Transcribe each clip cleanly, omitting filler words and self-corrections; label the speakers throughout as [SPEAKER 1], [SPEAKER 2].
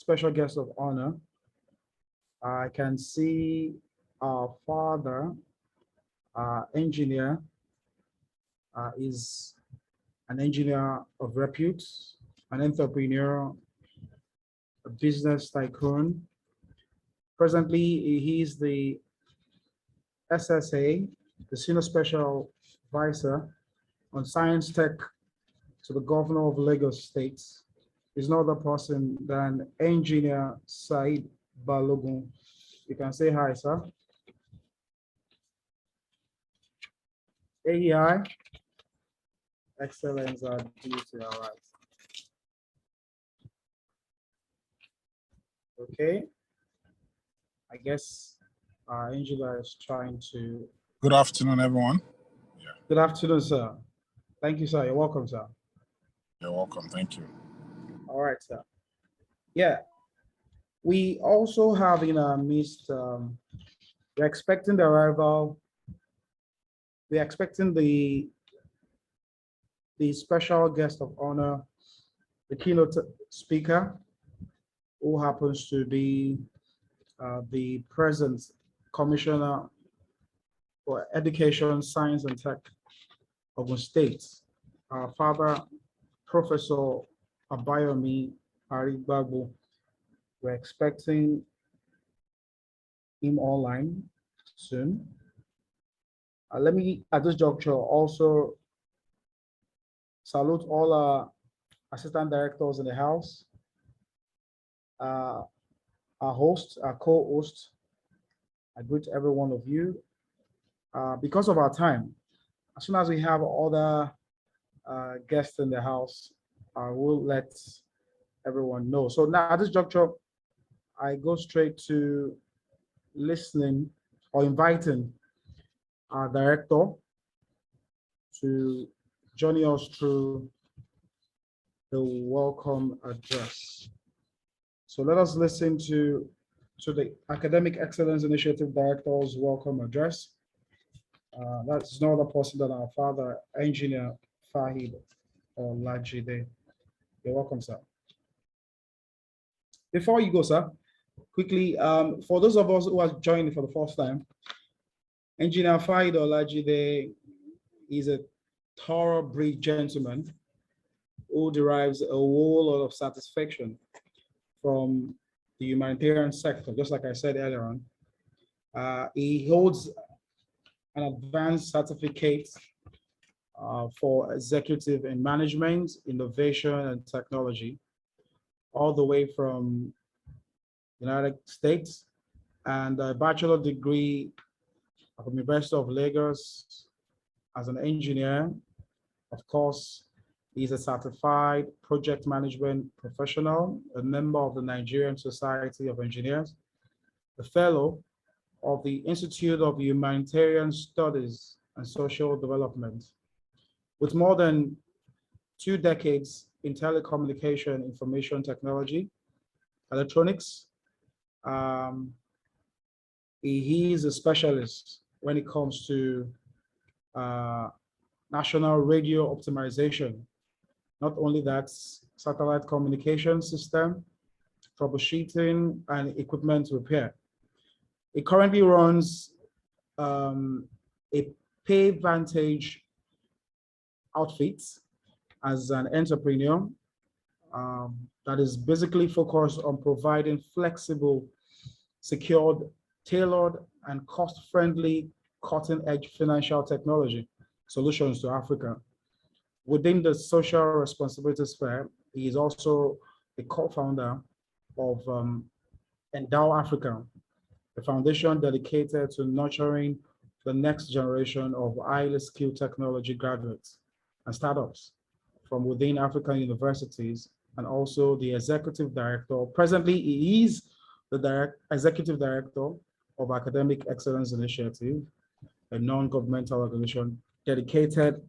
[SPEAKER 1] special guest of honor. I can see our father, engineer, is an engineer of repute, an entrepreneur, a business tycoon. Presently, he is the SSA, the Senior Special Advisor on Science Tech to the Governor of Lagos State. Is no other person than Engineer Said Balogun. You can say hi, sir. AEI, excellence are due to our right. Okay, I guess our engineer is trying to.
[SPEAKER 2] Good afternoon, everyone.
[SPEAKER 1] Yeah. Good afternoon, sir. Thank you, sir. You're welcome, sir.
[SPEAKER 2] You're welcome. Thank you.
[SPEAKER 1] All right, sir. Yeah, we also have in our midst, we're expecting the arrival, we're expecting the special guest of honor, the keynote speaker, who happens to be the present Commissioner for Education, Science and Tech of the state, our father, Professor Abayomi Arigbagbo. We're expecting him online soon. Let me, at this juncture, also salute all our assistant directors in the house, our host, our co-host. I greet every one of you. Because of our time, as soon as we have other guests in the house, I will let everyone know. So now at this juncture, I go straight to listening or inviting our director to journey us through the welcome address. So let us listen to the Academic Excellence Initiative Director's welcome address. That's no other person than our father, Engineer Fahid Olajide. You're welcome, sir. Before you go, sir, quickly, for those of us who are joining for the first time, Engineer Fahid Olajide is a thoroughbred gentleman who derives a whole lot of satisfaction from the humanitarian sector, just like I said earlier on. He holds an advanced certificate for executive in management, innovation, and technology, all the way from the United States, and a bachelor degree from the University of Lagos as an engineer. Of course, he's a certified project management professional, a member of the Nigerian Society of Engineers, a fellow of the Institute of Humanitarian Studies and Social Development. With more than 2 decades in telecommunication, information technology, electronics, he is a specialist when it comes to national radio optimization. Not only that, satellite communication system, troubleshooting, and equipment repair. It currently runs a pay vantage outfit as an entrepreneur that is basically focused on providing flexible, secured, tailored, and cost-friendly cutting-edge financial technology solutions to Africa. Within the social responsibility sphere, he is also the co-founder of Endow Africa, a foundation dedicated to nurturing the next generation of highly skilled technology graduates and startups from within African universities, and also the executive director. Presently, he is the executive director of Academic Excellence Initiative, a non-governmental organization dedicated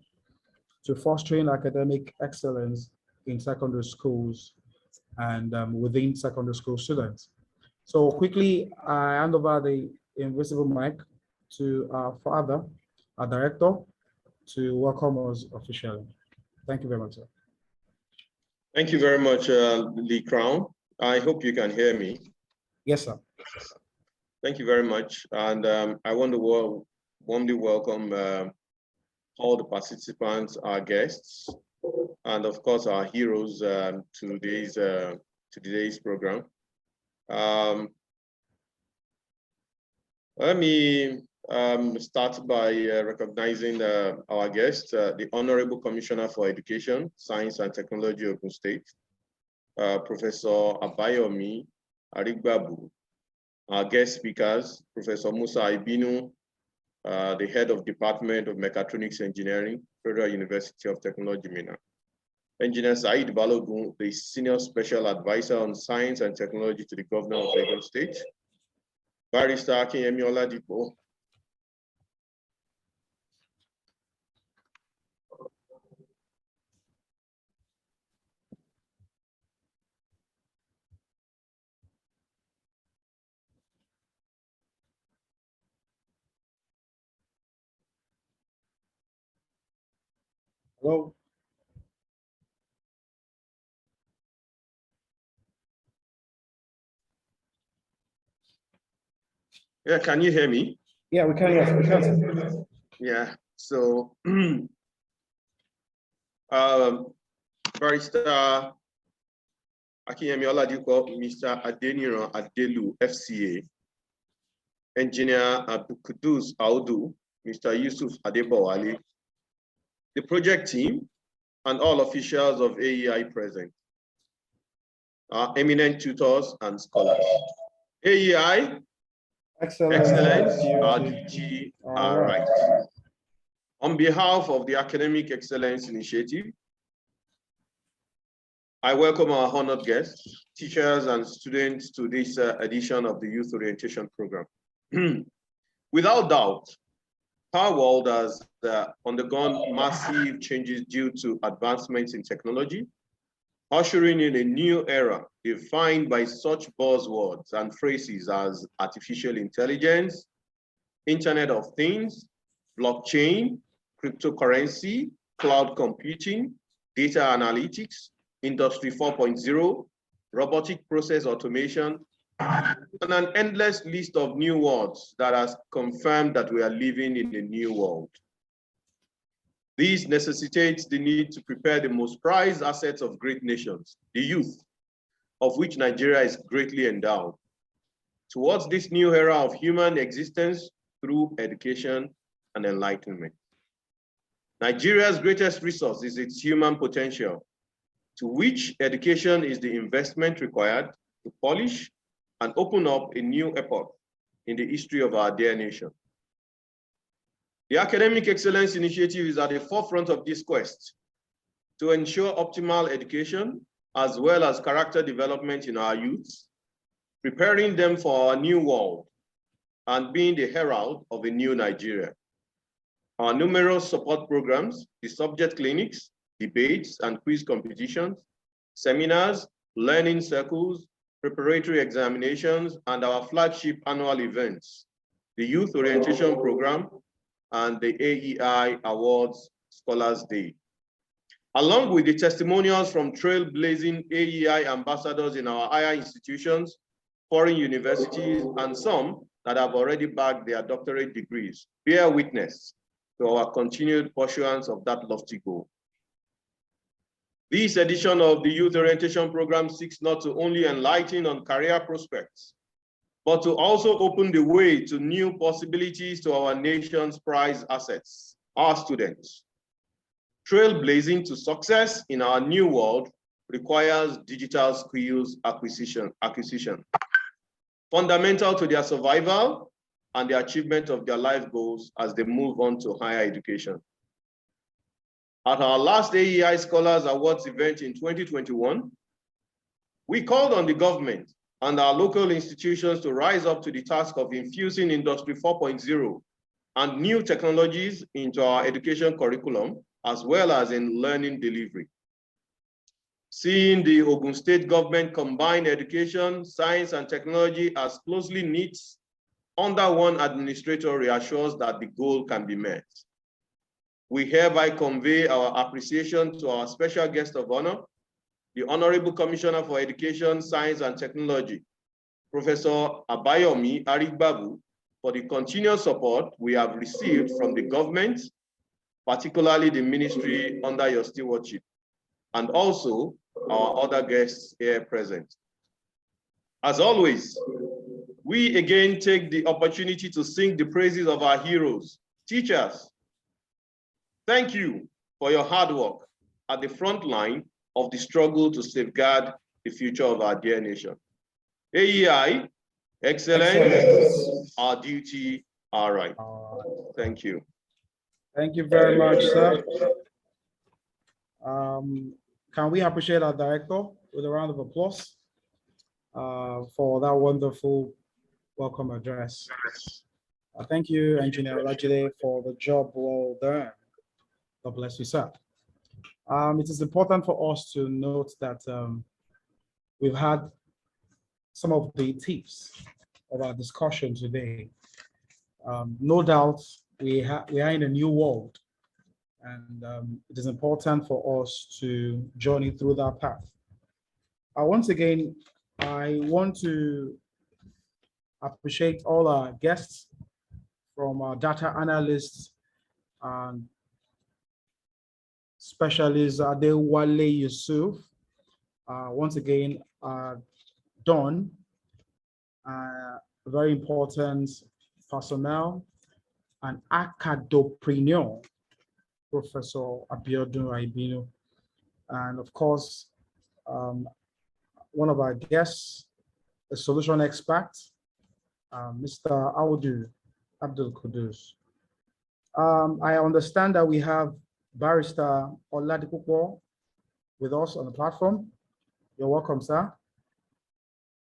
[SPEAKER 1] to fostering academic excellence in secondary schools and within secondary school students. So quickly, I hand over the invisible mic to our father, our director, to welcome us officially. Thank you very much, sir.
[SPEAKER 3] Thank you very much, Lee Crown. I hope you can hear me.
[SPEAKER 1] Yes, sir.
[SPEAKER 3] Thank you very much. And I want to warmly welcome all the participants, our guests, and of course our heroes to today's program. Let me start by recognizing our guest, the Honorable Commissioner for Education, Science and Technology of Ogun State, Professor Abayomi Arigbabu. Our guest speakers, Professor Musa Ibinu, the Head of Department of Mechatronics Engineering, Federal University of Technology, Minna. Engineer Said Balogun, the Senior Special Advisor on Science and Technology to the Governor of Ogun State. Barrister Akinyemi Oladipo.
[SPEAKER 1] Hello.
[SPEAKER 3] Yeah, can you hear me?
[SPEAKER 1] Yeah, we can. Yes, we can. Sir.
[SPEAKER 3] Yeah. So, Barrister Akinyemi Oladipo, Mr. Adeniran Adelu, FCA, Engineer Abdulkudus Audu, Mr. Yusuf Adebowale, the project team, and all officials of AEI present, our eminent tutors and scholars. AEI,
[SPEAKER 1] Excellence,
[SPEAKER 3] RDG,
[SPEAKER 1] All right.
[SPEAKER 3] right. On behalf of the Academic Excellence Initiative, I welcome our honored guests, teachers, and students to this edition of the Youth Orientation Program. Without doubt, our world has undergone massive changes due to advancements in technology, ushering in a new era defined by such buzzwords and phrases as artificial intelligence, Internet of Things, blockchain, cryptocurrency, cloud computing, data analytics, Industry 4.0, robotic process automation, and an endless list of new words that has confirmed that we are living in a new world. This necessitates the need to prepare the most prized assets of great nations, the youth, of which Nigeria is greatly endowed, towards this new era of human existence through education and enlightenment. Nigeria's greatest resource is its human potential, to which education is the investment required to polish and open up a new epoch in the history of our dear nation. The Academic Excellence Initiative is at the forefront of this quest to ensure optimal education as well as character development in our youths, preparing them for our new world and being the herald of a new Nigeria. Our numerous support programs, the subject clinics, debates and quiz competitions, seminars, learning circles, preparatory examinations, and our flagship annual events, the Youth Orientation Program and the AEI Awards Scholars Day. Along with the testimonials from trailblazing AEI ambassadors in our higher institutions, foreign universities, and some that have already bagged their doctorate degrees, bear witness to our continued pursuance of that lofty goal. This edition of the Youth Orientation Program seeks not to only enlighten on career prospects, but to also open the way to new possibilities to our nation's prized assets, our students. Trailblazing to success in our new world requires digital skills acquisition, fundamental to their survival and the achievement of their life goals as they move on to higher education. At our last AEI Scholars Awards event in 2021, we called on the government and our local institutions to rise up to the task of infusing Industry 4.0 and new technologies into our education curriculum, as well as in learning delivery. Seeing the Ogun State government combine education, science, and technology as closely knit under one administrator reassures that the goal can be met. We hereby convey our appreciation to our special guest of honor, the Honorable Commissioner for Education, Science and Technology, Professor Abayomi Arigbabu, for the continuous support we have received from the government, particularly the ministry under your stewardship, and also our other guests here present. As always, we again take the opportunity to sing the praises of our heroes, teachers. Thank you for your hard work at the front line of the struggle to safeguard the future of our dear nation. AEI, excellence, our duty, our right. Thank you.
[SPEAKER 1] Thank you very much, sir. Can we appreciate our director with a round of applause for that wonderful welcome address? Thank you, Engineer Olajide, for the job well done. God bless you, sir. It is important for us to note that we've had some of the tips of our discussion today. No doubt we are in a new world, and it is important for us to journey through that path. Once again, I want to appreciate all our guests, from our data analysts and specialist Adewale Yusuf. Once again, Don, very important personnel, and acadopreneur, Professor Abiodun Aibino. And of course, one of our guests, a solution expert, Mr. Audu Abdul Kudus. I understand that we have Barrister Oladipupo with us on the platform. You're welcome, sir.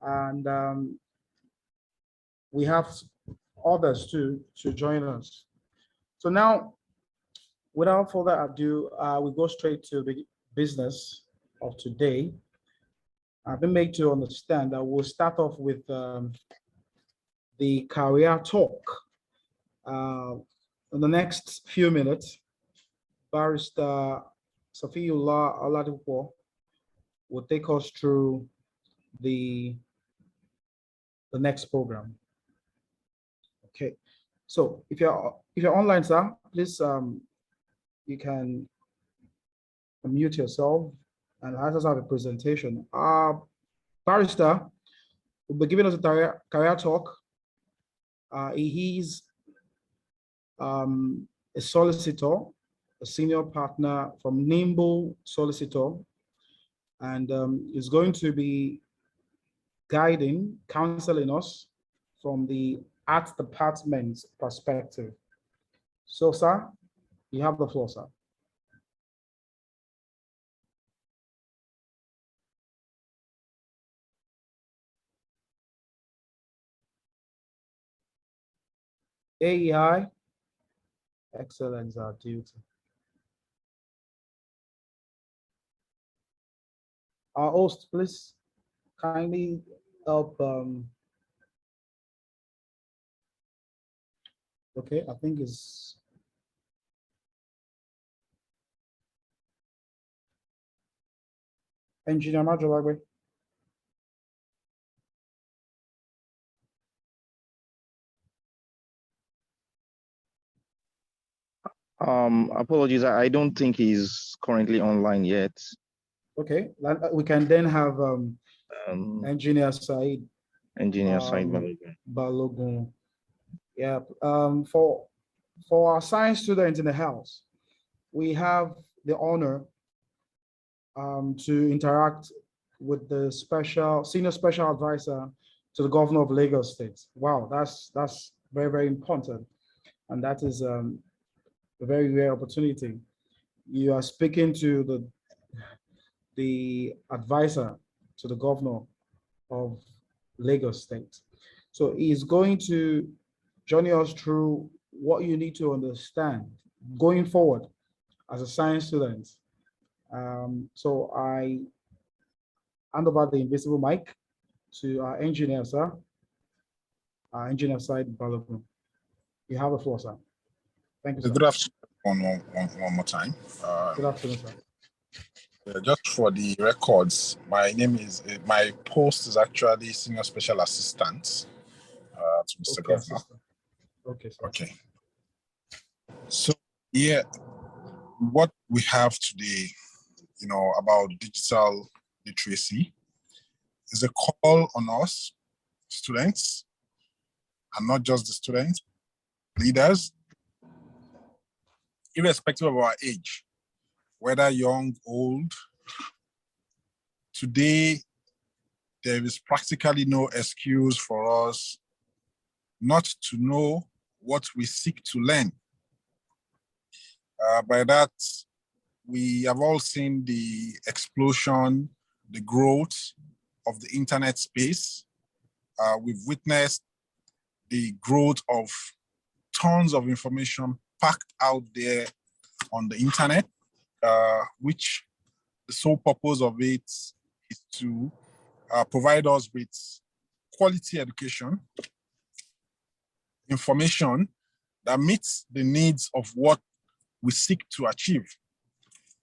[SPEAKER 1] And we have others too to join us. So now, without further ado, we go straight to the business of today. I've been made to understand that we'll start off with the career talk. In the next few minutes, Barrister Safiullah Oladipupo will take us through the next program. Okay, so if you're online, sir, please you can unmute yourself and let us have a presentation. Barrister will be giving us a career talk. He's a solicitor, a senior partner from Nimble Solicitor, and is going to be guiding, counseling us from the art department's perspective. So, sir, you have the floor, sir. AEI, excellence, our duty. Our host, please kindly help. Okay, I think it's Engineer Majolagwe.
[SPEAKER 4] Apologies, I don't think he's currently online yet.
[SPEAKER 1] Okay, we can then have Engineer Said.
[SPEAKER 4] Engineer Said
[SPEAKER 1] Balogun. Yeah, for our science students in the house, we have the honor to interact with the senior special advisor to the governor of Lagos State. Wow, that's very, very important. And that is a very rare opportunity. You are speaking to the advisor to the governor of Lagos State. So he's going to journey us through what you need to understand going forward as a science student. So I hand over the invisible mic to our engineer, sir. Our engineer Said Balogun. You have the floor, sir. Thank you, sir.
[SPEAKER 2] Good afternoon one more time.
[SPEAKER 1] Good afternoon, sir.
[SPEAKER 2] Just for the records, my post is actually Senior Special Assistant to Mr.
[SPEAKER 1] Okay,
[SPEAKER 2] Governor.
[SPEAKER 1] assistant. Okay, sir.
[SPEAKER 2] Okay. So, yeah, what we have today, about digital literacy is a call on us, students, and not just the students, leaders, irrespective of our age, whether young, old. Today, there is practically no excuse for us not to know what we seek to learn. By that, we have all seen the explosion, the growth of the internet space. We've witnessed the growth of tons of information packed out there on the internet, which the sole purpose of it is to provide us with quality education, information that meets the needs of what we seek to achieve.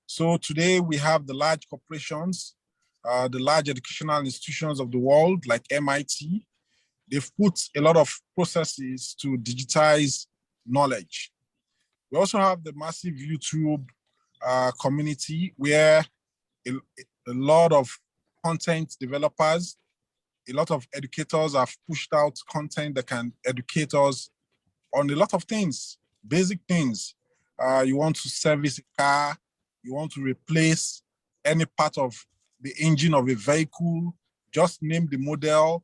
[SPEAKER 2] So today we have the large corporations, the large educational institutions of the world like MIT. They've put a lot of processes to digitize knowledge. We also have the massive YouTube community where a lot of content developers, a lot of educators have pushed out content that can educate us on a lot of things, basic things. You want to service a car, you want to replace any part of the engine of a vehicle, just name the model,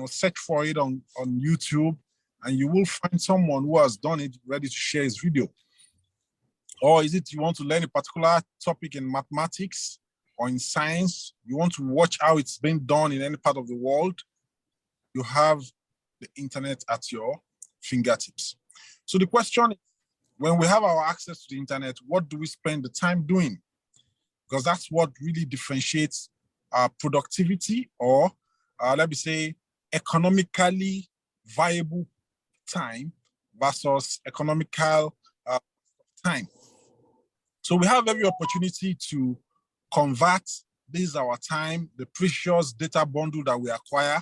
[SPEAKER 2] search for it on YouTube, and you will find someone who has done it ready to share his video. Or is it you want to learn a particular topic in mathematics or in science, you want to watch how it's being done in any part of the world, you have the internet at your fingertips. So the question is, when we have our access to the internet, what do we spend the time doing? Because that's what really differentiates productivity or, let me say, economically viable time versus economical time. So we have every opportunity to convert this our time, the precious data bundle that we acquire.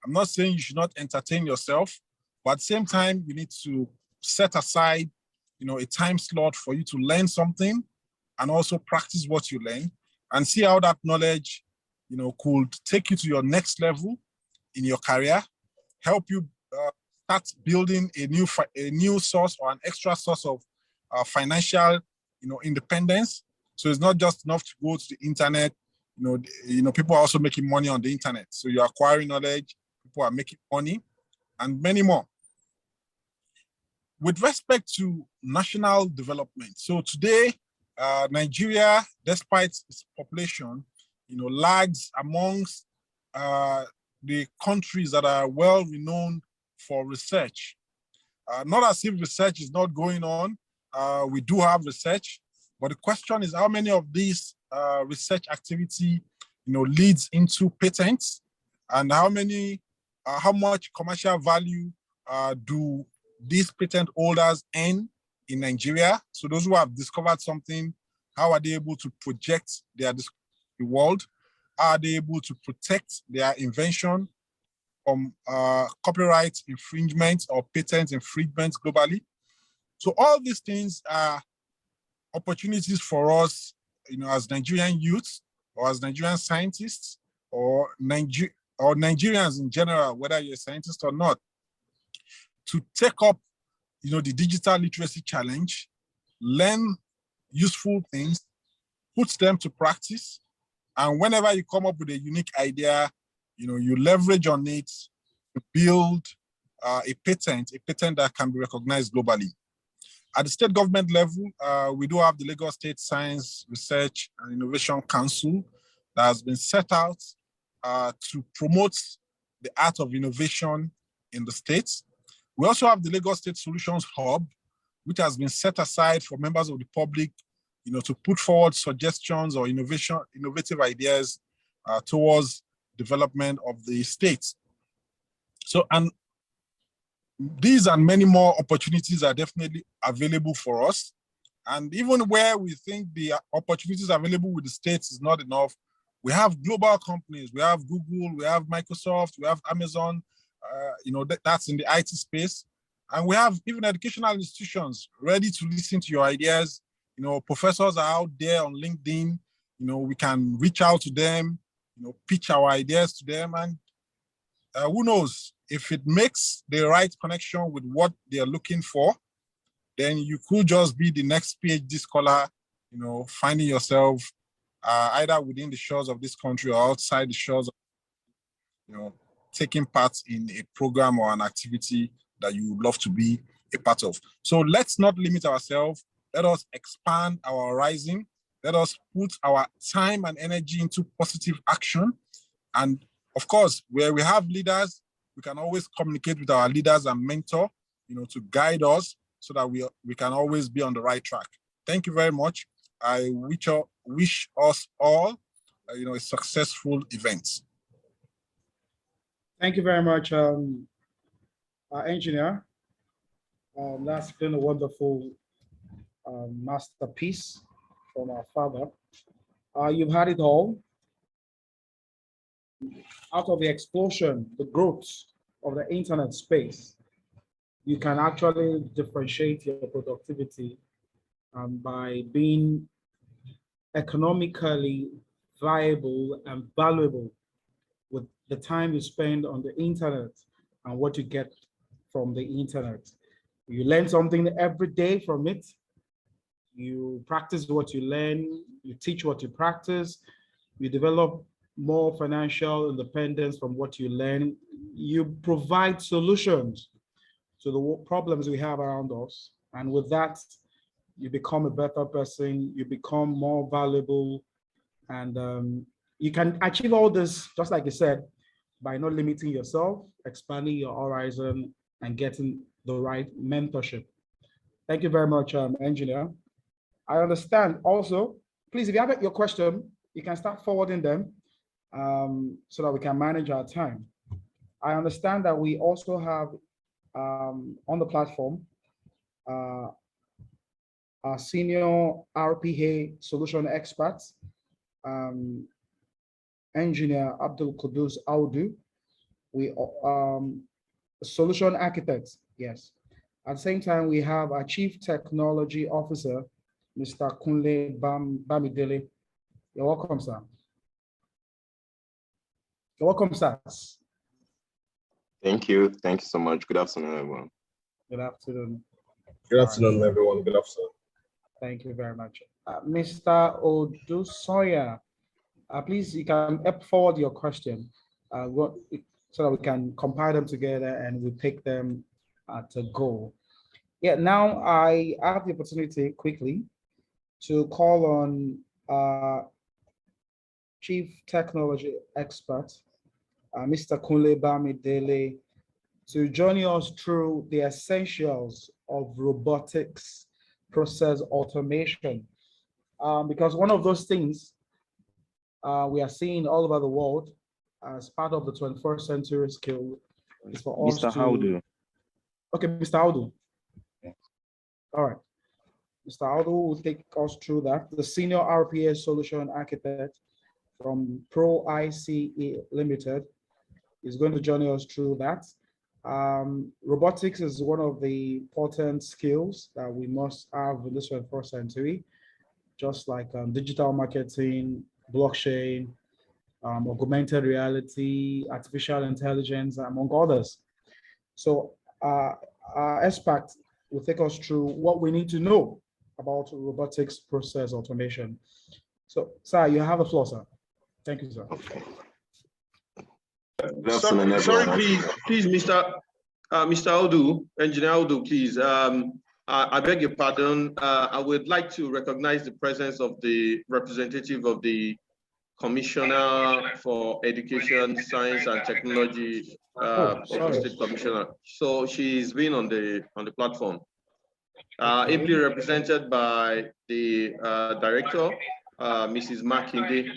[SPEAKER 2] I'm not saying you should not entertain yourself, but at the same time, you need to set aside, a time slot for you to learn something and also practice what you learn and see how that knowledge, could take you to your next level in your career, help you start building a new source or an extra source of financial, independence. So it's not just enough to go to the internet. People are also making money on the internet. So you're acquiring knowledge, people are making money, and many more. With respect to national development, so today, Nigeria, despite its population, lags amongst the countries that are well renowned for research. Not as if research is not going on. We do have research, but the question is how many of these research activity, leads into patents, and how much commercial value do these patent holders earn in Nigeria? So those who have discovered something, how are they able to project their the world? How are they able to protect their invention from copyright infringement or patent infringement globally? So all these things are opportunities for us, as Nigerian youth or as Nigerian scientists or Nigerians in general, whether you're a scientist or not, to take up, the digital literacy challenge, learn useful things, put them to practice, and whenever you come up with a unique idea, you leverage on it to build a patent that can be recognized globally. At the state government level, we do have the Lagos State Science, Research and Innovation Council that has been set out to promote the art of innovation in the states. We also have the Lagos State Solutions Hub, which has been set aside for members of the public, to put forward suggestions or innovative ideas towards development of the states. So, and these and many more opportunities are definitely available for us. And even where we think the opportunities available with the states is not enough, we have global companies. We have Google, we have Microsoft, we have Amazon, that's in the IT space. And we have even educational institutions ready to listen to your ideas. Professors are out there on LinkedIn. We can reach out to them, pitch our ideas to them. And who knows, if it makes the right connection with what they're looking for, then you could just be the next PhD scholar, finding yourself either within the shores of this country or outside the shores, taking part in a program or an activity that you would love to be a part of. So let's not limit ourselves. Let us expand our horizon. Let us put our time and energy into positive action. And of course, where we have leaders, we can always communicate with our leaders and mentor, to guide us so that we can always be on the right track. Thank you very much. I wish us all, a successful event.
[SPEAKER 1] Thank you very much, our engineer. That's been a wonderful masterpiece from our father. You've had it all. Out of the explosion, the growth of the internet space, you can actually differentiate your productivity by being economically viable and valuable with the time you spend on the internet and what you get from the internet. You learn something every day from it. You practice what you learn, you teach what you practice, you develop more financial independence from what you learn. You provide solutions to the problems we have around us. And with that, you become a better person, you become more valuable, and you can achieve all this, just like you said, by not limiting yourself, expanding your horizon, and getting the right mentorship. Thank you very much, engineer. I understand also, please, if you have your question, you can start forwarding them so that we can manage our time. I understand that we also have on the platform our senior RPA solution experts, engineer Abdul Qudus Audu, we solution architects, yes. At the same time, we have our Chief Technology Officer, Mr. Kunle Bamidele. You're welcome, sir. You're welcome, sir.
[SPEAKER 5] Thank you. Thank you so much. Good afternoon, everyone.
[SPEAKER 1] Good afternoon.
[SPEAKER 6] Good afternoon, everyone. Good afternoon.
[SPEAKER 1] Thank you very much. Mr. Odusoya, please, you can forward your question so that we can compile them together and we pick them at a go. Yeah, now I have the opportunity quickly to call on Chief Technology Expert, Mr. Kunle Bamidele, to journey us through the essentials of robotics process automation. Because one of those things we are seeing all over the world as part of the 21st century skill is for us
[SPEAKER 4] Mr. Audu.
[SPEAKER 1] Okay, Mr. Audu. All right. Mr. Audu will take us through that. The Senior RPA Solution Architect from Pro ICE Limited is going to journey us through that. Robotics is one of the important skills that we must have in this 21st century, just like digital marketing, blockchain, augmented reality, artificial intelligence, among others. So our expert will take us through what we need to know about robotics process automation. So, sir, you have the floor, sir. Thank you, sir.
[SPEAKER 5] Okay.
[SPEAKER 3] Sorry, please, Mr. Audu, Engineer Audu, please. I beg your pardon. I would like to recognize the presence of the representative of the Commissioner for Education, Science and Technology, State Commissioner. So she's been on the platform, ably represented by the Director, Mrs. Makinde.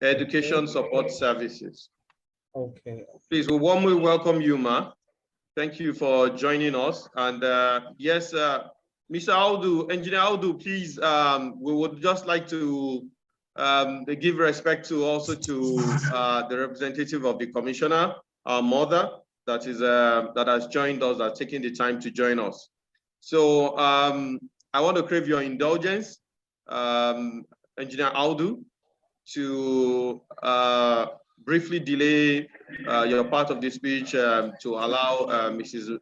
[SPEAKER 3] Education Support Services.
[SPEAKER 1] Okay.
[SPEAKER 3] Please, we warmly welcome you, Ma. Thank you for joining us. And yes, Mr. Audu, Engineer Audu, please, we would just like to give respect to also to the representative of the commissioner, our mother, that is that has joined us, that taking the time to join us. So I want to crave your indulgence, Engineer Audu, to briefly delay your part of the speech to allow Mrs.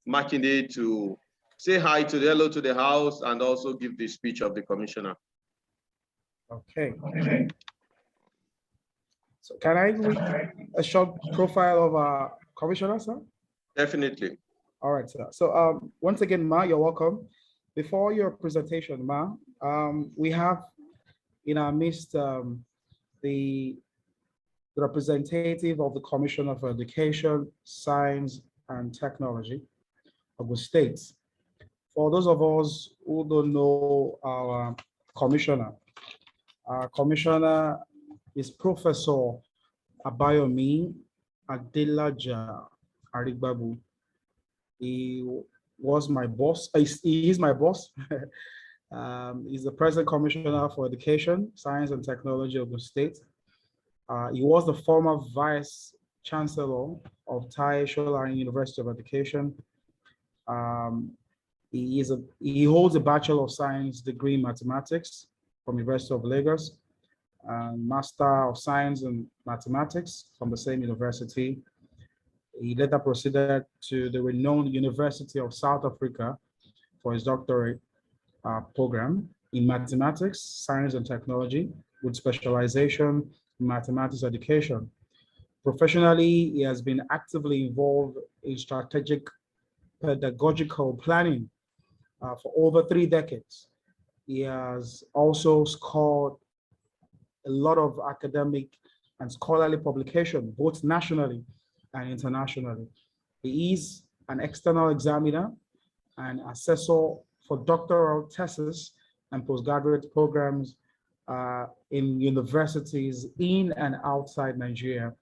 [SPEAKER 3] Makinde to say hi to the hello to the House and also give the speech of the commissioner.
[SPEAKER 1] Okay. So can I read a short profile of our commissioner, sir?
[SPEAKER 3] Definitely.
[SPEAKER 1] All right, sir. So once again, Ma, you're welcome. Before your presentation, Ma, we have in our midst the representative of the Commissioner for Education, Science, and Technology of the state. For those of us who don't know our commissioner is Professor Abayomi Adelaja Arigbabu. He was my boss. He is my boss. He's the present Commissioner for Education, Science, and Technology of the state. He was the former Vice Chancellor of Tai Sholari University of Education. He holds a Bachelor of Science degree in Mathematics from University of Lagos, and Master of Science in Mathematics from the same university. He later proceeded to the renowned University of South Africa for his doctorate program in Mathematics, Science, and Technology with specialization in mathematics education. Professionally, he has been actively involved in strategic pedagogical planning for over 3 decades. He has also scored a lot of academic and scholarly publication, both nationally and internationally. He is an external examiner and assessor for doctoral thesis and postgraduate programs in universities in and outside Nigeria.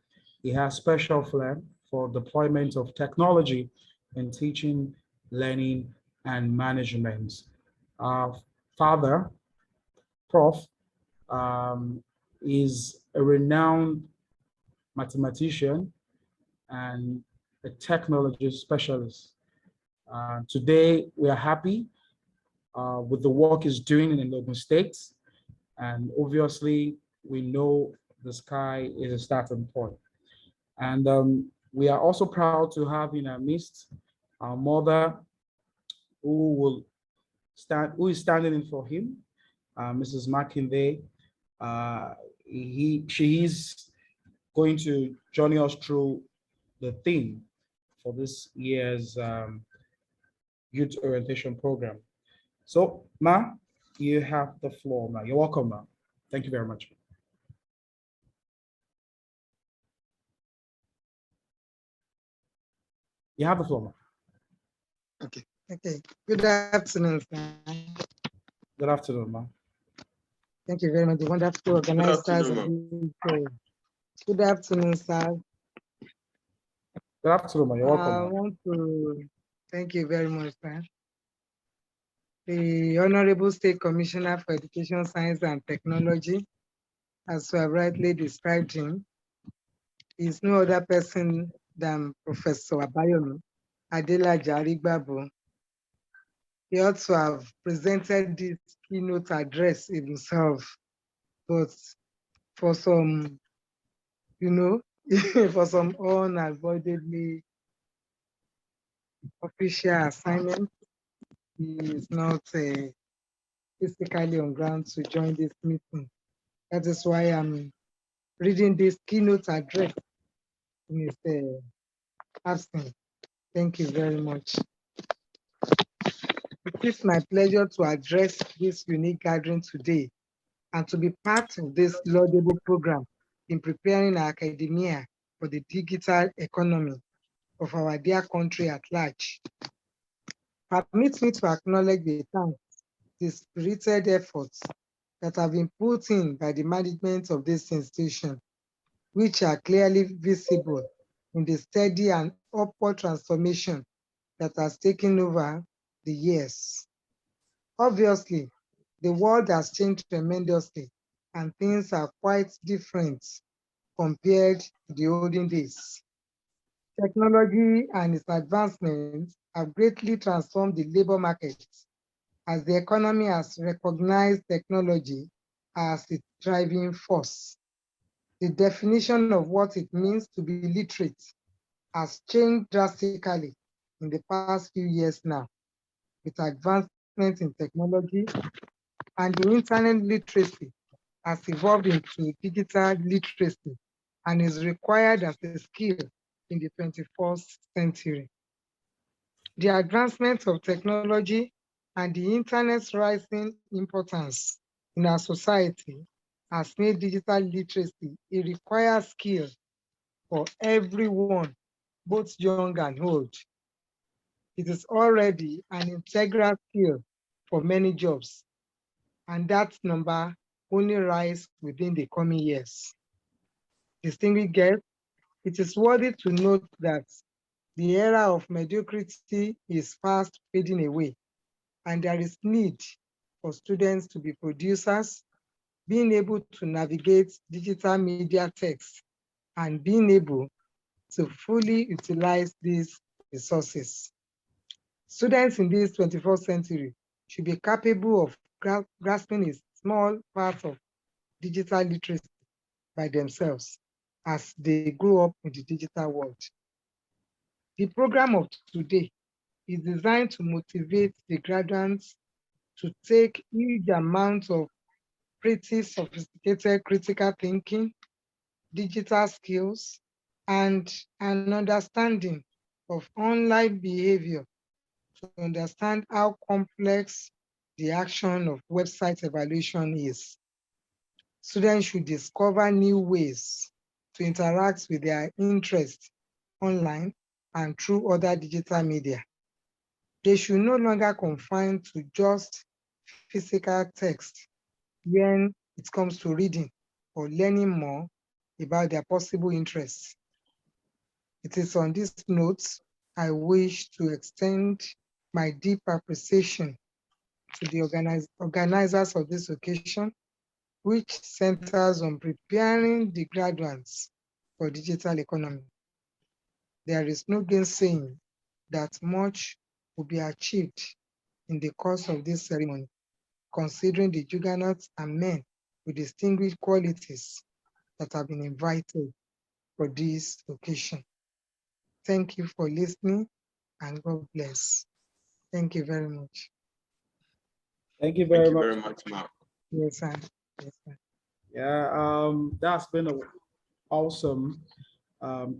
[SPEAKER 1] He has special flair for deployment of technology in teaching, learning, and management. Father, Prof, is a renowned mathematician and a technology specialist. Today, we are happy with the work he's doing in Ogun State. And obviously, we know the sky is a starting point. And we are also proud to have in our midst our mother who is standing in for him, Mrs. Makinde. She is going to journey us through the theme for this year's youth orientation program. So, Ma, you have the floor, Ma. You're welcome, Ma. Thank you very much. You have the floor, Ma.
[SPEAKER 7] Okay. Good afternoon, sir.
[SPEAKER 1] Good afternoon, Ma.
[SPEAKER 7] Thank you very much. The wonderful organizers. Good afternoon, sir.
[SPEAKER 1] Good afternoon, Ma. You're welcome.
[SPEAKER 7] I want to thank you very much, sir. The Honorable State Commissioner for Education, Science, and Technology, as you have rightly described him, is no other person than Professor Abayomi Adelaja Arigbabu. He ought to have presented this keynote address himself, but for some, for some unavoidably official assignment, he is not physically on ground to join this meeting. That is why I'm reading this keynote address in his absence. Thank you very much. It is my pleasure to address this unique gathering today and to be part of this laudable program in preparing our academia for the digital economy of our dear country at large. Permit me to acknowledge the thanks, the spirited efforts that have been put in by the management of this institution, which are clearly visible in the steady and upward transformation that has taken over the years. Obviously, the world has changed tremendously and things are quite different compared to the olden days. Technology and its advancements have greatly transformed the labor market as the economy has recognized technology as its driving force. The definition of what it means to be literate has changed drastically in the past few years now, with advancements in technology, and the internet literacy has evolved into digital literacy and is required as a skill in the 21st century. The advancement of technology and the internet's rising importance in our society has made digital literacy a required skill for everyone, both young and old. It is already an integral skill for many jobs, and that number only rise within the coming years. Distinguished guests, it is worthy to note that the era of mediocrity is fast fading away, and there is need for students to be producers, being able to navigate digital media text, and being able to fully utilize these resources. Students in this 21st century should be capable of grasping a small part of digital literacy by themselves as they grow up in the digital world. The program of today is designed to motivate the graduates to take huge amounts of pretty sophisticated critical thinking, digital skills, and an understanding of online behavior to understand how complex the action of website evaluation is. Students should discover new ways to interact with their interests online and through other digital media. They should no longer confine to just physical text when it comes to reading or learning more about their possible interests. It is on this note I wish to extend my deep appreciation to the organizers of this occasion, which centers on preparing the graduates for digital economy. There is no gainsaying that much will be achieved in the course of this ceremony, considering the juggernauts and men with distinguished qualities that have been invited for this occasion. Thank you for listening, and God bless. Thank you very much.
[SPEAKER 1] Thank you
[SPEAKER 3] Thank
[SPEAKER 1] very
[SPEAKER 3] you
[SPEAKER 1] much.
[SPEAKER 3] very much, Mark.
[SPEAKER 7] Yes, sir. Yes, sir.
[SPEAKER 1] Yeah, that's been an awesome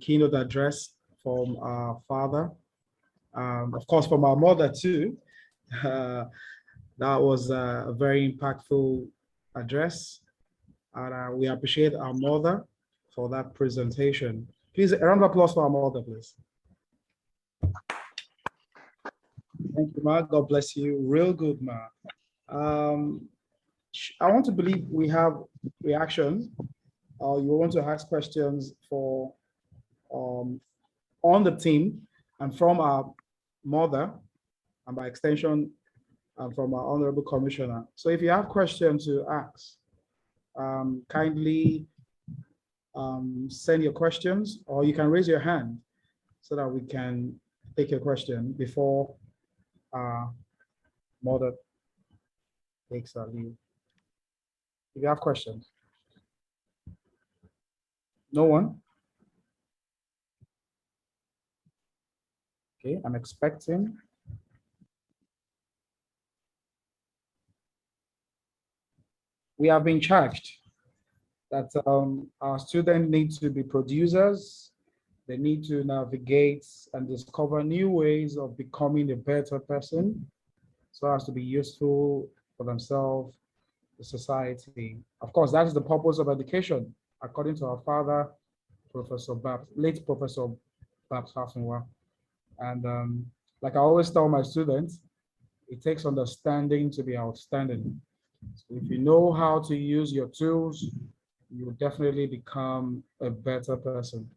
[SPEAKER 1] keynote address from our father. Of course, from our mother too. That was a very impactful address. And we appreciate our mother for that presentation. Please, a round of applause for our mother, please. Thank you, Mark. God bless you. Real good, Mark. I want to believe we have reactions. You want to ask questions for on the team and from our mother, and by extension, from our honorable commissioner. So if you have questions to ask, kindly send your questions, or you can raise your hand so that we can take your question before mother takes her leave. If you have questions. No one? Okay, I'm expecting. We have been charged that our students need to be producers. They need to navigate and discover new ways of becoming a better person so as to be useful for themselves, the society. Of course, that is the purpose of education, according to our father, Professor Babs, late Professor Babs Hassanwa. And like I always tell my students, it takes understanding to be outstanding. So if you know how to use your tools, you will definitely become a better person.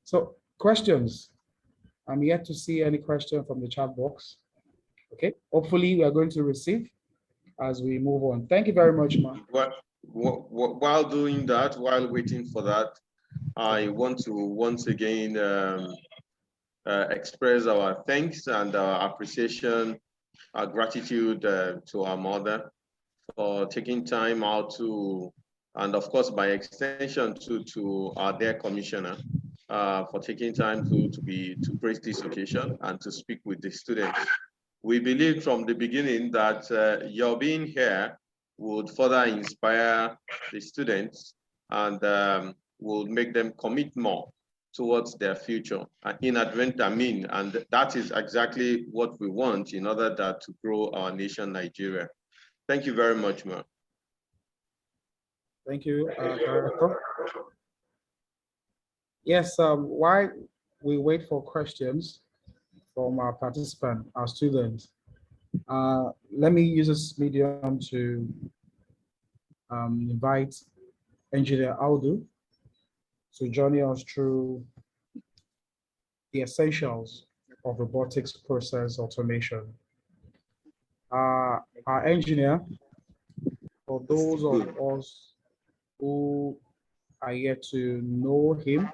[SPEAKER 1] So Questions? I'm yet to see any question from the chat box. Okay, hopefully we are going to receive as we move on. Thank you very much, Ma.
[SPEAKER 3] While doing that, while waiting for that, I want to once again express our thanks and our appreciation, our gratitude to our mother for taking time out to, and of course by extension to our dear commissioner for taking time to grace this occasion and to speak with the students. We believe from the beginning that your being here would further inspire the students and will make them commit more towards their future. Inadvertent, I mean, and that is exactly what we want in order to grow our nation, Nigeria. Thank you very much, Ma.
[SPEAKER 1] Thank you, Director. Yes, while we wait for questions from our participants, our students, let me use this medium to invite Engineer Audu to join us through the essentials of robotics process automation. Our engineer, for those of us who are yet to know him,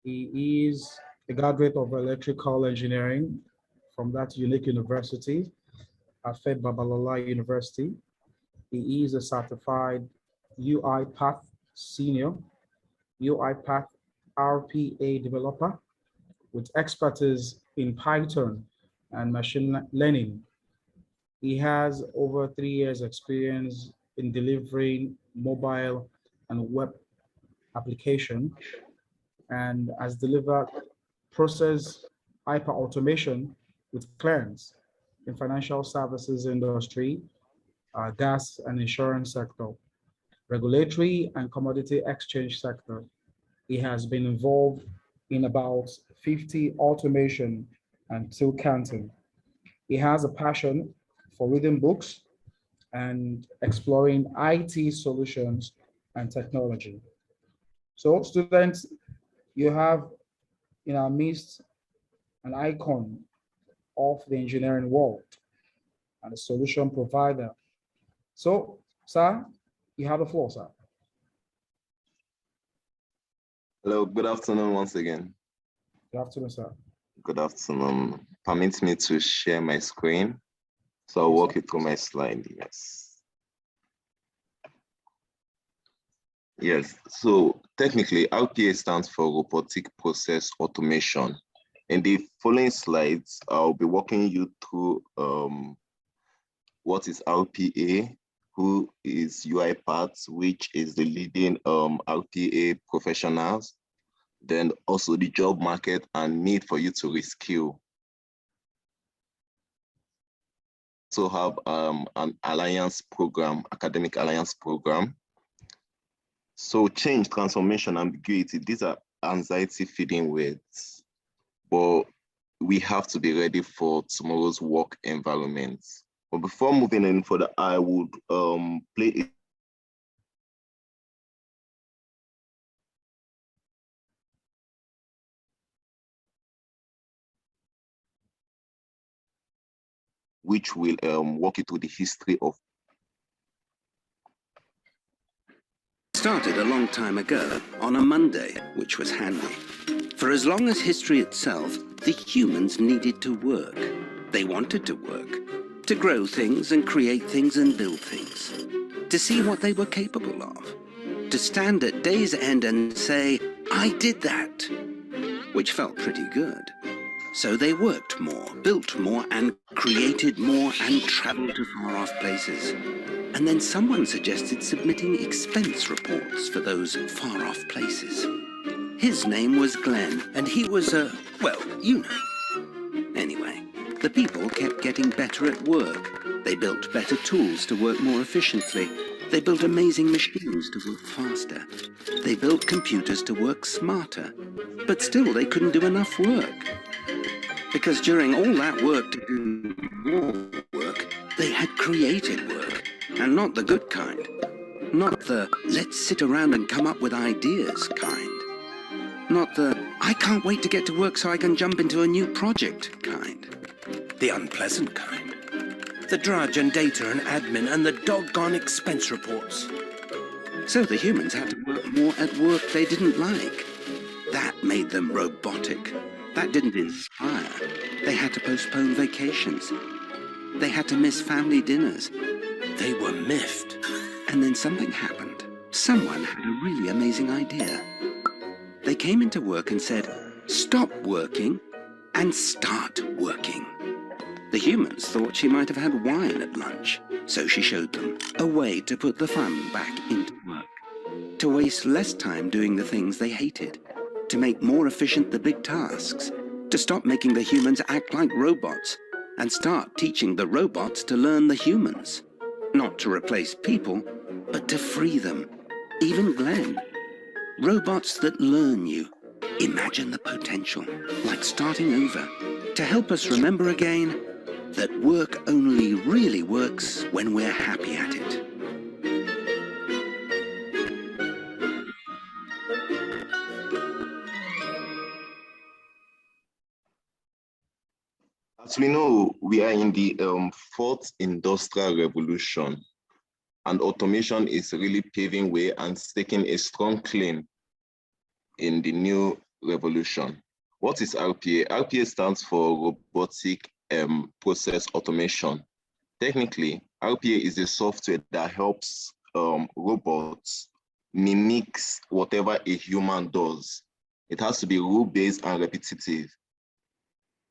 [SPEAKER 1] he is a graduate of electrical engineering from that unique university, Afed Babalola University. He is a certified UiPath Senior, UiPath RPA developer with expertise in Python and machine learning. He has over 3 years experience in delivering mobile and web application and has delivered process hyper automation with clients in financial services industry, gas and insurance sector, regulatory and commodity exchange sector. He has been involved in about 50 automation and till counting. He has a passion for reading books and exploring IT solutions and technology. So students, you have in our midst an icon of the engineering world and a solution provider. So, sir, you have the floor, sir.
[SPEAKER 5] Hello, good afternoon once again.
[SPEAKER 1] Good afternoon, sir.
[SPEAKER 5] Good afternoon. Permit me to share my screen. So I'll walk you through my slide, yes. Yes, so technically RPA stands for Robotic Process Automation. In the following slides, I'll be walking you through what is RPA, who is UiPath, which is the leading RPA professionals, then also the job market and need for you to reskill. So have an alliance program, academic alliance program. So change, transformation, ambiguity, these are anxiety feeding words, but we have to be ready for tomorrow's work environment. But before moving in further, I would play it. Which will walk you through the history of.
[SPEAKER 8] Started a long time ago on a Monday, which was handy. For as long as history itself, the humans needed to work. They wanted to work, to grow things and create things and build things, to see what they were capable of, to stand at day's end and say, I did that, which felt pretty good. So they worked more, built more, and created more, and traveled to far-off places. And then someone suggested submitting expense reports for those far-off places. His name was Glenn, and he was well, you know. Anyway, the people kept getting better at work. They built better tools to work more efficiently. They built amazing machines to work faster. They built computers to work smarter. But still, they couldn't do enough work. Because during all that work to do more work, they had created work. And not the good kind. Not the let's sit around and come up with ideas kind. Not the, I can't wait to get to work so I can jump into a new project kind. The unpleasant kind. The drudge and data and admin and the doggone expense reports. So the humans had to work more at work they didn't like. That made them robotic. That didn't inspire. They had to postpone vacations. They had to miss family dinners. They were miffed. And then something happened. Someone had a really amazing idea. They came into work and said, stop working and start working. The humans thought she might have had wine at lunch, so she showed them a way to put the fun back into work, to waste less time doing the things they hated, to make more efficient the big tasks, to stop making the humans act like robots, and start teaching the robots to learn the humans. Not to replace people, but to free them. Even Glenn. Robots that learn you. Imagine the potential, like starting over, to help us remember again that work only really works when we're happy at it.
[SPEAKER 5] As we know, we are in the fourth industrial revolution, and automation is really paving way and staking a strong claim in the new revolution. What is RPA? RPA stands for Robotic Process Automation. Technically, RPA is a software that helps robots mimics whatever a human does. It has to be rule-based and repetitive.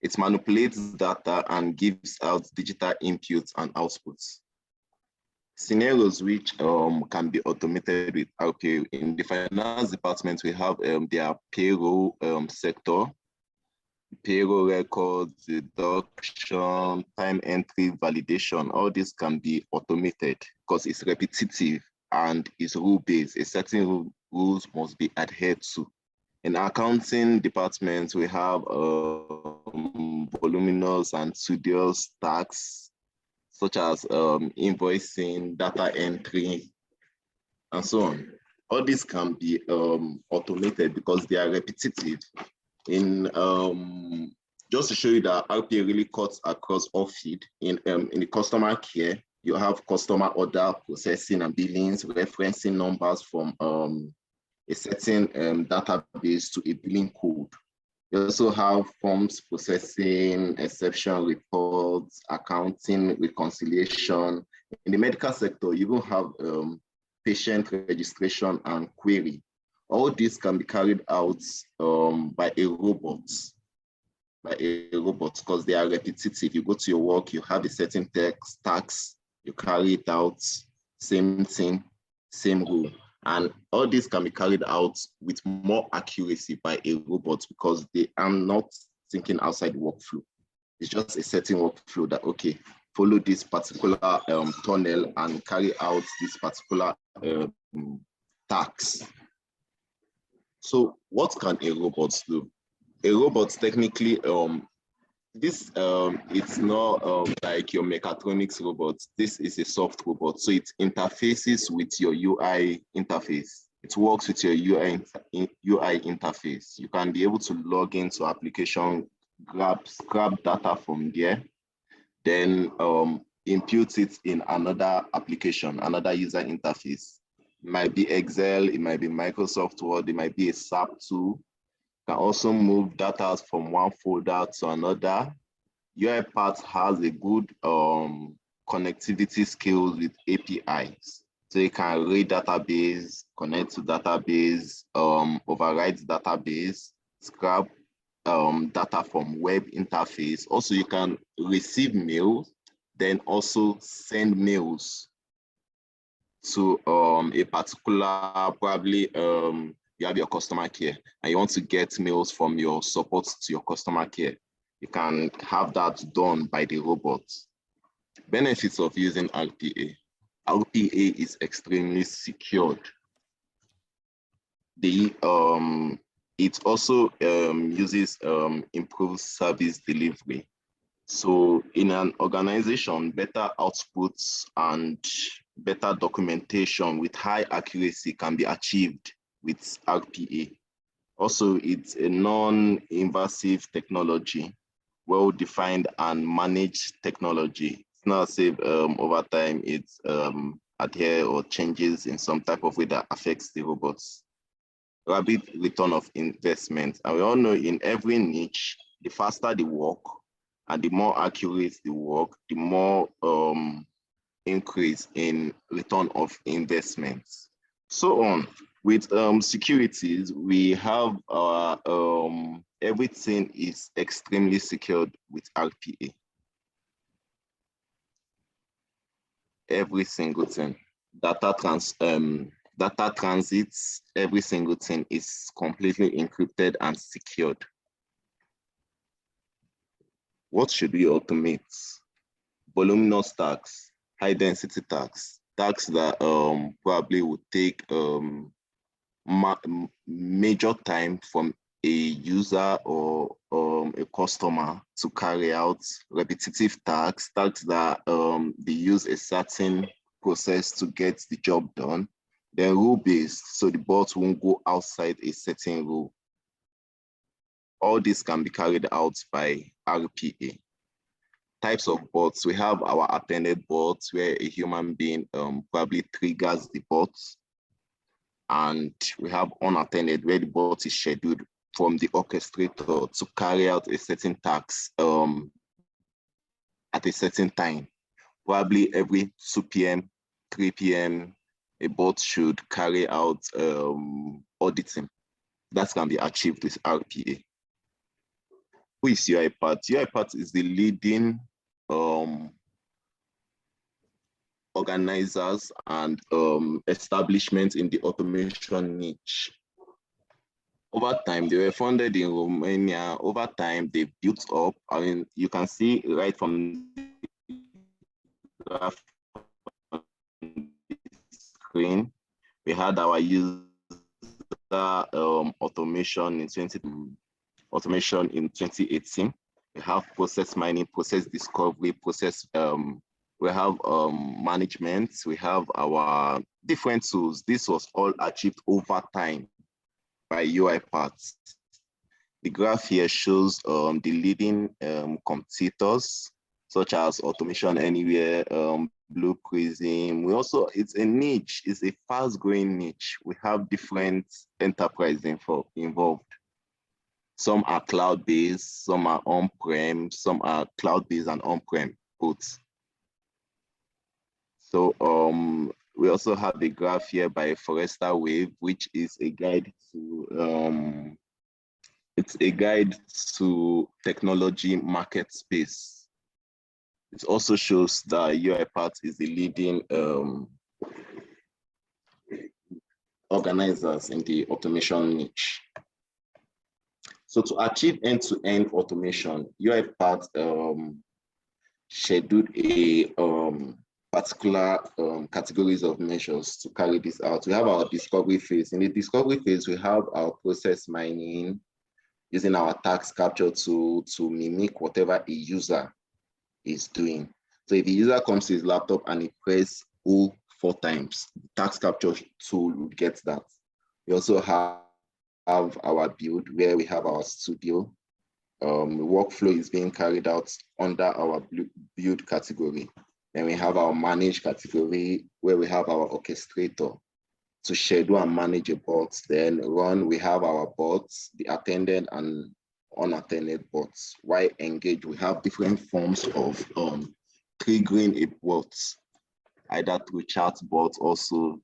[SPEAKER 5] It manipulates data and gives out digital inputs and outputs. Scenarios which can be automated with RPA. In the finance department, we have their payroll sector, payroll records, deduction, time entry, validation. All this can be automated because it's repetitive and it's rule-based. A certain rules must be adhered to. In accounting department, we have voluminous and tedious tasks, such as invoicing, data entry, and so on. All this can be automated because they are repetitive. In just to show you that RPA really cuts across all field. In the customer care, you have customer order processing and billings, referencing numbers from a certain database to a billing code. You also have forms processing, exception reports, accounting, reconciliation. In the medical sector, you will have patient registration and query. All this can be carried out by a robot, because they are repetitive. You go to your work, you have a certain task, you carry it out, same thing, same rule. And all this can be carried out with more accuracy by a robot because they are not thinking outside the workflow. It's just a certain workflow that, okay, follow this particular tunnel and carry out this particular task. So what can a robot do? A robot technically, it's not like your mechatronics robot. This is a soft robot. So it interfaces with your UI interface. It works with your UI interface. You can be able to log into application, grab data from there, then impute it in another application, another user interface. It might be Excel, it might be Microsoft Word, it might be a SAP tool. Can also move data from one folder to another. UiPath has a good connectivity skills with APIs. So you can read database, connect to database, override database, scrap data from web interface. Also, you can receive mails, then also send mails to a particular, probably you have your customer care and you want to get mails from your support to your customer care. You can have that done by the robot. Benefits of using RPA. RPA is extremely secured. It also uses improved service delivery. So in an organization, better outputs and better documentation with high accuracy can be achieved with RPA. Also, it's a non-invasive technology, well-defined and managed technology. It's not as if over time it's adhere or changes in some type of way that affects the robots. Rapid return of investment. And we all know in every niche, the faster the work and the more accurate the work, the more increase in return of investments. So on. With securities, we have our everything is extremely secured with RPA. Every single thing. Data transits, every single thing is completely encrypted and secured. What should we automate? Voluminous tasks, high density tasks, tasks that probably would take major time from a user or a customer to carry out. Repetitive tasks, tasks that they use a certain process to get the job done. Then rule-based, so the bot won't go outside a certain rule. All this can be carried out by RPA. Types of bots, we have our attended bots where a human being probably triggers the bot. And we have unattended where the bot is scheduled from the orchestrator to carry out a certain task at a certain time. Probably every 2 p.m., 3 p.m., a bot should carry out auditing. That can be achieved with RPA. Who is UiPath? UiPath is the leading organizers and establishments in the automation niche. Over time, they were founded in Romania. Over time, they built up. I mean, you can see right from the graph on the screen, we had our user automation in 2018. We have process mining, process discovery, process we have management, we have our different tools. This was all achieved over time by UiPath. The graph here shows the leading competitors, such as Automation Anywhere, Blue Prism. We also, it's a niche, it's a fast-growing niche. We have different enterprises involved. Some are cloud-based, some are on-prem, some are cloud-based and on-prem both. So we also have a graph here by Forrester Wave, which is a guide to it's a guide to technology market space. It also shows that UiPath is the leading organizers in the automation niche. So to achieve end-to-end automation, UiPath scheduled a particular categories of measures to carry this out. We have our discovery phase. In the discovery phase, we have our process mining using our task capture to mimic whatever a user is doing. So if the user comes to his laptop and he presses O 4 times, the task capture tool will get that. We also have our build where we have our studio. The workflow is being carried out under our build category. Then we have our manage category where we have our orchestrator to schedule and manage a bot. Then run, we have our bots, the attended and unattended bots. Why engage? We have different forms of triggering a bot, either through chat bots also,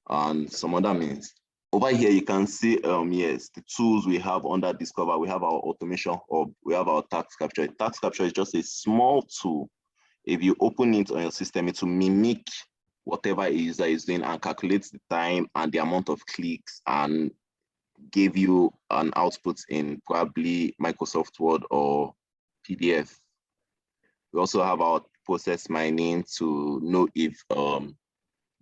[SPEAKER 5] and some other means. Over here, you can see, yes, the tools we have under Discover. We have our automation hub. We have our task capture. Task capture is just a small tool. If you open it on your system, it will mimic whatever a user is doing and calculate the time and the amount of clicks and give you an output in probably Microsoft Word or PDF. We also have our process mining to know if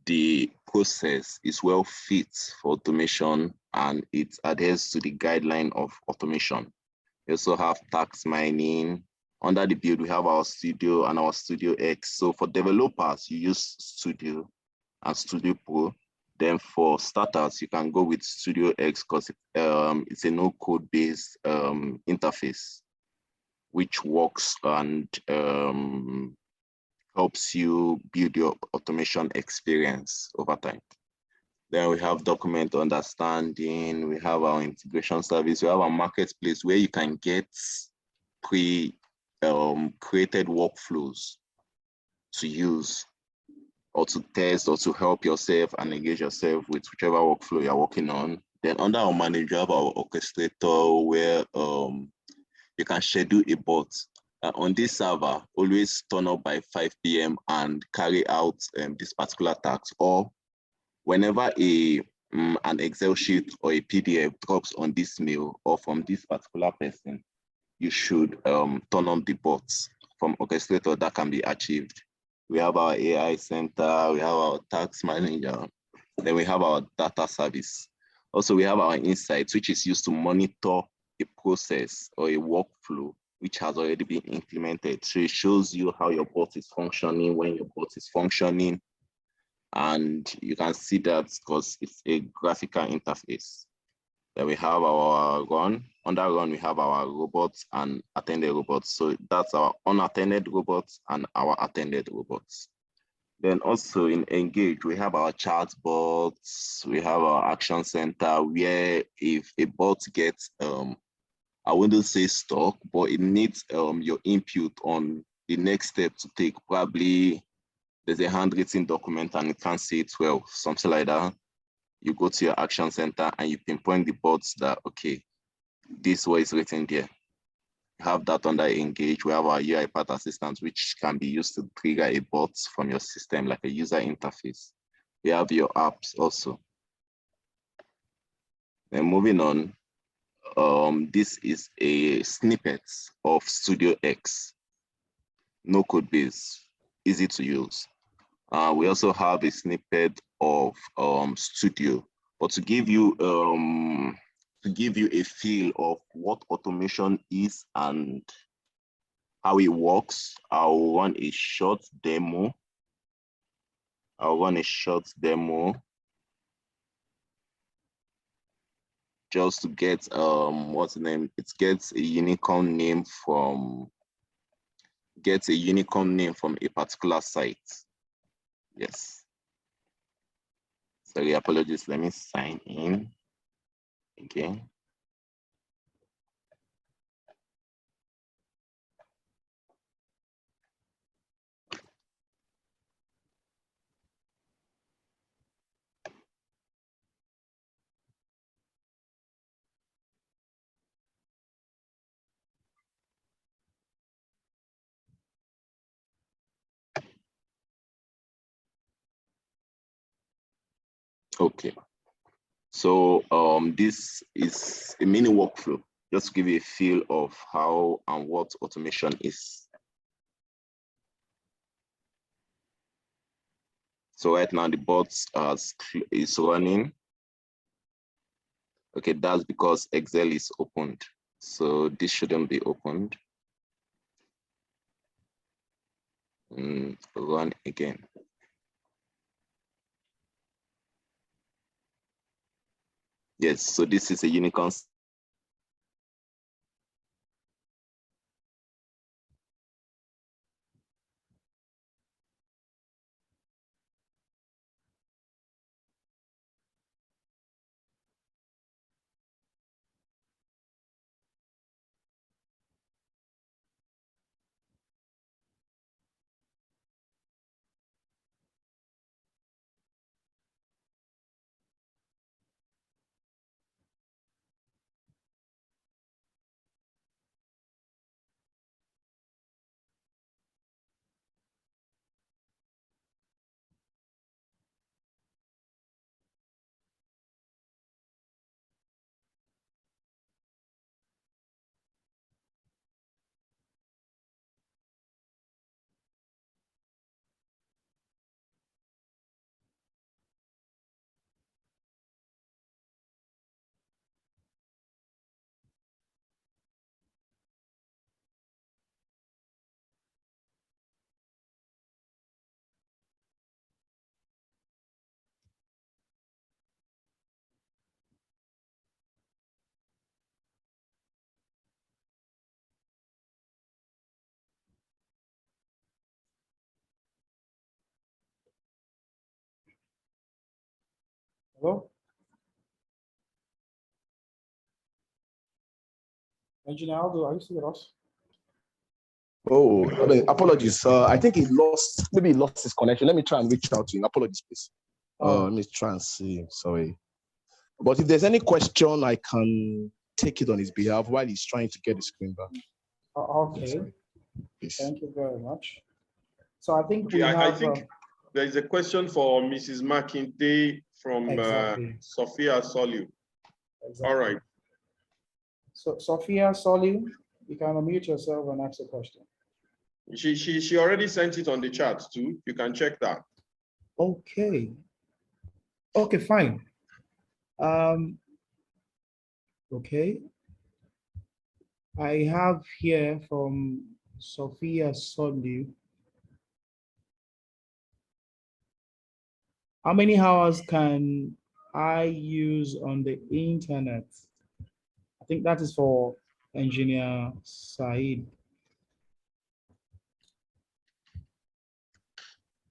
[SPEAKER 5] the process is well fit for automation and it adheres to the guideline of automation. We also have task mining. Under the build, we have our Studio and our Studio X. So for developers, you use Studio and Studio Pro. Then for starters, you can go with Studio X because it's a no-code based interface, which works and helps you build your automation experience over time. Then we have document understanding, we have our integration service, we have our marketplace where you can get created workflows to use or to test or to help yourself and engage yourself with whichever workflow you're working on. Then under our manager, we have our orchestrator where you can schedule a bot on this server, always turn up by 5 p.m. and carry out this particular task, or whenever an Excel sheet or a PDF drops on this mail or from this particular person, you should turn on the bots from orchestrator that can be achieved. We have our AI center, we have our task manager, then we have our data service. Also, we have our insights, which is used to monitor a process or a workflow which has already been implemented. So it shows you how your bot is functioning, when your bot is functioning, and you can see that because it's a graphical interface. Then we have our run. Under run, we have our robots and attended robots. So that's our unattended robots and our attended robots. Then also in Engage, we have our chatbots, we have our action center where if a bot gets, I wouldn't say stuck, but it needs your input on the next step to take. Probably there's a handwritten document and it can't see it well, something like that. You go to your action center and you pinpoint the bots that, okay, this way is written there. You have that under Engage. We have our UiPath assistant, which can be used to trigger a bot from your system, like a user interface. We have your apps also. Then moving on, this is a snippet of Studio X, no code base, easy to use. We also have a snippet of Studio, but to give you a feel of what automation is and how it works, I'll run a short demo. Just to get what's the name? It gets a unicorn name from a particular site. Yes. Sorry, apologies. Let me sign in again. Okay. So this is a mini workflow, just to give you a feel of how and what automation is. So right now the bot is running. Okay, that's because Excel is opened. So this shouldn't be opened. Run again. Yes, so this is a unicorn.
[SPEAKER 1] Hello? Engineer Aldo, are you still with us?
[SPEAKER 6] Oh, I mean, apologies. I think maybe he lost his connection. Let me try and reach out to him. Apologies, please. Let me try and see. Sorry. But if there's any question, I can take it on his behalf while he's trying to get the screen back.
[SPEAKER 1] Okay,
[SPEAKER 6] Yes.
[SPEAKER 1] thank you very much. So I think
[SPEAKER 3] Okay,
[SPEAKER 1] we
[SPEAKER 3] I
[SPEAKER 1] have,
[SPEAKER 3] think there is a question for Mrs. McIntyre from
[SPEAKER 1] Exactly.
[SPEAKER 3] Sophia Solu. All right.
[SPEAKER 1] So Sophia Soli, you can unmute yourself and ask a question.
[SPEAKER 3] She already sent it on the chat too. You can check that.
[SPEAKER 1] Okay. Okay, fine. Okay. I have here from Sophia Soli. How many hours can I use on the internet? I think that is for Engineer Said.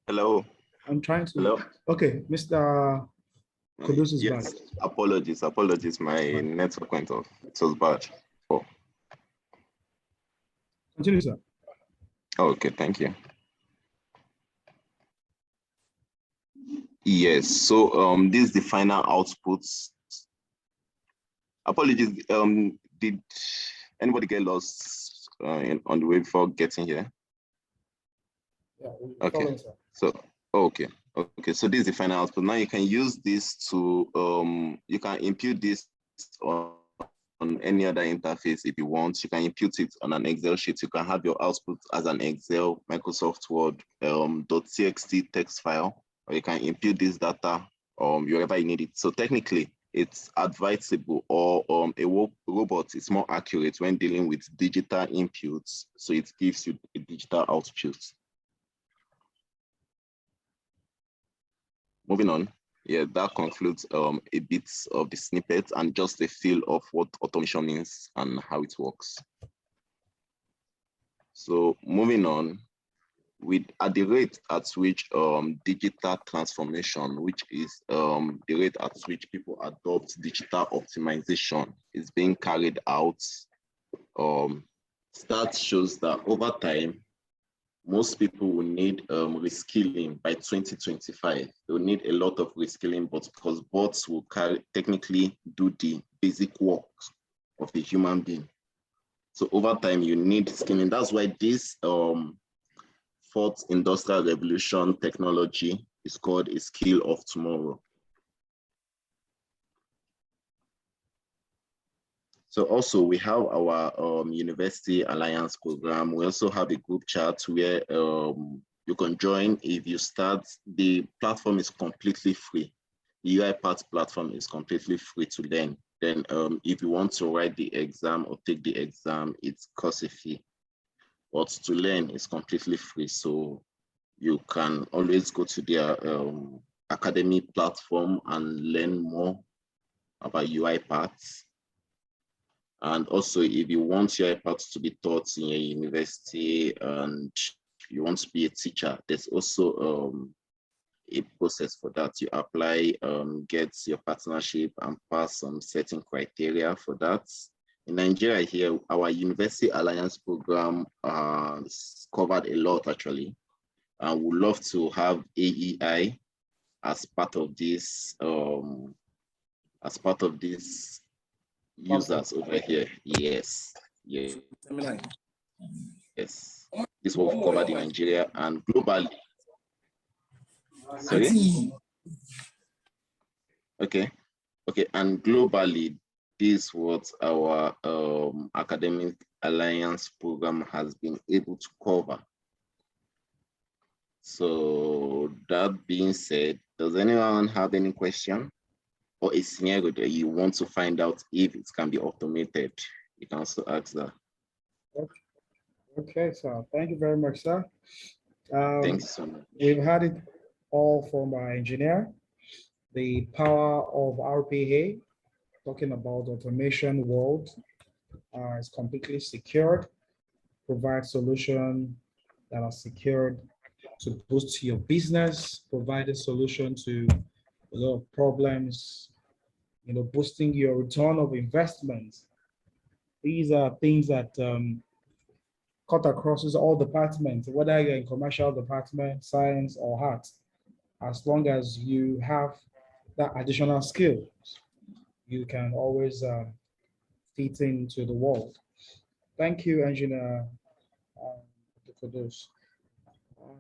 [SPEAKER 5] Hello.
[SPEAKER 1] I'm trying to.
[SPEAKER 5] Hello.
[SPEAKER 1] Okay, Mr. Kudus is
[SPEAKER 5] Yes.
[SPEAKER 1] back.
[SPEAKER 5] Apologies. My network went off. It was bad. Oh.
[SPEAKER 1] Continue, sir.
[SPEAKER 5] Okay. Thank you. Yes. So this is the final outputs. Apologies. Did anybody get lost on the way before getting here?
[SPEAKER 1] Yeah,
[SPEAKER 5] Okay.
[SPEAKER 1] following, sir.
[SPEAKER 5] So okay. So this is the final output. Now you can use this to you can impute this on any other interface if you want. You can impute it on an Excel sheet. You can have your output as an Excel, Microsoft Word, .txt text file, or you can impute this data wherever you need it. So technically, it's advisable, or a robot is more accurate when dealing with digital inputs. So it gives you a digital output. Moving on, yeah, that concludes a bit of the snippet and just a feel of what automation means and how it works. So moving on, at the rate at which digital transformation, which is the rate at which people adopt digital optimization, is being carried out, stats shows that over time, most people will need reskilling by 2025. They will need a lot of reskilling, but because bots will technically do the basic work of the human being. So over time, you need skilling. That's why this fourth industrial revolution technology is called a skill of tomorrow. So also we have our University Alliance program. We also have a group chat where you can join if you start. The platform is completely free. The UiPath platform is completely free to learn. Then if you want to write the exam or take the exam, it's cost a fee. But to learn is completely free. So you can always go to their academy platform and learn more about UiPath. And also, if you want UiPath to be taught in your university and you want to be a teacher, there's also a process for that. You apply, get your partnership and pass some certain criteria for that. In Nigeria here, our University Alliance program is covered a lot actually. And we'd love to have AEI as part of this, users over here. Yes. Yes. This was covered in Nigeria and globally. Sorry? Okay. And globally, this is what our academic alliance program has been able to cover. So that being said, does anyone have any question or a scenario that you want to find out if it can be automated? You can also ask that.
[SPEAKER 1] Okay, so thank you very much, sir.
[SPEAKER 5] Thanks so much.
[SPEAKER 1] We've had it all from our engineer, the power of RPA, talking about automation world is completely secured, provide solutions that are secured to boost your business, provide a solution to a lot of problems, boosting your return of investment. These are things that cut across all departments, whether you're in commercial department, science, or arts. As long as you have that additional skill, you can always fit into the world. Thank you, Engineer Kudus.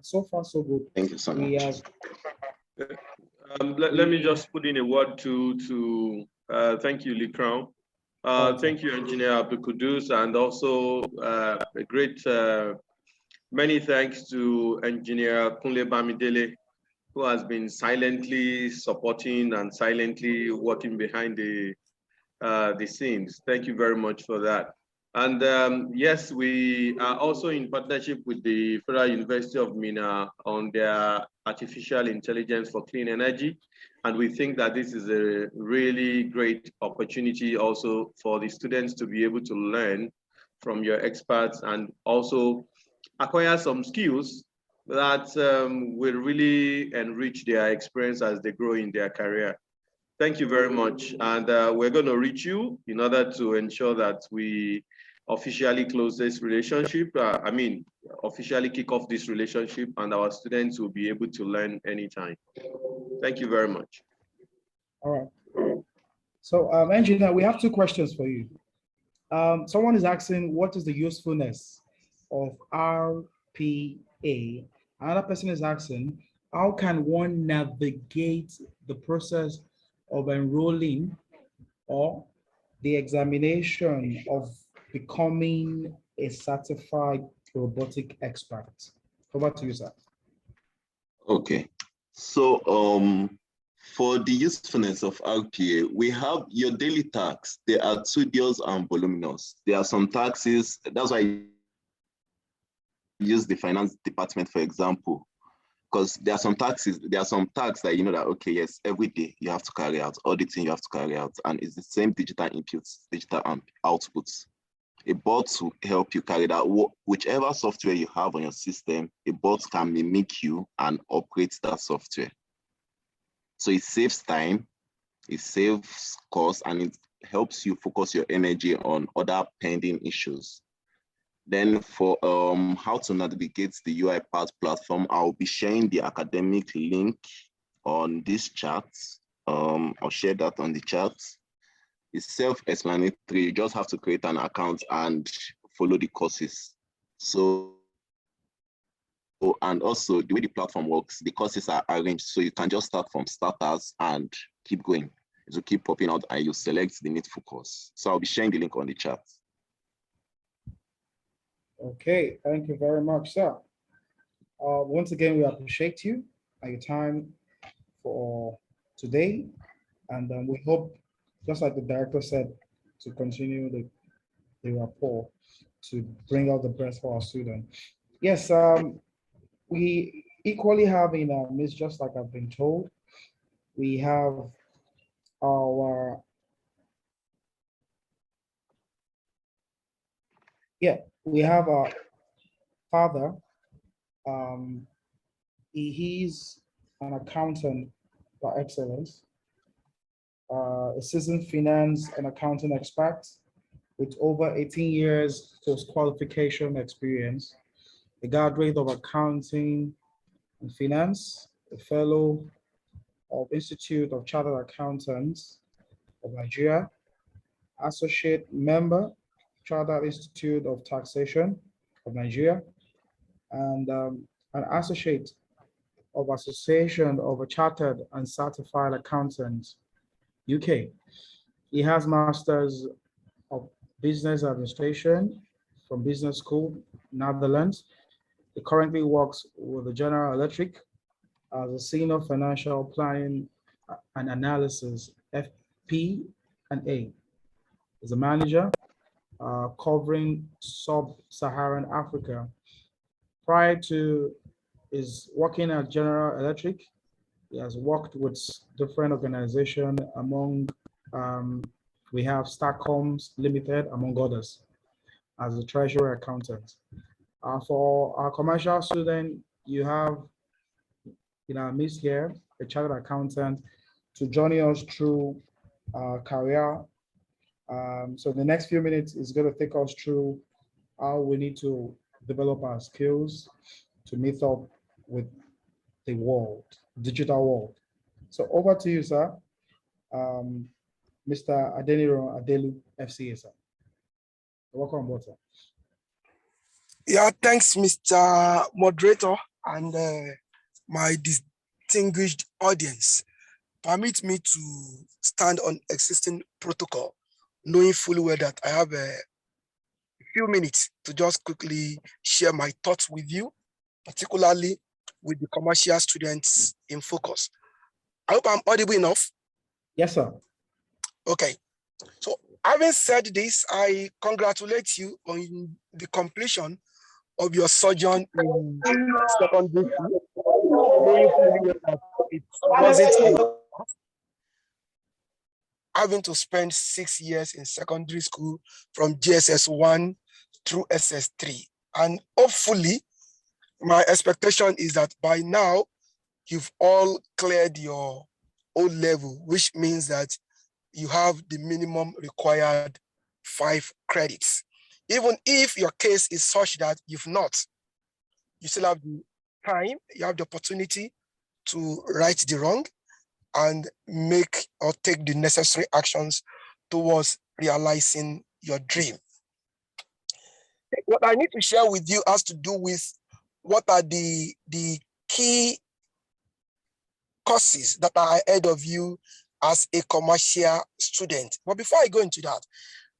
[SPEAKER 1] So far, so good.
[SPEAKER 5] Thank you so
[SPEAKER 1] We
[SPEAKER 5] much.
[SPEAKER 1] have,
[SPEAKER 3] Let me just put in a word to thank you, Lee Crown. Thank you, Engineer Abdul Kudus, and also a great many thanks to Engineer Kunle Bamidele, who has been silently supporting and silently working behind the scenes. Thank you very much for that. And yes, we are also in partnership with the Federal University of Mina on their artificial intelligence for clean energy. And we think that this is a really great opportunity also for the students to be able to learn from your experts and also acquire some skills that will really enrich their experience as they grow in their career. Thank you very much. And we're going to reach you in order to ensure that we officially close this relationship. Officially kick off this relationship, and our students will be able to learn anytime. Thank you very much.
[SPEAKER 1] all right. So, Engineer, we have two questions for you. Someone is asking, what is the usefulness of RPA? Another person is asking, how can one navigate the process of enrolling or the examination of becoming a certified robotic expert? Over to you, sir.
[SPEAKER 5] Okay. So for the usefulness of RPA, we have your daily tasks. They are tedious and voluminous. There are some taxes. That's why I use the finance department, for example, because there are some tasks that you know that, okay, yes, every day you have to carry out, auditing you have to carry out, and it's the same digital inputs, digital outputs. A bot will help you carry that. Whichever software you have on your system, a bot can mimic you and operate that software. So it saves time, it saves cost, and it helps you focus your energy on other pending issues. Then for how to navigate the UiPath platform, I'll be sharing the academic link on this chat. I'll share that on the chat. It's self-explanatory. You just have to create an account and follow the courses. So, and also the way the platform works, the courses are arranged. So you can just start from starters and keep going. It will keep popping out and you select the needful course. So I'll be sharing the link on the chat.
[SPEAKER 1] Okay, thank you very much, sir. Once again, we appreciate you and your time for today. And we hope, just like the director said, to continue the rapport to bring out the best for our students. Yes, we equally have in our midst, just like I've been told, we have our, we have our father. He's an accountant by excellence, a seasoned finance and accounting expert with over 18 years post-qualification experience, a graduate of accounting and finance, a fellow of Institute of Chartered Accountants of Nigeria, associate member, Chartered Institute of Taxation of Nigeria, and an associate of Association of Chartered and Certified Accountants, UK. He has Masters of Business Administration from Business School, Netherlands. He currently works with the General Electric as a Senior Financial Planning and Analysis, FP&A. He's a manager covering Sub-Saharan Africa. Prior to his working at General Electric, he has worked with different organizations among, we have Starcoms Limited, among others, as a treasury accountant. For our commercial student, you have in our midst here, a chartered accountant to journey us through our career. So the next few minutes is going to take us through how we need to develop our skills to meet up with the world, digital world. So over to you, sir. Mr. Adeniro Adelu, FCA, sir. Welcome, board, sir.
[SPEAKER 9] Yeah, thanks, Mr. Moderator, and my distinguished audience. Permit me to stand on existing protocol, knowing fully well that I have a few minutes to just quickly share my thoughts with you, particularly with the commercial students in focus. I hope I'm audible enough.
[SPEAKER 1] Yes, sir.
[SPEAKER 9] Okay. So having said this, I congratulate you on the completion of your sojourn in secondary school. Knowing fully well that it wasn't having to spend 6 years in secondary school from GSS 1 through SS3. And hopefully, my expectation is that by now, you've all cleared your O level, which means that you have the minimum required 5 credits. Even if your case is such that you've not, you still have the time, you have the opportunity to right the wrong and make or take the necessary actions towards realizing your dream. What I need to share with you has to do with what are the key courses that are ahead of you as a commercial student. But before I go into that,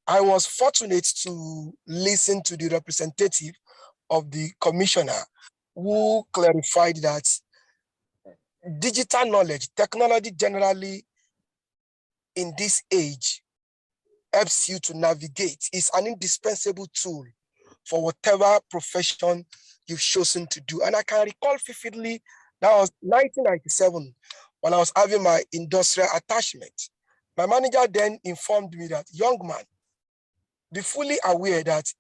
[SPEAKER 9] I was fortunate to listen to the representative of the commissioner who clarified that digital knowledge, technology generally in this age helps you to navigate. It's an indispensable tool for whatever profession you've chosen to do. And I can recall vividly, that was 1997, when I was having my industrial attachment. My manager then informed me that, young man, be fully aware that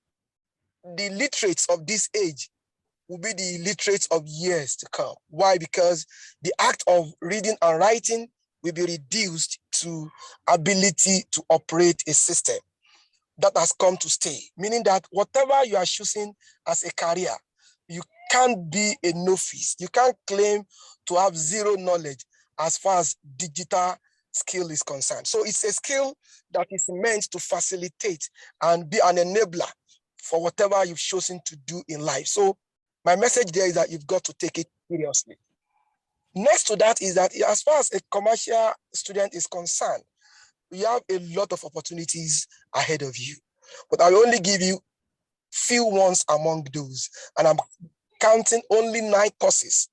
[SPEAKER 9] the literates of this age will be the literates of years to come. Why? Because the act of reading and writing will be reduced to ability to operate a system that has come to stay, meaning that whatever you are choosing as a career, you can't be a novice. You can't claim to have zero knowledge as far as digital skill is concerned. So it's a skill that is meant to facilitate and be an enabler for whatever you've chosen to do in life. So my message there is that you've got to take it seriously. Next to that is that as far as a commercial student is concerned, you have a lot of opportunities ahead of you, but I will only give you few ones among those. And I'm counting only 9 courses,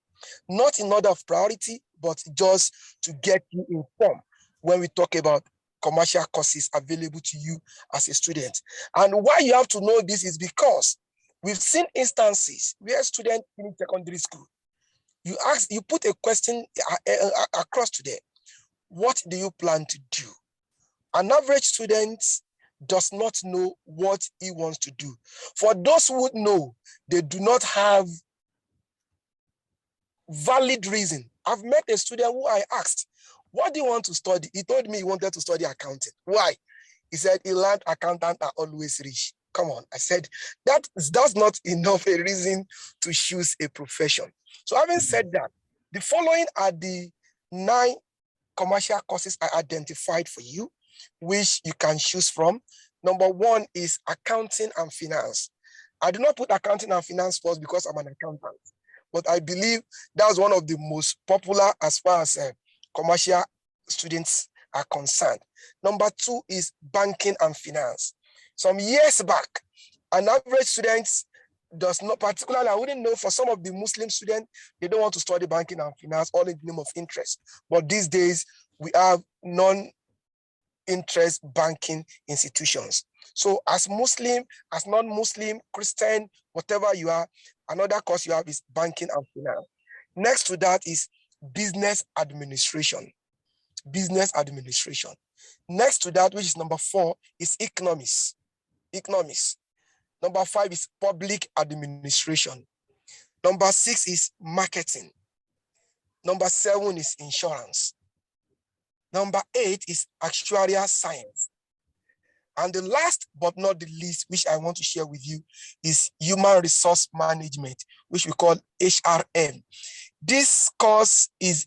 [SPEAKER 9] not in order of priority, but just to get you informed when we talk about commercial courses available to you as a student. And why you have to know this is because we've seen instances where students in secondary school, you put a question across to them. What do you plan to do? An average student does not know what he wants to do. For those who would know, they do not have valid reason. I've met a student who I asked, what do you want to study? He told me he wanted to study accounting. Why? He said he learned accountants are always rich. Come on. I said, that's not enough a reason to choose a profession. So having said that, the following are the 9 commercial courses I identified for you, which you can choose from. Number 1 is accounting and finance. I do not put accounting and finance first because I'm an accountant, but I believe that's one of the most popular as far as commercial students are concerned. Number 2 is banking and finance. Some years back, an average student does not, particularly, I wouldn't know for some of the Muslim students, they don't want to study banking and finance, all in the name of interest. But these days, we have non-interest banking institutions. So as Muslim, as non-Muslim, Christian, whatever you are, another course you have is banking and finance. Next to that is business administration. Business administration. Next to that, which is number 4, is economics. Economics. Number 5 is public administration. Number 6 is marketing. Number 7 is insurance. Number 8 is actuarial science. And the last but not the least, which I want to share with you, is human resource management, which we call HRM. This course is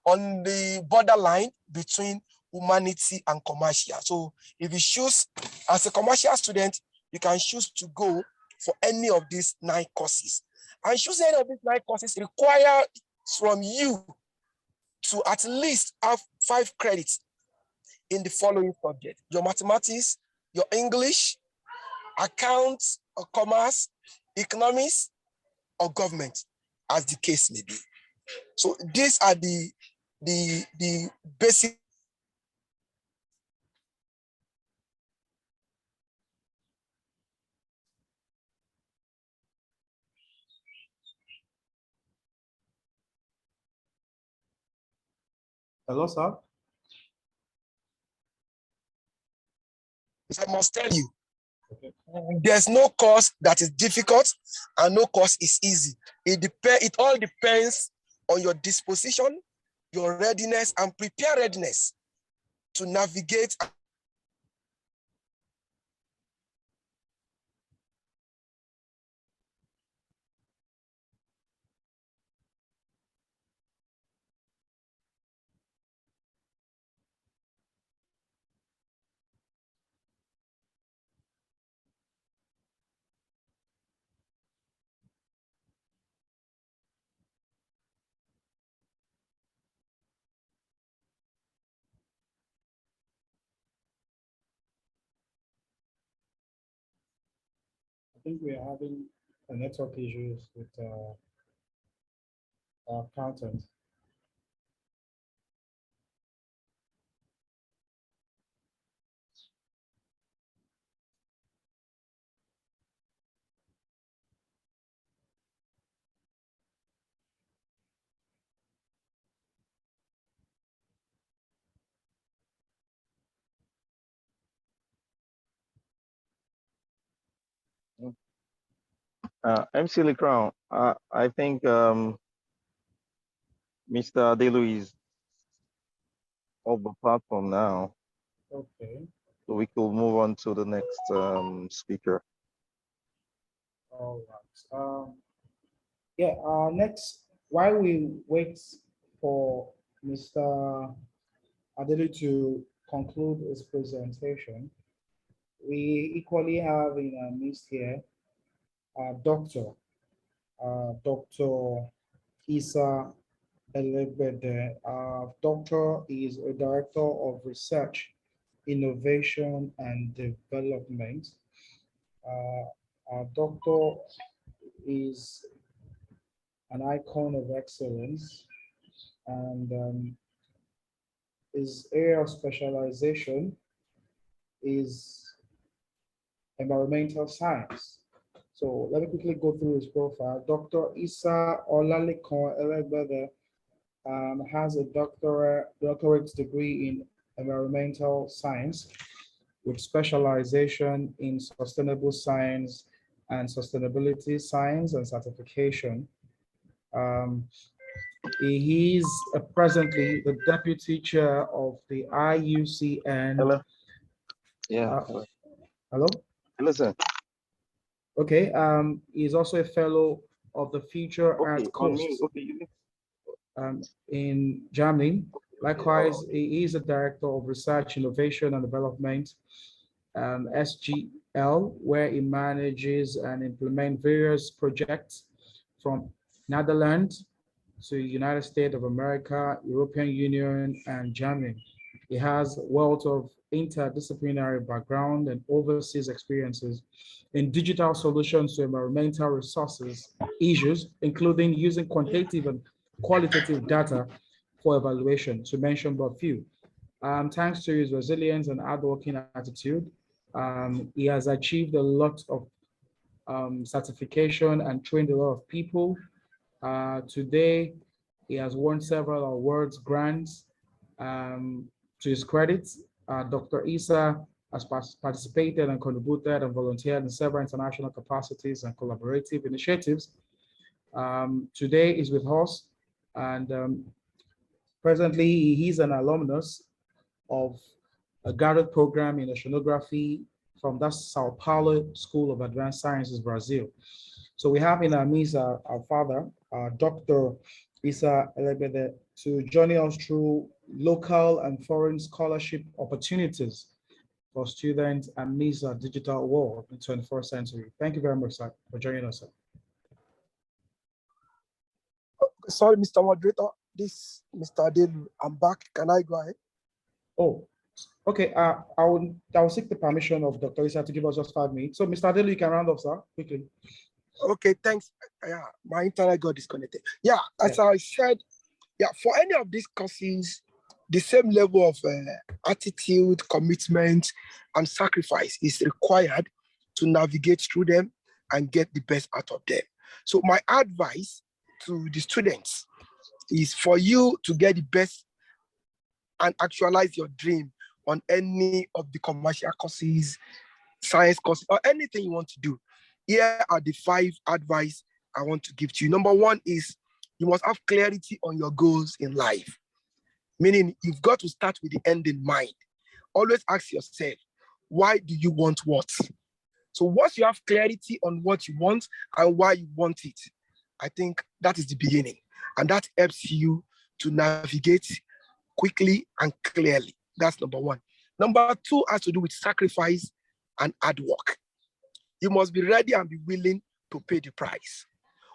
[SPEAKER 9] on the borderline between humanity and commercial. So if you choose as a commercial student, you can choose to go for any of these 9 courses. And choosing any of these 9 courses requires from you to at least have 5 credits in the following subjects: your mathematics, your English, accounts or commerce, economics, or government, as the case may be. So these are the basic.
[SPEAKER 1] Hello, sir.
[SPEAKER 9] I must tell you, there's no course that is difficult and no course is easy. It all depends on your disposition, your readiness, and preparedness to navigate.
[SPEAKER 1] I think we are having a network issues with our content.
[SPEAKER 4] MC Lee Crown, I think Mr. Adelu is off the platform now,
[SPEAKER 1] Okay.
[SPEAKER 4] so we could move on to the next speaker.
[SPEAKER 1] All right. Yeah. Next, while we wait for Mr. Adelu to conclude his presentation, we equally have in our midst here Dr. Isa Elegbede. Doctor is a director of research, innovation, and development. Our doctor is an icon of excellence, and his area of specialization is environmental science. So let me quickly go through his profile. Dr. Isa Olalekan Elegbede has a doctorate degree in environmental science with specialization in sustainable science and sustainability science and certification. He is presently the deputy chair of the IUCN.
[SPEAKER 4] Hello. Yeah.
[SPEAKER 1] Hello.
[SPEAKER 4] Listen.
[SPEAKER 1] Okay. He's also a fellow of the Future Art Course in Germany. Likewise, he is a director of research, innovation, and development, SGL, where he manages and implements various projects from Netherlands to United States of America, European Union, and Germany. He has a wealth of interdisciplinary background and overseas experiences in digital solutions to environmental resources issues, including using quantitative and qualitative data for evaluation, to mention but few. Thanks to his resilience and hardworking attitude, he has achieved a lot of certification and trained a lot of people. Today, he has won several awards, grants. To his credit, Dr. Isa has participated and contributed and volunteered in several international capacities and collaborative initiatives. Today is with us, and Presently, he's an alumnus of a graduate program in oceanography from that Sao Paulo School of Advanced Sciences, Brazil. So we have in our midst our father, Dr. Isa Elebede, to join us through local and foreign scholarship opportunities for students amidst our digital world in the 21st century. Thank you very much, sir, for joining us, sir.
[SPEAKER 9] Sorry, Mr. Moderator, this Mr. Adelu, I'm back. Can I go ahead?
[SPEAKER 1] Oh, okay. I will seek the permission of Dr. Isa to give us just 5 minutes. So, Mr. Adelu, you can round off, sir, quickly.
[SPEAKER 9] Okay, thanks. Yeah, my internet got disconnected. Yeah, as I said, yeah, for any of these courses, the same level of attitude, commitment, and sacrifice is required to navigate through them and get the best out of them. So my advice to the students is for you to get the best and actualize your dream on any of the commercial courses, science courses, or anything you want to do. Here are the 5 advice I want to give to you. Number 1 is you must have clarity on your goals in life. Meaning you've got to start with the end in mind. Always ask yourself, why do you want what? So once you have clarity on what you want and why you want it, I think that is the beginning. And that helps you to navigate quickly and clearly. That's number 1. Number 2 has to do with sacrifice and hard work. You must be ready and be willing to pay the price.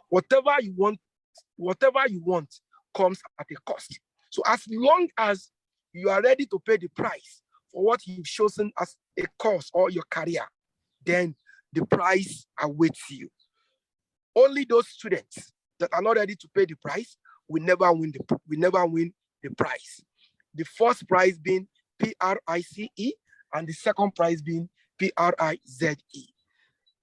[SPEAKER 9] Whatever you want comes at a cost. So as long as you are ready to pay the price for what you've chosen as a course or your career, then the price awaits you. Only those students that are not ready to pay the price will never win the prize. The first prize being PRICE and the second prize being PRIZE.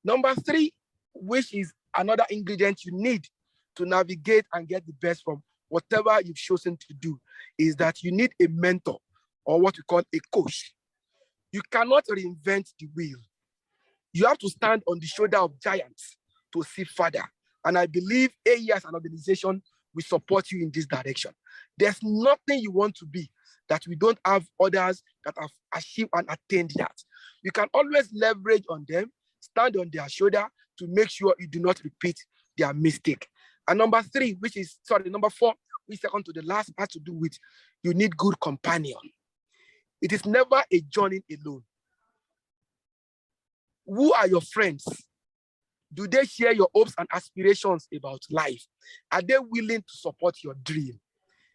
[SPEAKER 9] Number 3, which is another ingredient you need to navigate and get the best from whatever you've chosen to do, is that you need a mentor or what we call a coach. You cannot reinvent the wheel. You have to stand on the shoulder of giants to see further. And I believe AE as an organization will support you in this direction. There's nothing you want to be that we don't have others that have achieved and attained that. You can always leverage on them, stand on their shoulder to make sure you do not repeat their mistake. And number 4, which is second to the last, has to do with you need good companion. It is never a journey alone. Who are your friends? Do they share your hopes and aspirations about life? Are they willing to support your dream?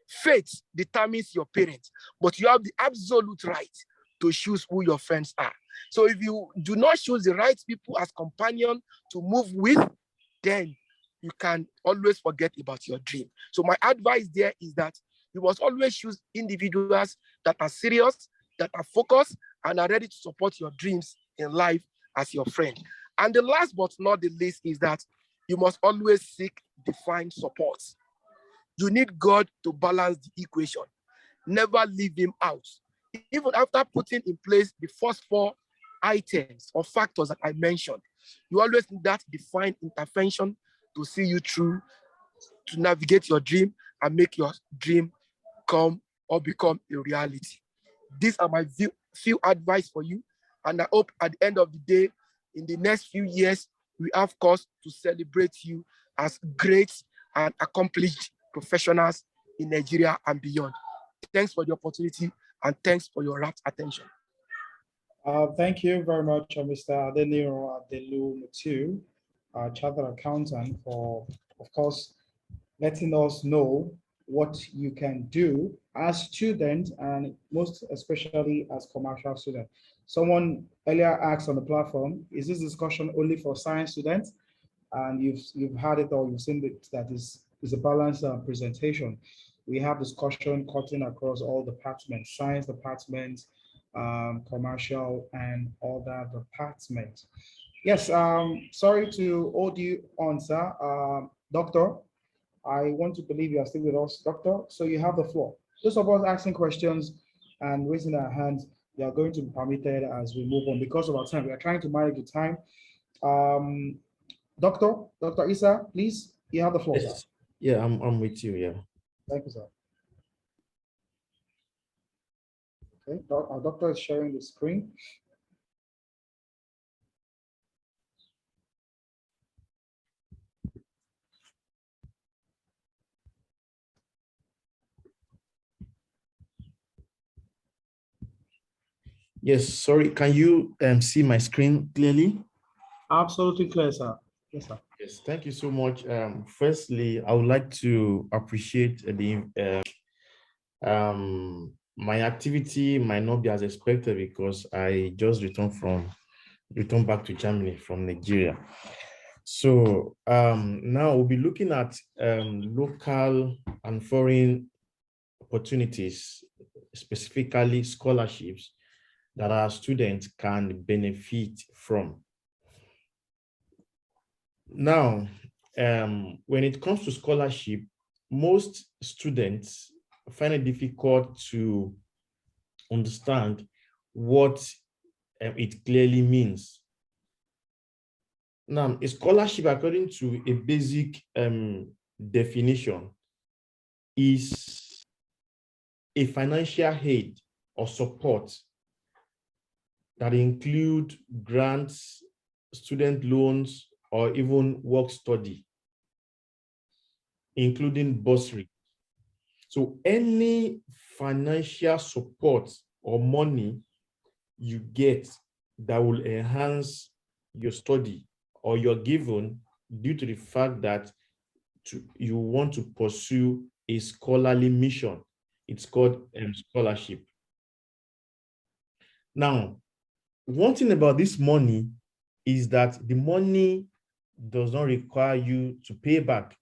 [SPEAKER 9] Faith determines your parents, but you have the absolute right to choose who your friends are. So if you do not choose the right people as companion to move with, then you can always forget about your dream. So my advice there is that you must always choose individuals that are serious, that are focused, and are ready to support your dreams in life as your friend. And the last but not the least is that you must always seek divine support. You need God to balance the equation. Never leave him out. Even after putting in place the first 4 items or factors that I mentioned, you always need that divine intervention to see you through, to navigate your dream and make your dream come or become a reality. These are my few advice for you. And I hope at the end of the day, in the next few years, we have cause to celebrate you as great and accomplished professionals in Nigeria and beyond. Thanks for the opportunity and thanks for your rapt attention.
[SPEAKER 1] Thank you very much, Mr. Adeniro Adelu Mutu, Chartered Accountant, for, of course, letting us know what you can do as student and most especially as commercial student. Someone earlier asked on the platform, is this discussion only for science students? And you've had it or you've seen it, that is a balanced presentation. We have discussion cutting across all departments, science departments, commercial and other departments. Yes, sorry to hold you on, sir. Doctor, I want to believe you are still with us, Doctor. So you have the floor. Those of us asking questions and raising our hands, they are going to be permitted as we move on because of our time. We are trying to manage the time. Dr. Isa, please, you have the floor, sir.
[SPEAKER 10] Yes. Yeah, I'm with you, yeah.
[SPEAKER 1] Thank you, sir. Okay, our doctor is sharing the screen.
[SPEAKER 10] Yes, sorry, can you see my screen clearly?
[SPEAKER 1] Absolutely clear, sir. Yes, sir.
[SPEAKER 10] Yes, thank you so much. Firstly, I would like to appreciate my activity might not be as expected because I just returned back to Germany from Nigeria. So now we'll be looking at local and foreign opportunities, specifically scholarships that our students can benefit from. Now, when it comes to scholarship, most students find it difficult to understand what it clearly means. Now, a scholarship, according to a basic definition, is a financial aid or support that include grants, student loans, or even work study, including bursary. So any financial support or money you get that will enhance your study or you're given due to the fact that you want to pursue a scholarly mission. It's called scholarship. Now, one thing about this money is that the money does not require you to pay back.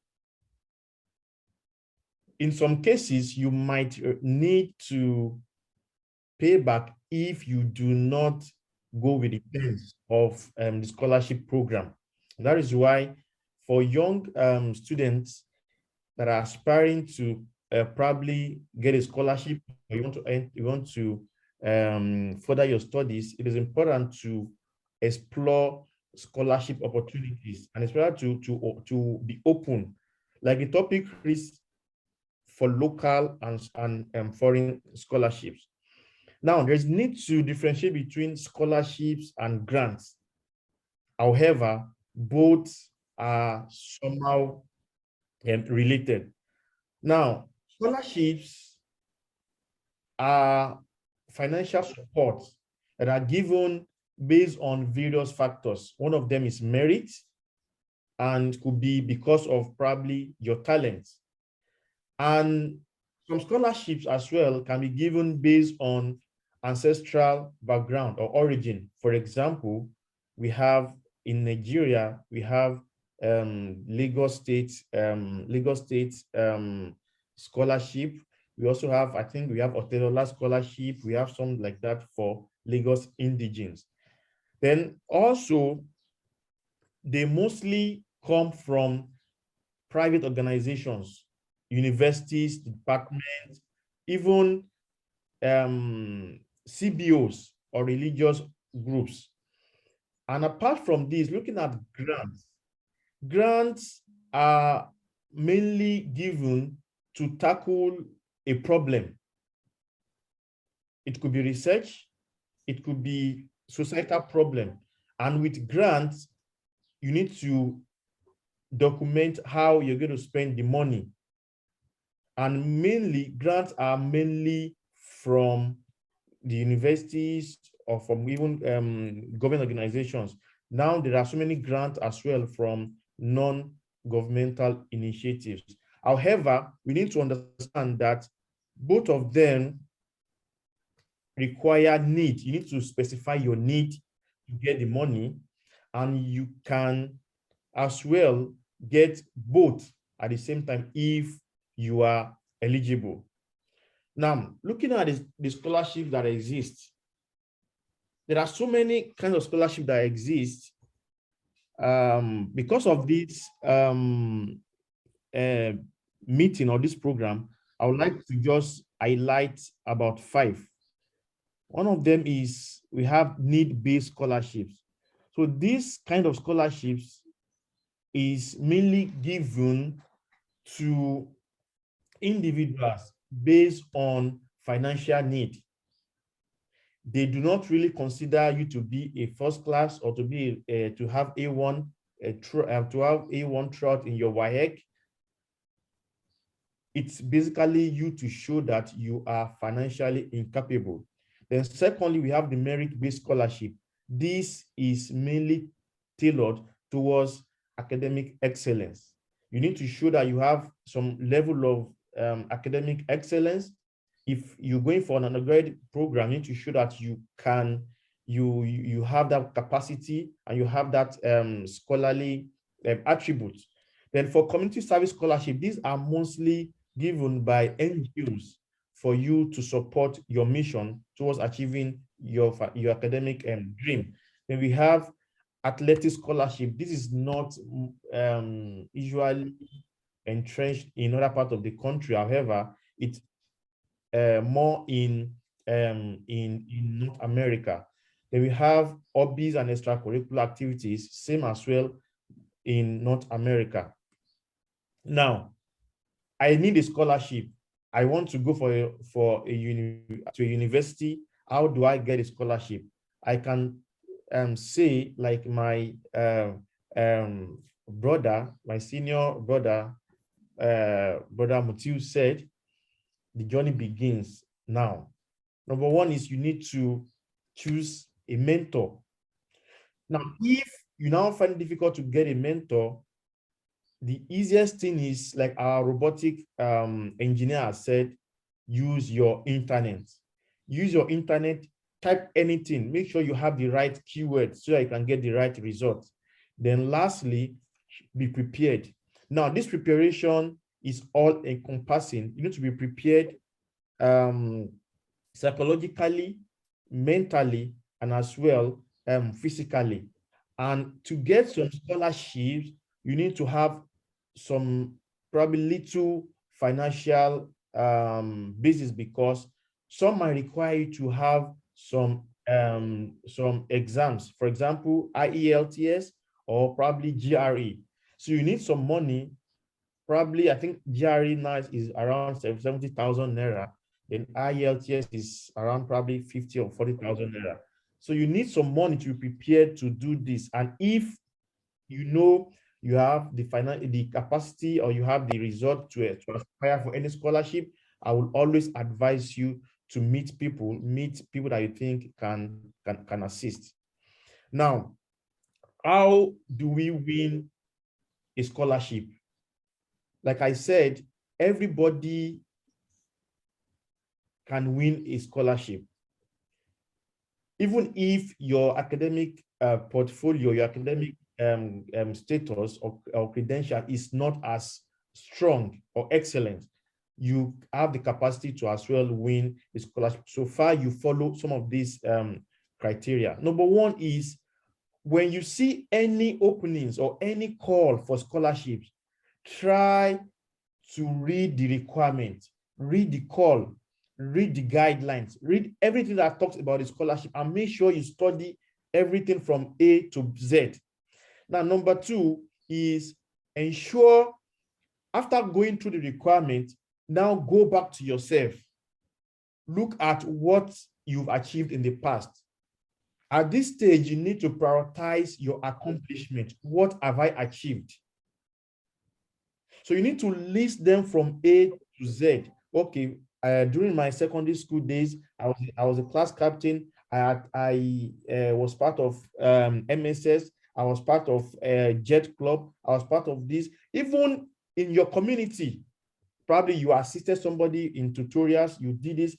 [SPEAKER 10] In some cases, you might need to pay back if you do not go with the terms of the scholarship program. That is why for young students that are aspiring to probably get a scholarship, or you want to further your studies, it is important to explore scholarship opportunities, and it's better to be open. Like the topic is for local and foreign scholarships. Now, there's need to differentiate between scholarships and grants. However, both are somehow related. Now, scholarships are financial support that are given based on various factors. One of them is merit, and could be because of probably your talent. And some scholarships as well can be given based on ancestral background or origin. For example, we have in Nigeria, we have Lagos State scholarship. We also have, I think we have Otedola scholarship. We have some like that for Lagos indigenes. Then also, they mostly come from private organizations, universities, departments, even CBOs or religious groups. And apart from this, looking at grants are mainly given to tackle a problem. It could be research, it could be societal problem. And with grants, you need to document how you're going to spend the money. And mainly, grants are mainly from the universities or from even government organizations. Now, there are so many grants as well from non-governmental initiatives. However, we need to understand that both of them require need. You need to specify your need to get the money, and you can as well get both at the same time if you are eligible. Now, looking at the scholarship that exists, there are so many kinds of scholarship that exist. Because of this meeting or this program, I would like to just highlight about 5. One of them is we have need-based scholarships. So this kind of scholarships is mainly given to individuals based on financial need. they do not really consider you to be a first class or to be to have A1 to have A1 throughout in your WAEC. It's basically you to show that you are financially incapable. Then secondly, we have the merit-based scholarship. This is mainly tailored towards academic excellence. You need to show that you have some level of academic excellence. If you're going for an undergraduate program, you need to show that you can, you have that capacity and you have that scholarly attributes. Then for community service scholarship, these are mostly given by NGOs for you to support your mission towards achieving your academic dream. Then we have athletic scholarship. This is not usually entrenched in other parts of the country. However, it's more in North America. Then we have hobbies and extracurricular activities, same as well in North America. Now, I need a scholarship. I want to go to a university. How do I get a scholarship? I can say, like my brother, my senior brother, Brother Mutiu said, the journey begins now. Number one is you need to choose a mentor. Now, if you now find it difficult to get a mentor, the easiest thing is, like our robotic engineer said, use your internet. Use your internet, type anything, make sure you have the right keywords so that you can get the right result. Then lastly, be prepared. Now, this preparation is all encompassing. You need to be prepared psychologically, mentally, and as well physically. And to get some scholarships, you need to have some probably little financial basis, because some might require you to have some exams, for example, IELTS or probably GRE. So you need some money. Probably, I think GRE now is around 70,000 naira. Then IELTS is around probably 50 or 40,000 naira. So you need some money to be prepared to do this. And if you know you have the capacity, or you have the result to aspire for any scholarship, I will always advise you to meet people that you think can assist. Now, how do we win a scholarship? Like I said, everybody can win a scholarship. Even if your academic portfolio, your academic status or credential is not as strong or excellent, you have the capacity to as well win a scholarship. So far, you follow some of these criteria. Number one is, when you see any openings or any call for scholarships, try to read the requirement, read the call, read the guidelines, read everything that talks about the scholarship, and make sure you study everything from A to Z. Now, number two is ensure, after going through the requirement, now go back to yourself. Look at what you've achieved in the past. At this stage, you need to prioritize your accomplishment. What have I achieved? So you need to list them from A to Z. Okay, during my secondary school days, I was a class captain. I was part of MSS. I was part of JET Club. I was part of this. Even in your community, probably you assisted somebody in tutorials, you did this.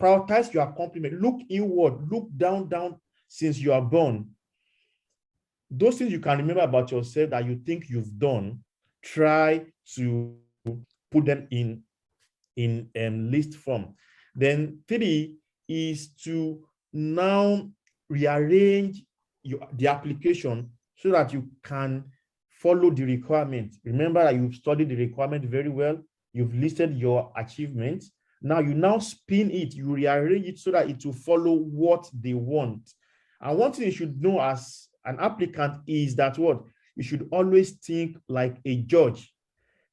[SPEAKER 10] Prioritize your accomplishment. Look inward, look down since you are born. Those things you can remember about yourself that you think you've done, try to put them in list form. Then three is to now rearrange the application so that you can follow the requirement. Remember that you've studied the requirement very well. You've listed your achievements. Now you spin it, you rearrange it so that it will follow what they want. And one thing you should know as an applicant is that you should always think like a judge.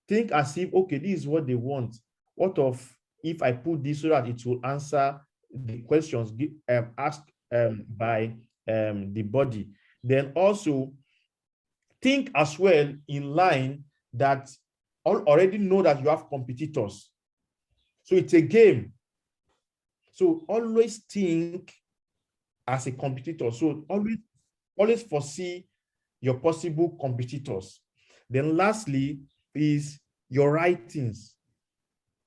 [SPEAKER 10] Think as if, okay, this is what they want. What if I put this so that it will answer the questions asked by the body. Then also think as well in line that already know that you have competitors. So it's a game. So always think as a competitor. So always foresee your possible competitors. Then lastly is your writings.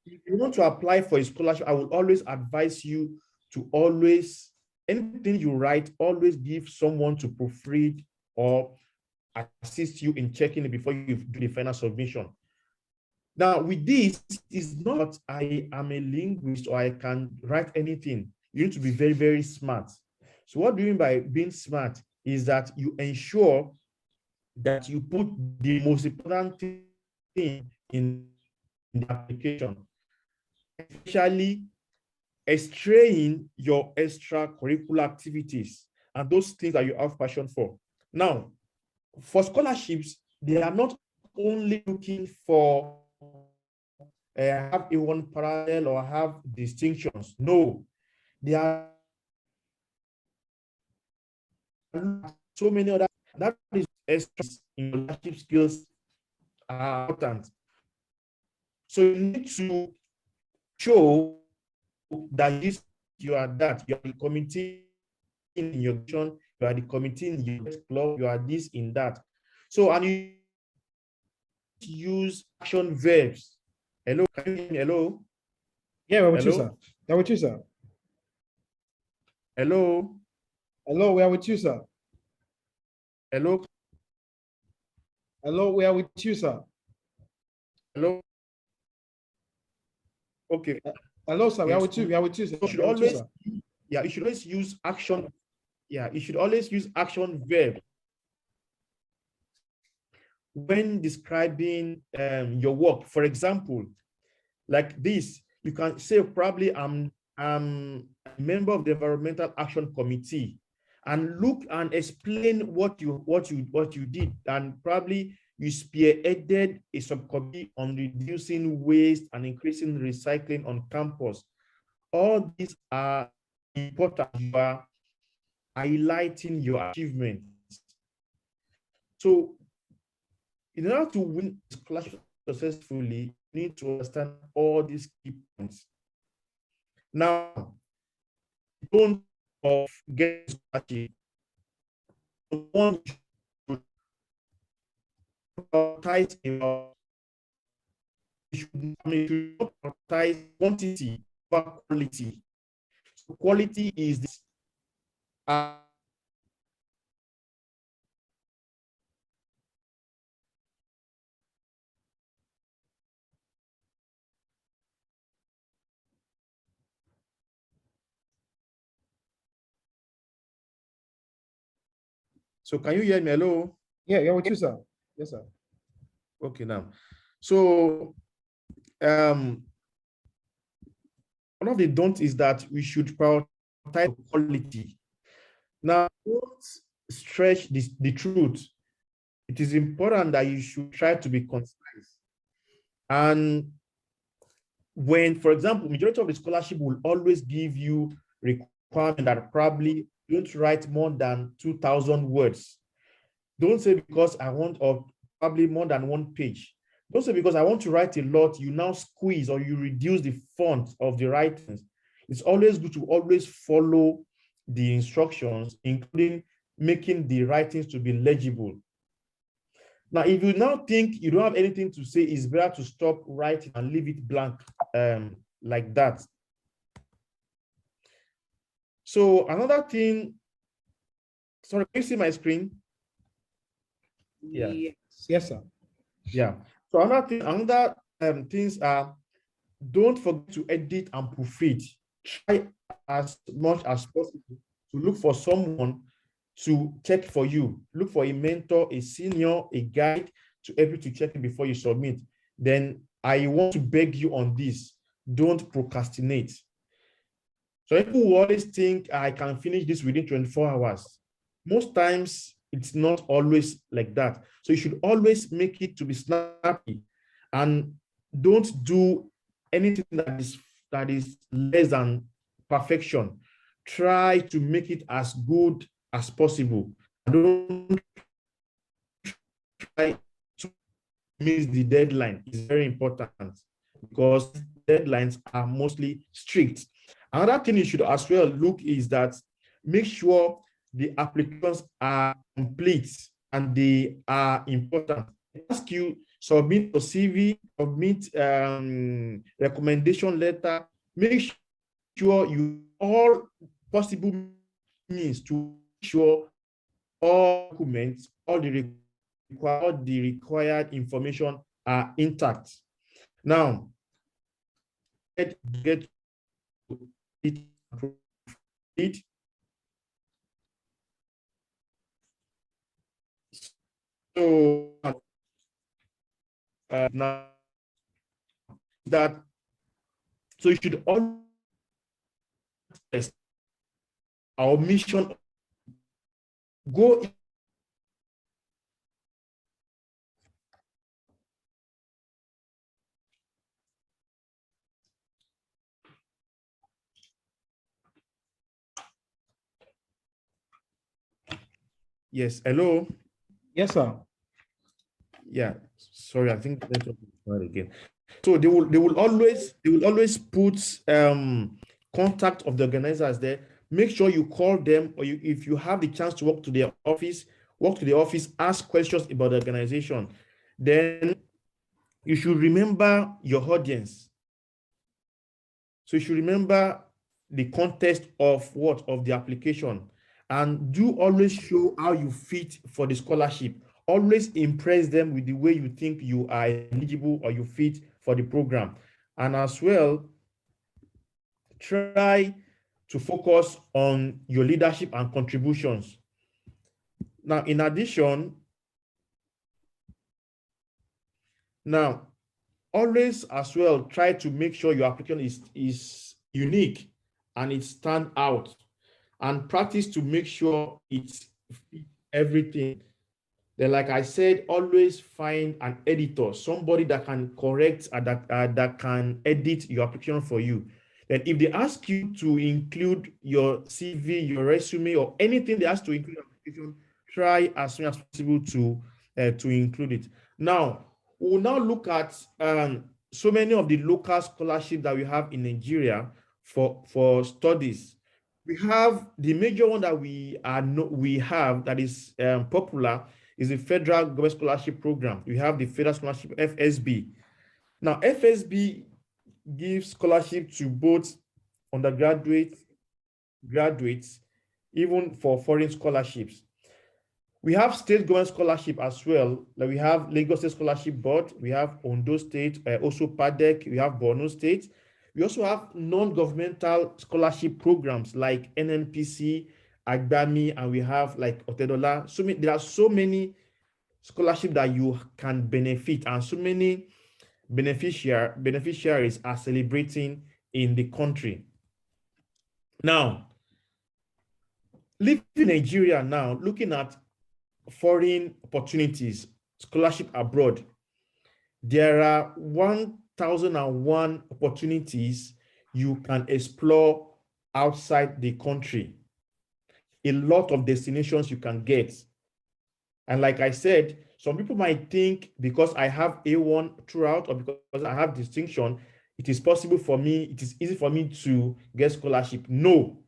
[SPEAKER 10] If you want to apply for a scholarship, I will always advise you to always, anything you write, always give someone to proofread or assist you in checking it before you do the final submission. Now, with this, is not I am a linguist or I can write anything. You need to be very, very smart. So what do you mean by being smart is that you ensure that you put the most important thing in the application, especially extraying your extracurricular activities and those things that you have passion for. Now, for scholarships, they are not only looking for have a one parallel or have distinctions. No, they are so many other. That is extra in leadership skills are important. So you need to show that you are the committee in your action, you are the committee in your club, you are this in that. So and you use action verbs. Hello, can you hear me? Hello?
[SPEAKER 1] Yeah, we're with you,
[SPEAKER 10] Hello?
[SPEAKER 1] sir. We're with you, sir.
[SPEAKER 10] Hello?
[SPEAKER 1] Hello, we are with you, sir.
[SPEAKER 10] Hello?
[SPEAKER 1] Hello, we are with you, sir.
[SPEAKER 10] Hello? Okay.
[SPEAKER 1] Hello, sir. We are
[SPEAKER 10] Yes.
[SPEAKER 1] with you. We are with you, sir.
[SPEAKER 10] You should
[SPEAKER 1] We are with you,
[SPEAKER 10] always,
[SPEAKER 1] sir.
[SPEAKER 10] yeah, you should always use action. Yeah, you should always use action verb when describing your work. For example, like this, you can say probably I'm a member of the Environmental Action Committee, and look and explain what you did, and probably you spearheaded a subcommittee on reducing waste and increasing recycling on campus. All these are important. You are highlighting your achievements. So in order to win scholarship successfully, you need to understand all these key points. Now, don't of get scholarship. One should prioritize prioritize quantity over quality. So quality is this. So can you hear me? Hello?
[SPEAKER 1] Yeah, you're with you, sir. Yes, sir.
[SPEAKER 10] Okay, now. So one of the don't is that we should prioritize quality. Now, don't stretch the truth. It is important that you should try to be concise. And when, for example, majority of the scholarship will always give you requirement that probably don't write more than 2,000 words. Don't say because I want, or probably more than one page. Don't say because I want to write a lot, you now squeeze or you reduce the font of the writings. It's always good to always follow the instructions, including making the writings to be legible. Now, if you now think you don't have anything to say, it's better to stop writing and leave it blank like that. So another thing, sorry, can you see my screen? Yeah.
[SPEAKER 1] Yes, sir.
[SPEAKER 10] Yeah. So another things are, don't forget to edit and proofread. Try as much as possible to look for someone to check for you. Look for a mentor, a senior, a guide to help you to check it before you submit. Then I want to beg you on this, don't procrastinate. So people who always think I can finish this within 24 hours. Most times it's not always like that. So you should always make it to be snappy and don't do anything that is less than perfection. Try to make it as good as possible. Don't try to miss the deadline. It's very important because deadlines are mostly strict. Another thing you should as well look is that make sure the applications are complete and they are important. I ask you, submit your CV, submit recommendation letter, make sure you all possible means to ensure all documents, all the required information are intact. Now, get it. So now that, so you should always our mission go. Yes, hello.
[SPEAKER 1] Yes, sir.
[SPEAKER 10] Yeah, sorry, I think network is bad again. So they will always put contact of the organizers there. Make sure you call them, or if you have the chance to walk to their office, ask questions about the organization. Then you should remember your audience. So you should remember the context of the application, and do always show how you fit for the scholarship. Always impress them with the way you think you are eligible or you fit for the program. And as well, try to focus on your leadership and contributions. Now, in addition, always as well, try to make sure your application is unique and it stand out, and practice to make sure it's everything. Then, like I said, always find an editor, somebody that can correct that can edit your application for you. Then if they ask you to include your CV, your resume, or anything they ask to include in your application, try as soon as possible to include it. Now, we'll now look at so many of the local scholarships that we have in Nigeria for studies. We have the major one that we have that is popular is the Federal Government Scholarship Program. We have the Federal Scholarship, FSB. Now, FSB gives scholarship to both undergraduates, graduates, even for foreign scholarships. We have state government scholarship as well. Like we have Lagos State Scholarship Board, we have Ondo State, also PADEC, we have Borno State. We also have non-governmental scholarship programs like NNPC, Agbami, and we have like Otedola. So there are so many scholarships that you can benefit, and so many beneficiaries are celebrating in the country. Now, living in Nigeria now, looking at foreign opportunities, scholarship abroad, there are 1,001 opportunities you can explore outside the country. A lot of destinations you can get. And like I said, some people might think because I have A1 throughout, or because I have distinction, it is possible for me, it is easy for me to get scholarship. No.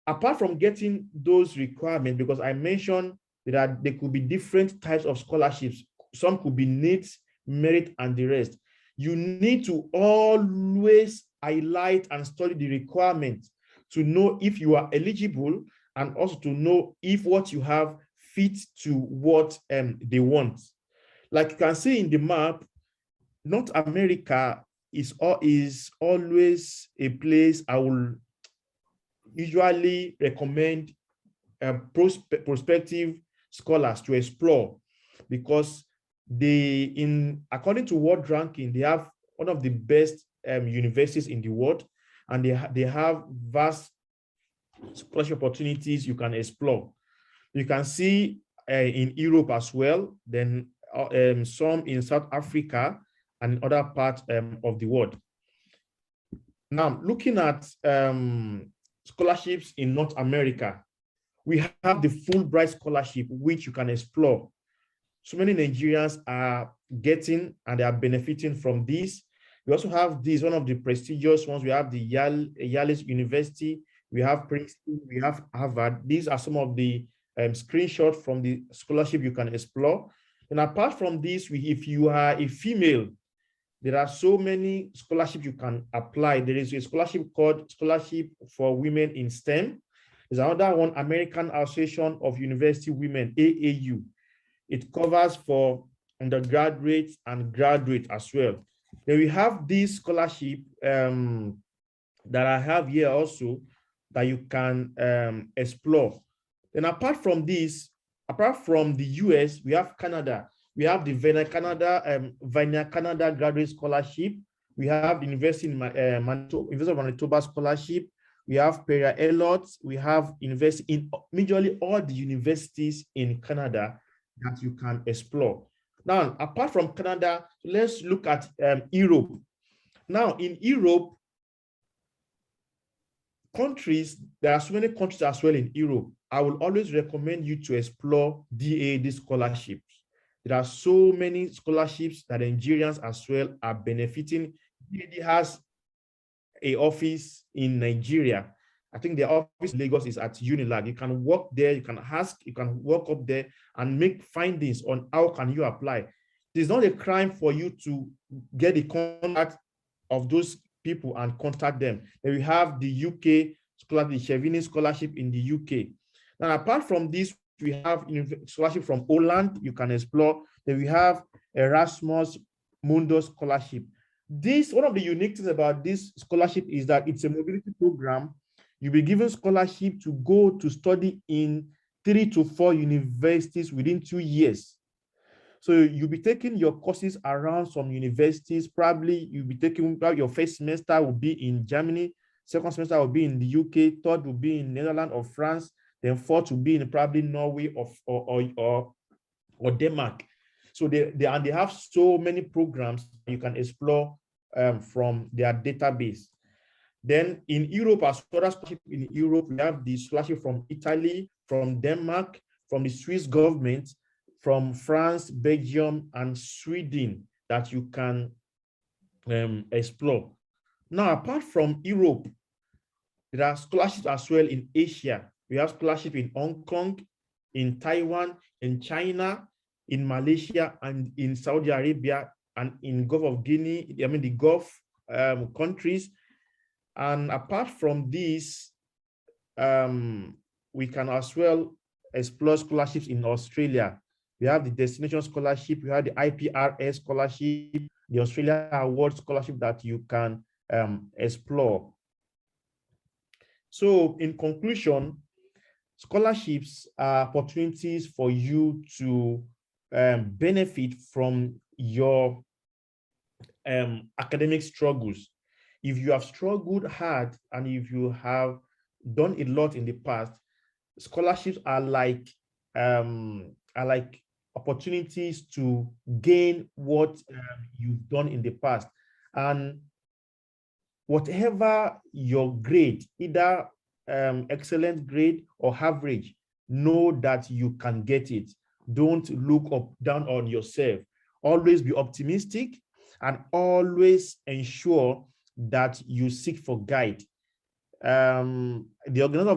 [SPEAKER 10] Apart from getting those requirements, because I mentioned that there could be different types of scholarships. Some could be needs, merit, and the rest. You need to always highlight and study the requirements to know if you are eligible, and also to know if what you have fits to what they want. Like you can see in the map, North America is always a place I will usually recommend prospective scholars to explore, because according to world ranking, they have one of the best universities in the world, and they have vast scholarship opportunities you can explore. You can see in Europe as well, then some in South Africa and other parts of the world. Now, looking at scholarships in North America, we have the Fulbright scholarship, which you can explore. So many Nigerians are getting and they are benefiting from this. We also have this, one of the prestigious ones. We have the Yale University, we have Princeton, we have Harvard. These are some of the screenshots from the scholarship you can explore. And apart from this, if you are a female, there are so many scholarships you can apply. There is a scholarship called Scholarship for Women in STEM. There's another one, American Association of University Women, AAU. It covers for undergraduates and graduates as well. Then we have this scholarship that I have here also that you can explore. And apart from this, apart from the US, we have Canada. We have the Vienna, Canada Graduate Scholarship. We have the University of Manitoba Scholarship. We have Peria Elliott. We have university in majorly all the universities in Canada that you can explore. Now, apart from Canada, let's look at Europe. Now, in Europe, countries, there are so many countries as well in Europe. I will always recommend you to explore DAAD scholarships. There are so many scholarships that Nigerians as well are benefiting. DAAD has an office in Nigeria. I think the office in Lagos is at Unilag. You can work there, you can ask, you can work up there and make findings on how can you apply. It's not a crime for you to get the contact of those people and contact them. Then we have the UK scholarship, the Chevini scholarship in the UK. Now, apart from this, we have scholarship from Holland you can explore. Then we have Erasmus Mundus scholarship. This, one of the unique things about this scholarship is that it's a mobility program. You'll be given scholarship to go to study in 3 to 4 universities within 2 years. So you'll be taking your courses around some universities. Probably you'll be taking, your first semester will be in Germany, second semester will be in the UK, third will be in Netherlands or France, then fourth will be in probably Norway or Denmark. So they have so many programs you can explore from their database. Then in Europe, as far as in Europe, we have the scholarship from Italy, from Denmark, from the Swiss government, from France, Belgium, and Sweden that you can explore. Now, apart from Europe, there are scholarships as well in Asia. We have scholarship in Hong Kong, in Taiwan, in China, in Malaysia, and in Saudi Arabia, and in Gulf of Guinea, I mean the Gulf countries. And apart from this, we can as well explore scholarships in Australia. We have the Destination Scholarship, we have the IPRS Scholarship, the Australia Award Scholarship that you can explore. So in conclusion, scholarships are opportunities for you to benefit from your academic struggles. If you have struggled hard and if you have done a lot in the past, scholarships are like opportunities to gain what you've done in the past. And whatever your grade, either excellent grade or average, know that you can get it. Don't look down on yourself. Always be optimistic and always ensure that you seek for guide. The organizer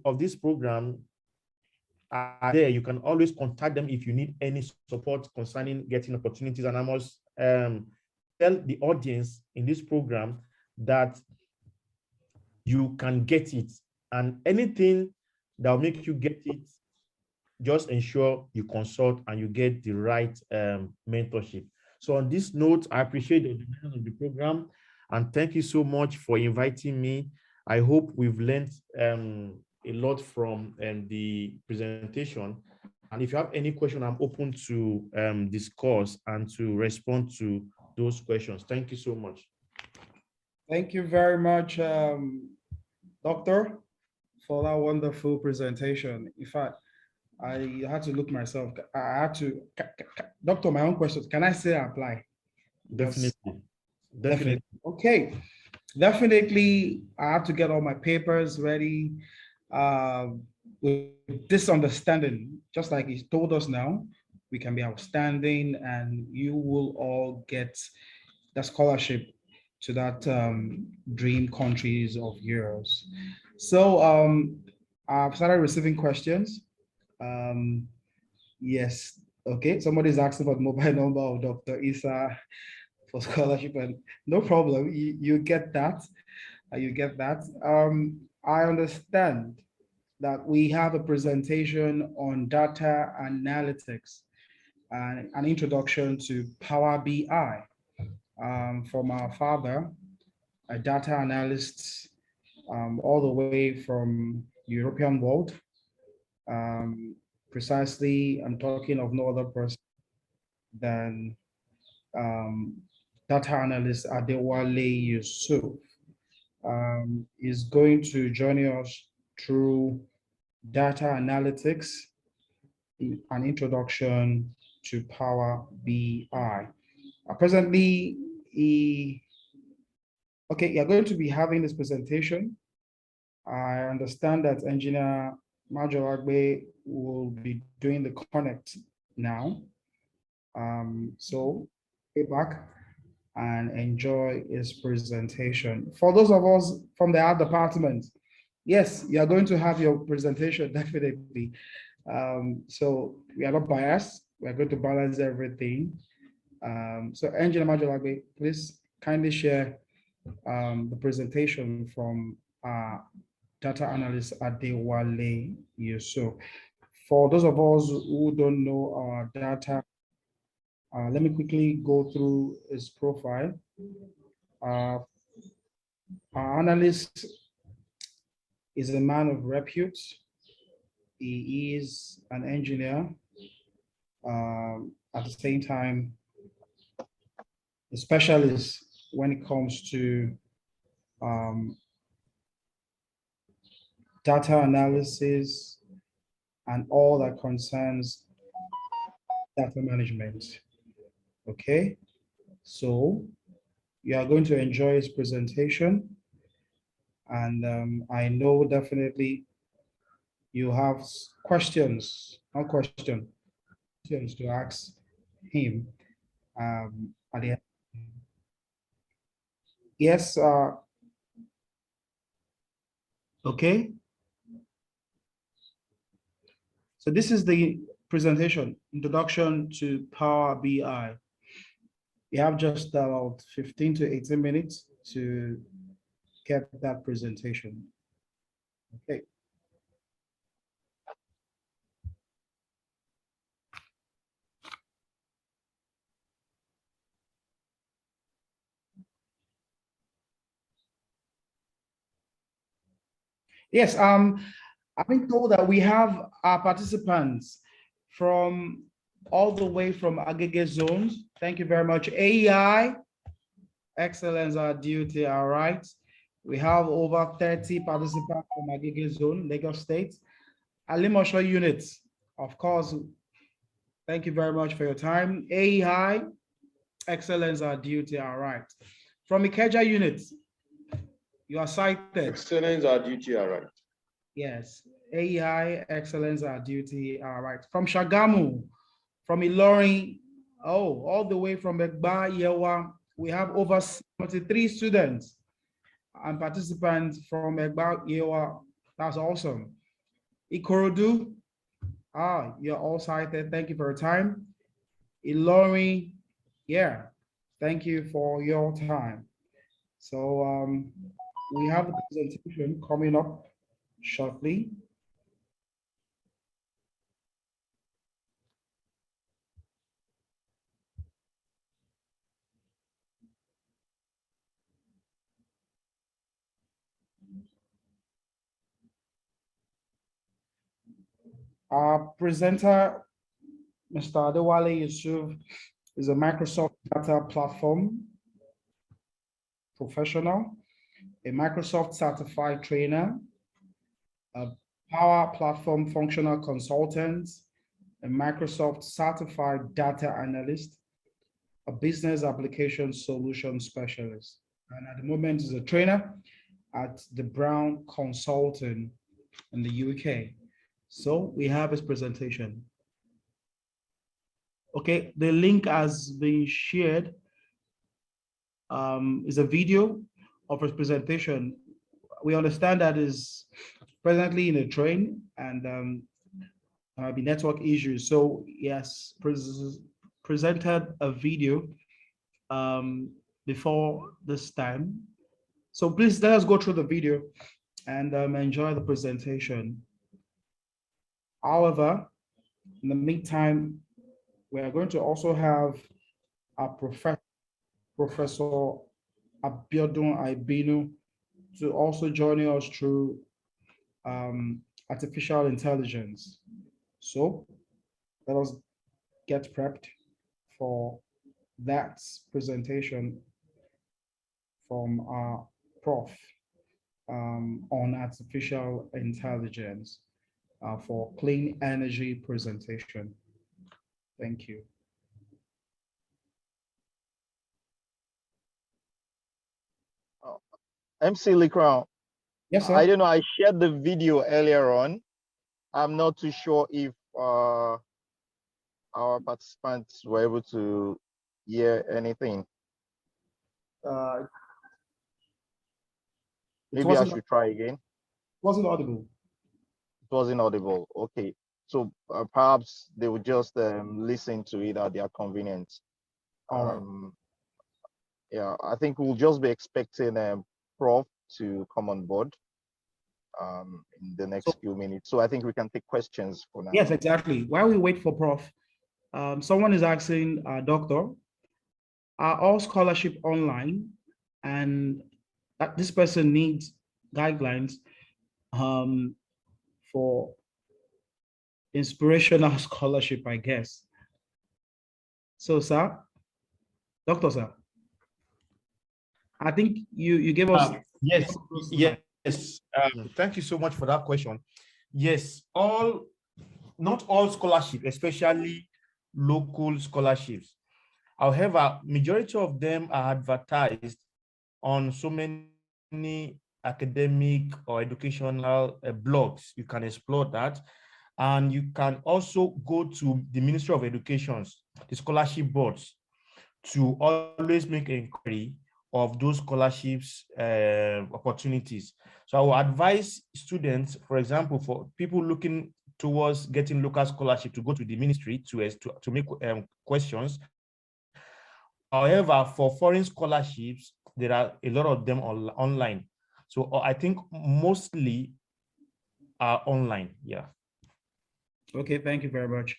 [SPEAKER 10] of this program are there. You can always contact them if you need any support concerning getting opportunities. And I must tell the audience in this program that you can get it, and anything that will make you get it, just ensure you consult and you get the right mentorship. So on this note, I appreciate the organization of the program and thank you so much for inviting me. I hope we've learned a lot from the presentation. And if you have any question, I'm open to discuss and to respond to those questions. Thank you so much.
[SPEAKER 1] Thank you very much, Doctor, for that wonderful presentation. In fact, I had to look myself. I had to, Doctor, my own question. Can I say apply?
[SPEAKER 10] Definitely.
[SPEAKER 1] Definitely. Okay. Definitely, I have to get all my papers ready with this understanding, just like he told us now, we can be outstanding and you will all get the scholarship to that dream countries of yours. So I've started receiving questions. Um, yes, okay, somebody's asking for the mobile number of Dr. Isa for scholarship, and no problem, you get that. You get that. I understand that we have a presentation on data analytics and an introduction to Power BI from our father, a data analyst, all the way from European world. Um, Precisely, I'm talking of no other person than um, data analyst Adewale Yusuf. Is going to join us through data analytics, an introduction to Power BI. Presently, you're going to be having this presentation. I understand that Engineer Majoragbe will be doing the connect now. So get back and enjoy his presentation. For those of us from the art department, yes, you're going to have your presentation, definitely. So we are not biased. We're going to balance everything. So Engineer Majoragbe, please kindly share the presentation from data analyst Adewale Yusuf. For those of us who don't know our data, let me quickly go through his profile. Our analyst is a man of repute. He is an engineer. At the same time, a specialist when it comes to data analysis and all that concerns data management. Okay, so you are going to enjoy his presentation, and I know definitely you have questions, not questions to ask him at the end. Yes, okay. So this is the presentation, introduction to Power BI. You have just about 15 to 18 minutes to get that presentation. Okay. Yes, I've been told that we have our participants from all the way from Agege zones. Thank you very much. AEI, excellence our duty, all right. We have over 30 participants from Agege zone, Lagos State. Alimosho units, of course, thank you very much for your time. AEI, excellence our duty, all right. From Ikeja units, you are cited.
[SPEAKER 3] Excellence our duty, all right.
[SPEAKER 1] Yes, AEI, excellence our duty, all right. From Shagamu, from Ilorin, oh, all the way from Egba, Yewa, we have over 73 students and participants from Egba, Yewa. That's awesome. Ikorodu, you're all cited. Thank you for your time. Ilorin, yeah, thank you for your time. So we have a presentation coming up shortly. Our presenter, Mr. Adewale Yusuf, is a Microsoft data platform professional, a Microsoft certified trainer, a Power Platform functional consultant, a Microsoft certified data analyst, a business application solution specialist. and at the moment is a trainer at the Brown Consulting in the UK. So we have his presentation. Okay, the link has been shared. Is a video of his presentation. We understand that is presently in a train and might be network issues. So yes, presented a video before this time. So please let us go through the video and enjoy the presentation. However, in the meantime, we are going to also have our Professor Abiodun Aibinu to also join us through artificial intelligence. So let us get prepped for that presentation from our prof on artificial intelligence for clean energy presentation. Thank you.
[SPEAKER 4] MC Lee Crown.
[SPEAKER 1] Yes, sir.
[SPEAKER 4] I don't know. I shared the video earlier on. I'm not too sure if our participants were able to hear anything. Maybe I should try again.
[SPEAKER 1] Wasn't audible.
[SPEAKER 4] It wasn't audible. Okay. So perhaps they would just listen to it at their convenience.
[SPEAKER 1] All right.
[SPEAKER 4] Yeah, I think we'll just be expecting Prof to come on board in the next few minutes. So I think we can take questions for now.
[SPEAKER 1] Yes, exactly. While we wait for Prof, someone is asking, Doctor, are all scholarship online? And this person needs guidelines for inspirational scholarship, I guess. So, sir, Doctor, sir, I think you gave us.
[SPEAKER 10] Yes. Thank you so much for that question. Yes, not all scholarships, especially local scholarships. However, majority of them are advertised on so many academic or educational blogs. You can explore that. And you can also go to the Ministry of Education's, the scholarship boards, to always make inquiry of those scholarships opportunities. So I will advise students, for example, for people looking towards getting local scholarship, to go to the ministry to make questions. However, for foreign scholarships, there are a lot of them online. So I think mostly are online. Yeah.
[SPEAKER 1] Okay, thank you very much.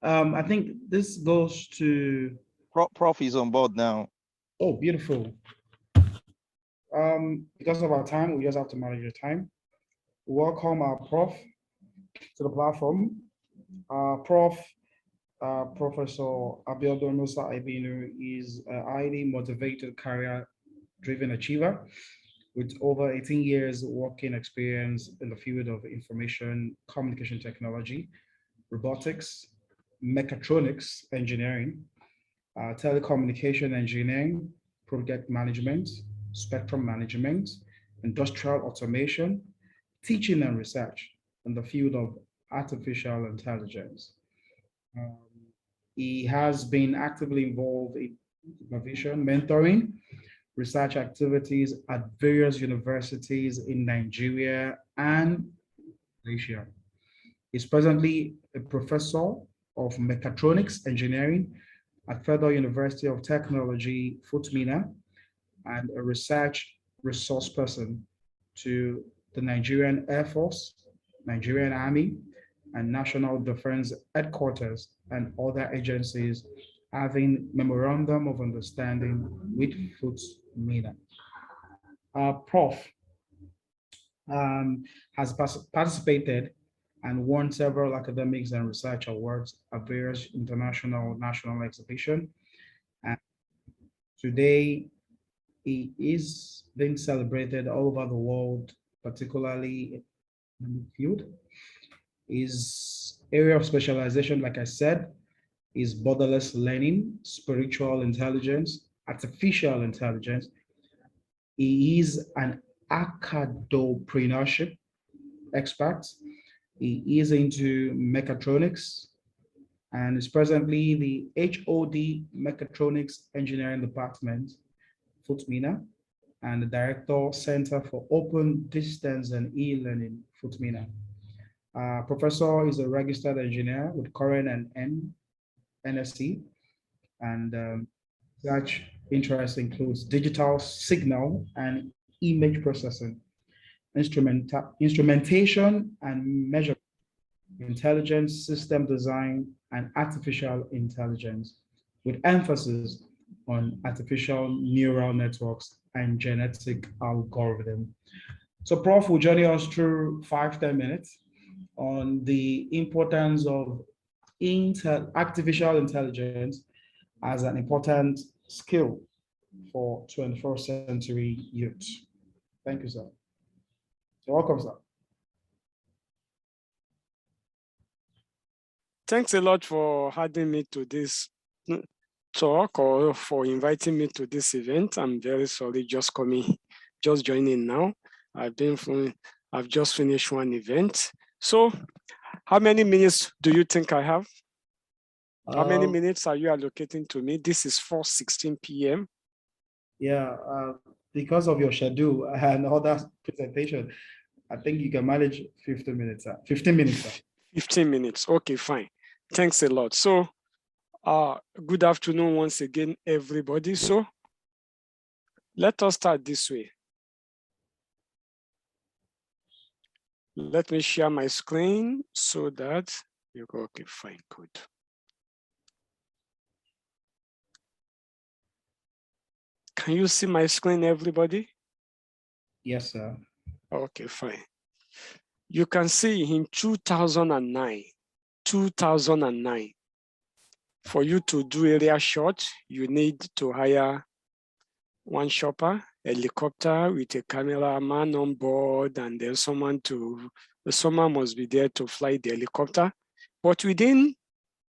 [SPEAKER 1] I think this goes to
[SPEAKER 4] Prof is on board now.
[SPEAKER 1] Oh, beautiful. Because of our time, we just have to manage your time. Welcome our prof to the platform. Professor Abiodun Musa Ibinu is a highly motivated, career-driven achiever with over 18 years working experience in the field of information communication technology, robotics, mechatronics engineering, telecommunication engineering, project management, spectrum management, industrial automation, teaching and research in the field of artificial intelligence. He has been actively involved in innovation, mentoring, research activities at various universities in Nigeria and Asia. He's presently a professor of mechatronics engineering at Federal University of Technology, Futmina, and a research resource person to the Nigerian Air Force, Nigerian Army, and National Defense Headquarters and other agencies having memorandum of understanding with Futmina. Prof has participated and won several academics and research awards at various international national exhibitions. And today, he is being celebrated all over the world, particularly in the field. His area of specialization, like I said, is borderless learning, spiritual intelligence, artificial intelligence, He is an acadopreneurship expert. He is into mechatronics and is presently the HOD Mechatronics Engineering Department, FUTMINA, and the Director Center for Open Distance and E-Learning, FUTMINA. Professor is a registered engineer with current and NSC, and such interests includes digital signal and image processing, instrumentation and measurement, intelligence system design, and artificial intelligence, with emphasis on artificial neural networks and genetic algorithm. So Prof will journey us through 5-10 minutes on the importance of artificial intelligence as an important skill for 21st century youth. Thank you, sir. You're welcome, sir.
[SPEAKER 11] Thanks a lot for having me to this talk or for inviting me to this event. I'm very sorry just joining now. I've just finished one event. So how many minutes do you think I have? How many minutes are you allocating to me? This is 4:16 p.m.
[SPEAKER 1] Yeah, because of your schedule and all that presentation, I think you can manage 15 minutes. 15 minutes. Sir.
[SPEAKER 11] 15 minutes. Okay, fine. Thanks a lot. So good afternoon once again, everybody. So let us start this way. Let me share my screen so that you go, okay, fine, good. Can you see my screen, everybody?
[SPEAKER 1] Yes, sir.
[SPEAKER 11] Okay, fine. You can see in 2009, for you to do area shot, you need to hire one chopper, helicopter with a cameraman on board, and then someone must be there to fly the helicopter. But within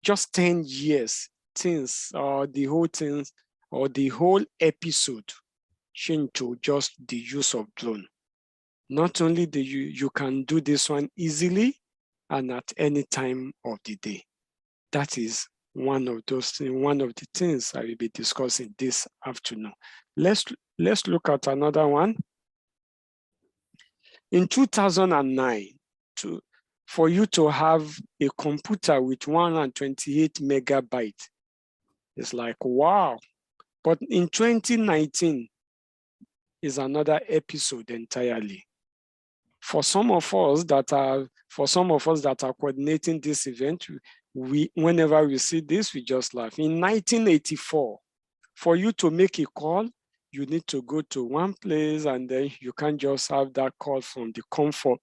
[SPEAKER 11] just 10 years, the whole episode changed to just the use of drone. Not only do you can do this one easily and at any time of the day. That is one of the things I will be discussing this afternoon. Let's look at another one. In 2009, for you to have a computer with 128 megabytes, it's like, wow. But in 2019 is another episode entirely. For some of us that are coordinating this event, whenever we see this, we just laugh. In 1984, for you to make a call, you need to go to one place and then you can't just have that call from the comfort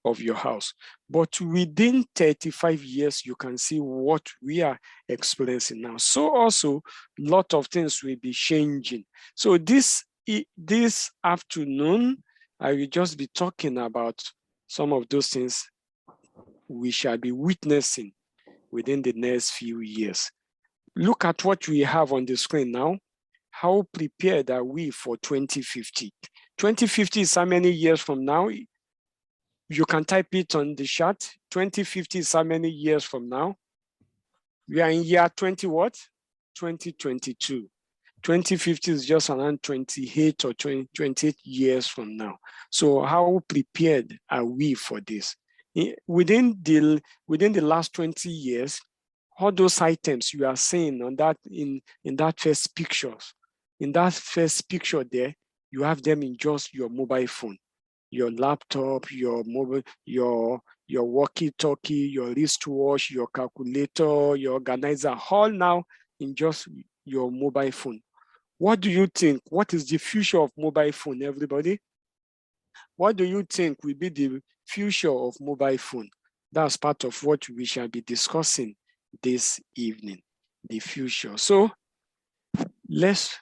[SPEAKER 11] of your house. But within 35 years, you can see what we are experiencing now. So also, a lot of things will be changing. So this afternoon, I will just be talking about some of those things we shall be witnessing within the next few years. Look at what we have on the screen now. How prepared are we for 2050? 2050 is how many years from now? You can type it on the chat. 2050 is how many years from now? We are in year 20 what? 2022. 2050 is just around 28 or 28 years from now. So how prepared are we for this? Within the last 20 years, all those items you are seeing on that in that first picture, there, you have them in just your mobile phone, your laptop, your mobile, your walkie-talkie, your wristwatch, your calculator, your organizer, all now in just your mobile phone. What do you think? What is the future of mobile phone, everybody? What do you think will be the future of mobile phone? That's part of what we shall be discussing this evening, the future. So let's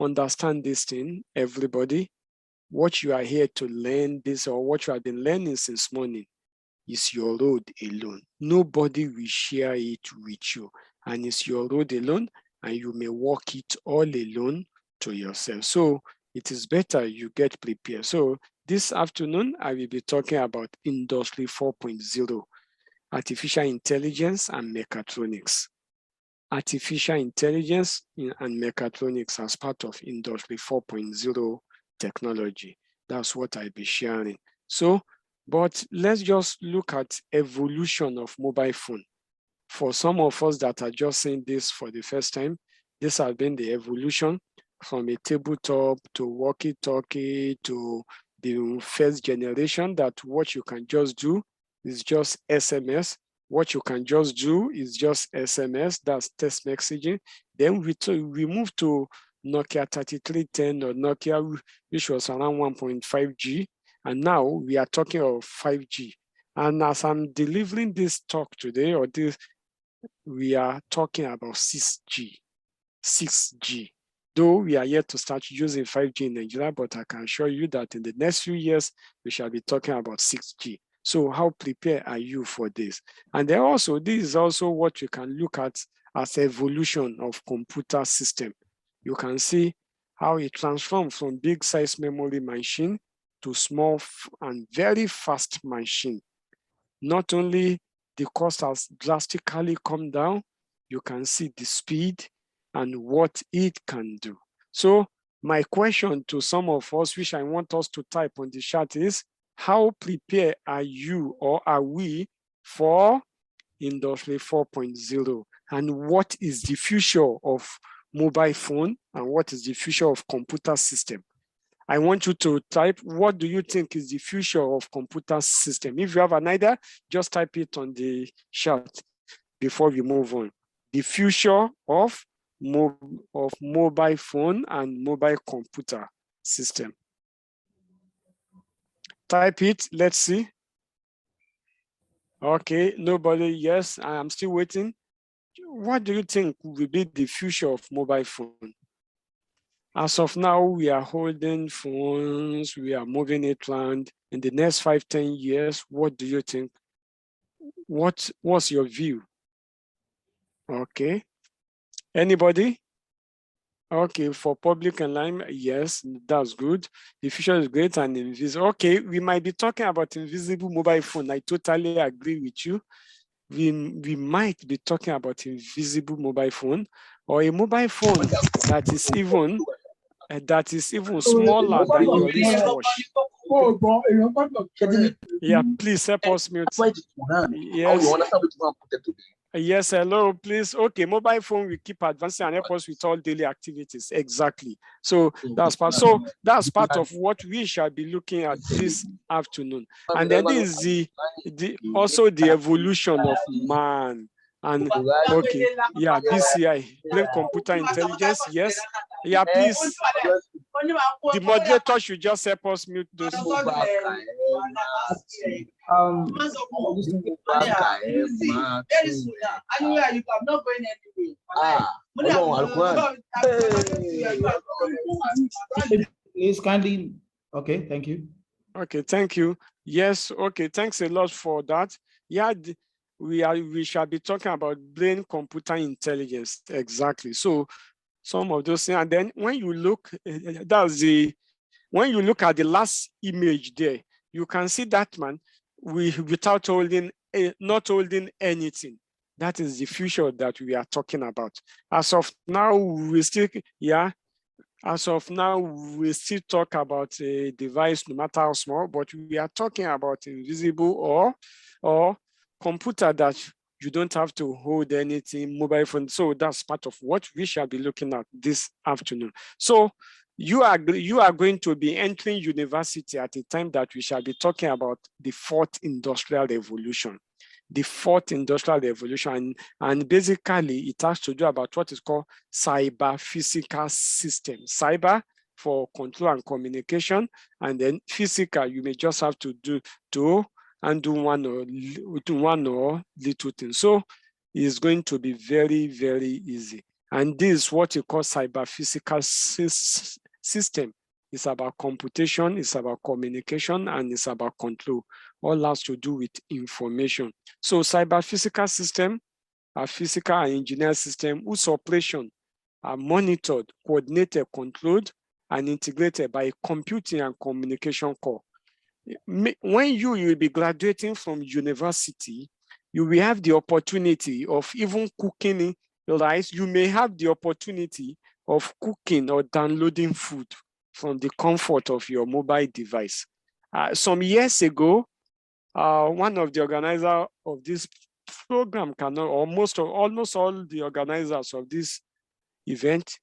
[SPEAKER 11] understand this thing, everybody. What you are here to learn this, or what you have been learning since morning, is your road alone. Nobody will share it with you, and it's your road alone, and you may walk it all alone to yourself. So it is better you get prepared. So this afternoon, I will be talking about Industry 4.0, artificial intelligence and mechatronics. Artificial intelligence and mechatronics as part of Industry 4.0 technology. That's what I'll be sharing. So, but let's just look at evolution of mobile phone. For some of us that are just seeing this for the first time, this has been the evolution from a tabletop to walkie-talkie to the first generation, that what you can just do is just SMS. What you can just do is just SMS, that's text messaging. Then we move to Nokia 3310 or Nokia, which was around 1.5G. And now we are talking of 5G. And as I'm delivering this talk today, or this, we are talking about 6G. 6G. Though we are yet to start using 5G in Nigeria, but I can assure you that in the next few years, we shall be talking about 6G. So how prepared are you for this? And then also, this is also what you can look at as evolution of computer system. You can see how it transformed from big size memory machine to small and very fast machine. Not only the cost has drastically come down, you can see the speed and what it can do. So my question to some of us, which I want us to type on the chat, is how prepared are you or are we for Industry 4.0? And what is the future of mobile phone and what is the future of computer system? I want you to type, what do you think is the future of computer system? If you have an idea, just type it on the chat before we move on. The future of mobile phone and mobile computer system. Type it, let's see. Okay, nobody, yes, I am still waiting. What do you think will be the future of mobile phone? As of now, we are holding phones, we are moving it around. In the next 5-10 years, what do you think? What's your view? Okay. Anybody? Okay, for public and line, yes, that's good. The future is great and invisible. Okay, we might be talking about invisible mobile phone. I totally agree with you. We might be talking about invisible mobile phone or a mobile phone that is even smaller than your wristwatch. Yeah, please help us mute. Yes. Yes, hello, please. Okay, mobile phone will keep advancing and help us with all daily activities. Exactly. So that's part of what we shall be looking at this afternoon. And then this is also the evolution of man. And okay, yeah, BCI, brain computer intelligence. Yes. Yeah, please. The moderator should just help us mute those.
[SPEAKER 1] Please kindly. Okay, thank you.
[SPEAKER 11] Okay, thank you. Yes, okay, thanks a lot for that. Yeah, we shall be talking about brain computer intelligence. Exactly. So some of those things, and then when you look, when you look at the last image there, you can see that man without not holding anything. That is the future that we are talking about. As of now, we still talk about a device, no matter how small, but we are talking about invisible or computer that you don't have to hold anything, mobile phone. So that's part of what we shall be looking at this afternoon. So you are going to be entering university at a time that we shall be talking about the fourth industrial revolution. The fourth industrial revolution, and basically it has to do about what is called cyber physical system. Cyber for control and communication, and then physical, you may just have to do one or little thing. So it's going to be very, very easy. And this is what you call cyber physical system. It's about computation, it's about communication, and it's about control. All has to do with information. So cyber physical system, a physical and engineered system whose operation are monitored, coordinated, controlled, and integrated by a computing and communication core. When you will be graduating from university, you will have the opportunity of even cooking rice. You may have the opportunity of cooking or downloading food from the comfort of your mobile device. Some years ago, one of the organizers of this program almost all the organizers of this event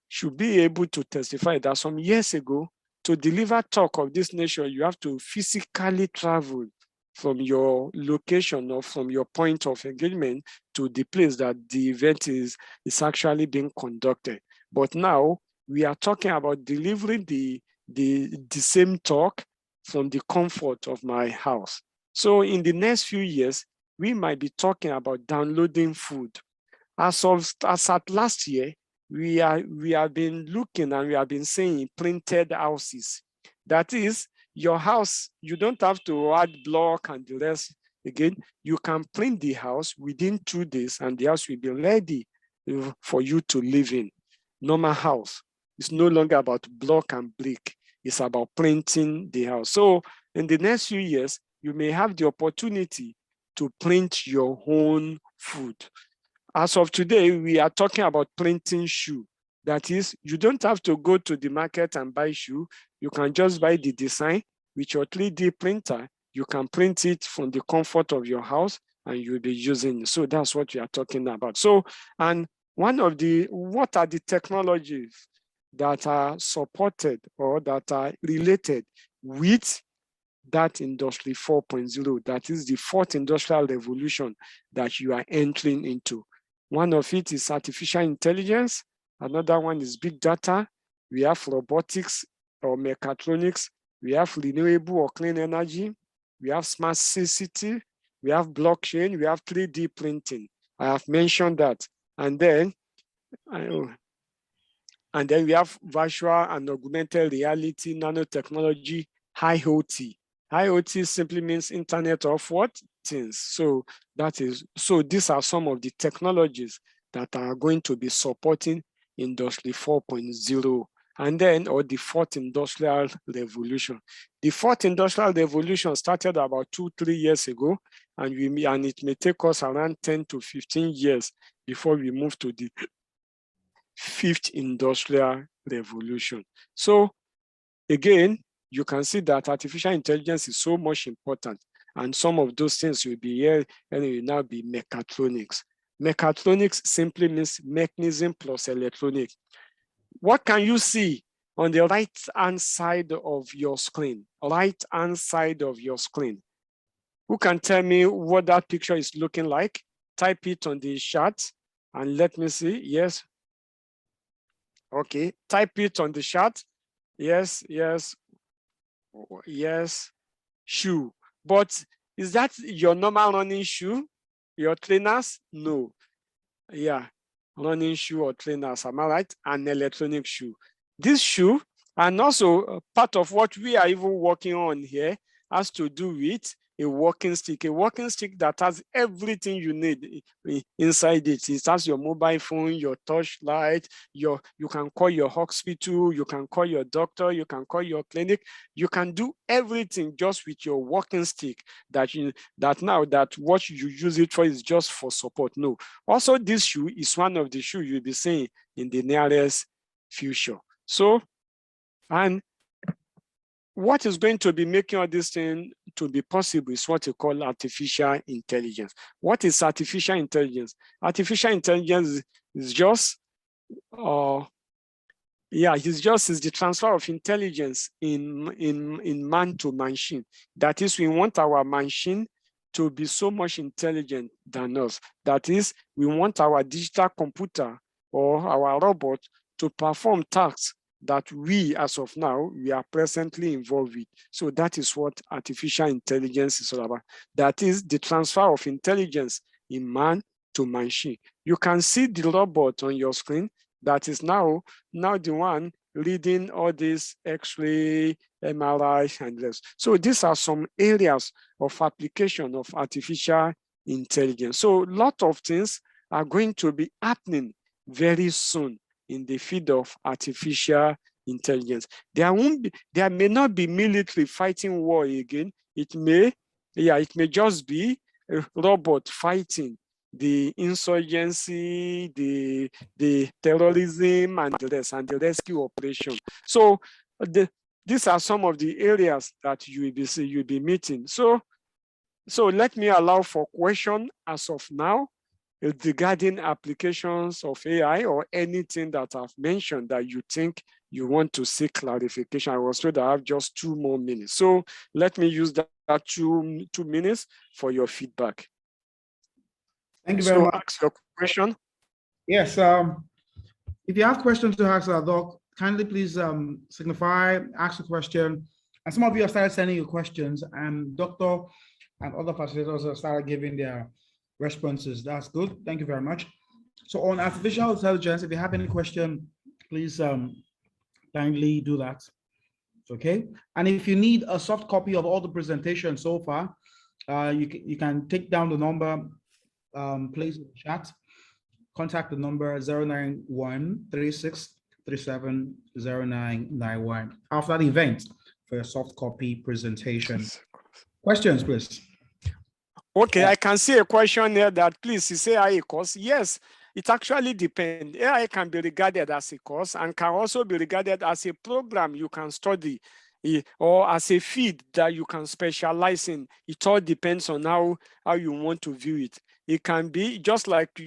[SPEAKER 11] should be able to testify that some years ago, to deliver talk of this nature, you have to physically travel from your location or from your point of engagement to the place that the event is actually being conducted. But now we are talking about delivering the same talk from the comfort of my house. So in the next few years, we might be talking about downloading food. As at last year, we have been looking and we have been saying printed houses. That is, your house, you don't have to add block and the rest. Again, you can print the house within 2 days and the house will be ready for you to live in. Normal house. It's no longer about block and brick. It's about printing the house. So in the next few years, you may have the opportunity to print your own food. As of today, we are talking about printing shoe. That is, you don't have to go to the market and buy shoe. You can just buy the design with your 3D printer. You can print it from the comfort of your house and you'll be using it. So that's what we are talking about. So, and what are the technologies that are supported or that are related with that industry 4.0, that is the fourth industrial revolution that you are entering into? One of it is artificial intelligence. Another one is big data. We have robotics or mechatronics. We have renewable or clean energy. We have smart city. We have blockchain. We have 3D printing. I have mentioned that. And then we have virtual and augmented reality, nanotechnology, IoT. IoT simply means Internet of what? Things. So these are some of the technologies that are going to be supporting Industry 4.0 and then, or the fourth industrial revolution. The fourth industrial revolution started about 2-3 years ago, and it may take us around 10 to 15 years before we move to the fifth industrial revolution. So again, you can see that artificial intelligence is so much important. And some of those things will be here and it will now be mechatronics. Mechatronics simply means mechanism plus electronics. What can you see on the right-hand side of your screen? Right-hand side of your screen. Who can tell me what that picture is looking like? Type it on the chat and let me see. Yes. Okay, type it on the chat. Yes, yes, yes, shoe. But is that your normal running shoe? Your trainers? No. Yeah, running shoe or trainers, am I right? An electronic shoe. This shoe, and also part of what we are even working on here, has to do with a walking stick that has everything you need inside it. It has your mobile phone, your torchlight, you can call your hospital, you can call your doctor, you can call your clinic. You can do everything just with your walking stick that what you use it for is just for support. No. Also, this shoe is one of the shoes you'll be seeing in the nearest future. So, and what is going to be making all this thing to be possible is what you call artificial intelligence. What is artificial intelligence? Artificial intelligence is just, is the transfer of intelligence in man to machine. That is, we want our machine to be so much intelligent than us. That is, we want our digital computer or our robot to perform tasks that we, as of now, we are presently involved with. So that is what artificial intelligence is all about. That is the transfer of intelligence in man to machine. You can see the robot on your screen that is now the one reading all these X-ray, MRI, and less. So these are some areas of application of artificial intelligence. So a lot of things are going to be happening very soon in the field of artificial intelligence. There may not be military fighting war again. It may just be a robot fighting the insurgency, the terrorism, and the rescue operation. So these are some of the areas that you'll be meeting. So let me allow for question as of now regarding applications of AI or anything that I've mentioned that you think you want to seek clarification. I was told I have just 2 more minutes. So let me use that 2 minutes for your feedback.
[SPEAKER 1] Thank you very much.
[SPEAKER 11] Ask your question.
[SPEAKER 1] Yes, if you have questions to ask our doc, kindly please signify, ask a question. And some of you have started sending your questions, and Doctor and other facilitators have started giving their responses. That's good. Thank you very much. So on artificial intelligence, if you have any question, please kindly do that. Okay. And if you need a soft copy of all the presentations so far, you can take down the number, place in the chat, contact the number 091-3637-0991 after the event for a soft copy presentation. Questions, please.
[SPEAKER 11] Okay, I can see a question here that please, is AI a course? Yes, it actually depends. AI can be regarded as a course and can also be regarded as a program you can study or as a field that you can specialize in. It all depends on how you want to view it. It can be just like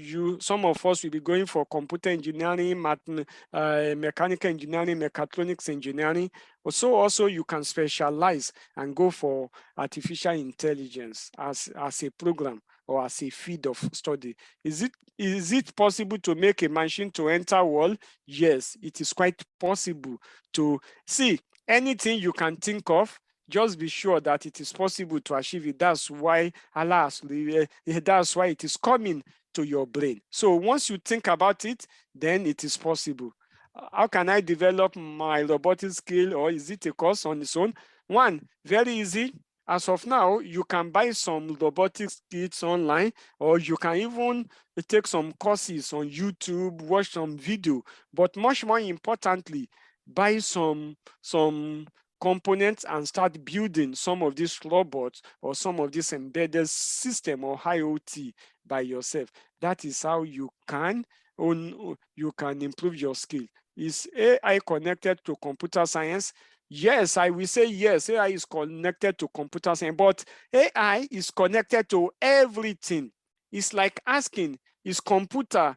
[SPEAKER 11] some of us will be going for computer engineering, mechanical engineering, mechatronics engineering. Also you can specialize and go for artificial intelligence as a program or as a field of study. Is it possible to make a machine to enter world? Yes, it is quite possible to see anything you can think of. Just be sure that it is possible to achieve it. That's why that's why it is coming to your brain. So once you think about it, then it is possible. How can I develop my robotic skill, or is it a course on its own? One, very easy. As of now, you can buy some robotics kits online, or you can even take some courses on YouTube, watch some video. But much more importantly, buy some components and start building some of these robots or some of this embedded system or IoT by yourself. That is how you can improve your skill. Is AI connected to computer science? Yes, I will say yes, AI is connected to computer science, but AI is connected to everything. It's like asking, is computer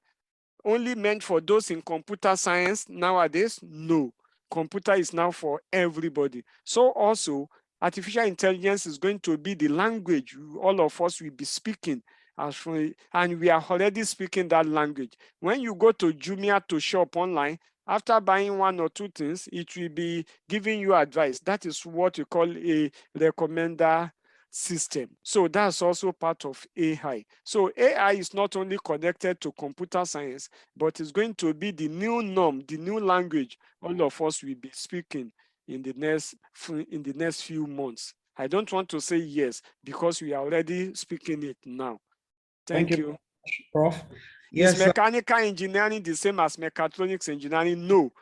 [SPEAKER 11] only meant for those in computer science nowadays? No. Computer is now for everybody. So also, artificial intelligence is going to be the language all of us will be speaking, and we are already speaking that language. When you go to Jumia to shop online, after buying 1 or 2 things, it will be giving you advice. That is what you call a recommender system. So that's also part of AI. So AI is not only connected to computer science, but it's going to be the new norm, the new language all of us will be speaking in the next few months. I don't want to say yes because we are already speaking it now. Thank you.
[SPEAKER 1] Prof.
[SPEAKER 11] Yes, is mechanical engineering the same as mechatronics engineering? No.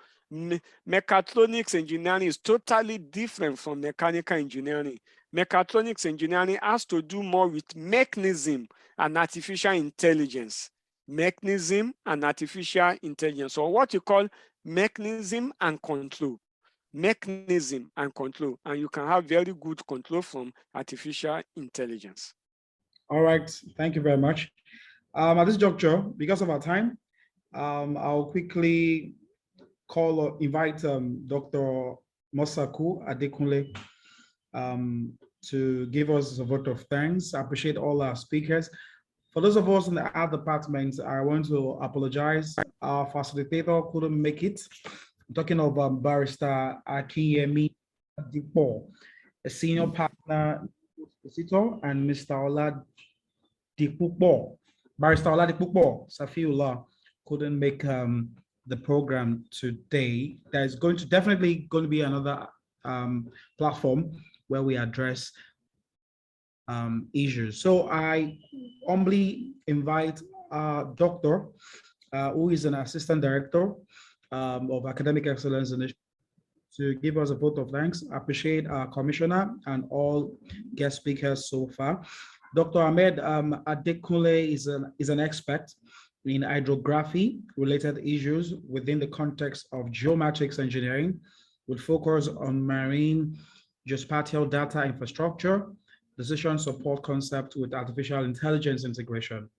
[SPEAKER 11] Mechatronics engineering is totally different from mechanical engineering. Mechatronics engineering has to do more with mechanism and artificial intelligence. Mechanism and artificial intelligence, or what you call mechanism and control. Mechanism and control, and you can have very good control from artificial intelligence.
[SPEAKER 1] All right, thank you very much. At this juncture, because of our time, I'll quickly invite Dr. Mosaku Adekunle to give us a vote of thanks. I appreciate all our speakers. For those of us in the art department, I want to apologize. Our facilitator couldn't make it. I'm talking of Barrister Akinyemi Dipo, a senior partner and Mr. Ola Dipupo. Barrister Ola Dipupo, Safiullah, couldn't make the program today. There's definitely going to be another platform where we address issues. So I humbly invite Doctor, who is an assistant director of Academic Excellence Initiative, to give us a vote of thanks. I appreciate our commissioner and all guest speakers so far. Dr. Ahmed Adekunle is an expert in hydrography related issues within the context of geomatics engineering, with focus on marine geospatial data infrastructure, decision support concept with artificial intelligence integration,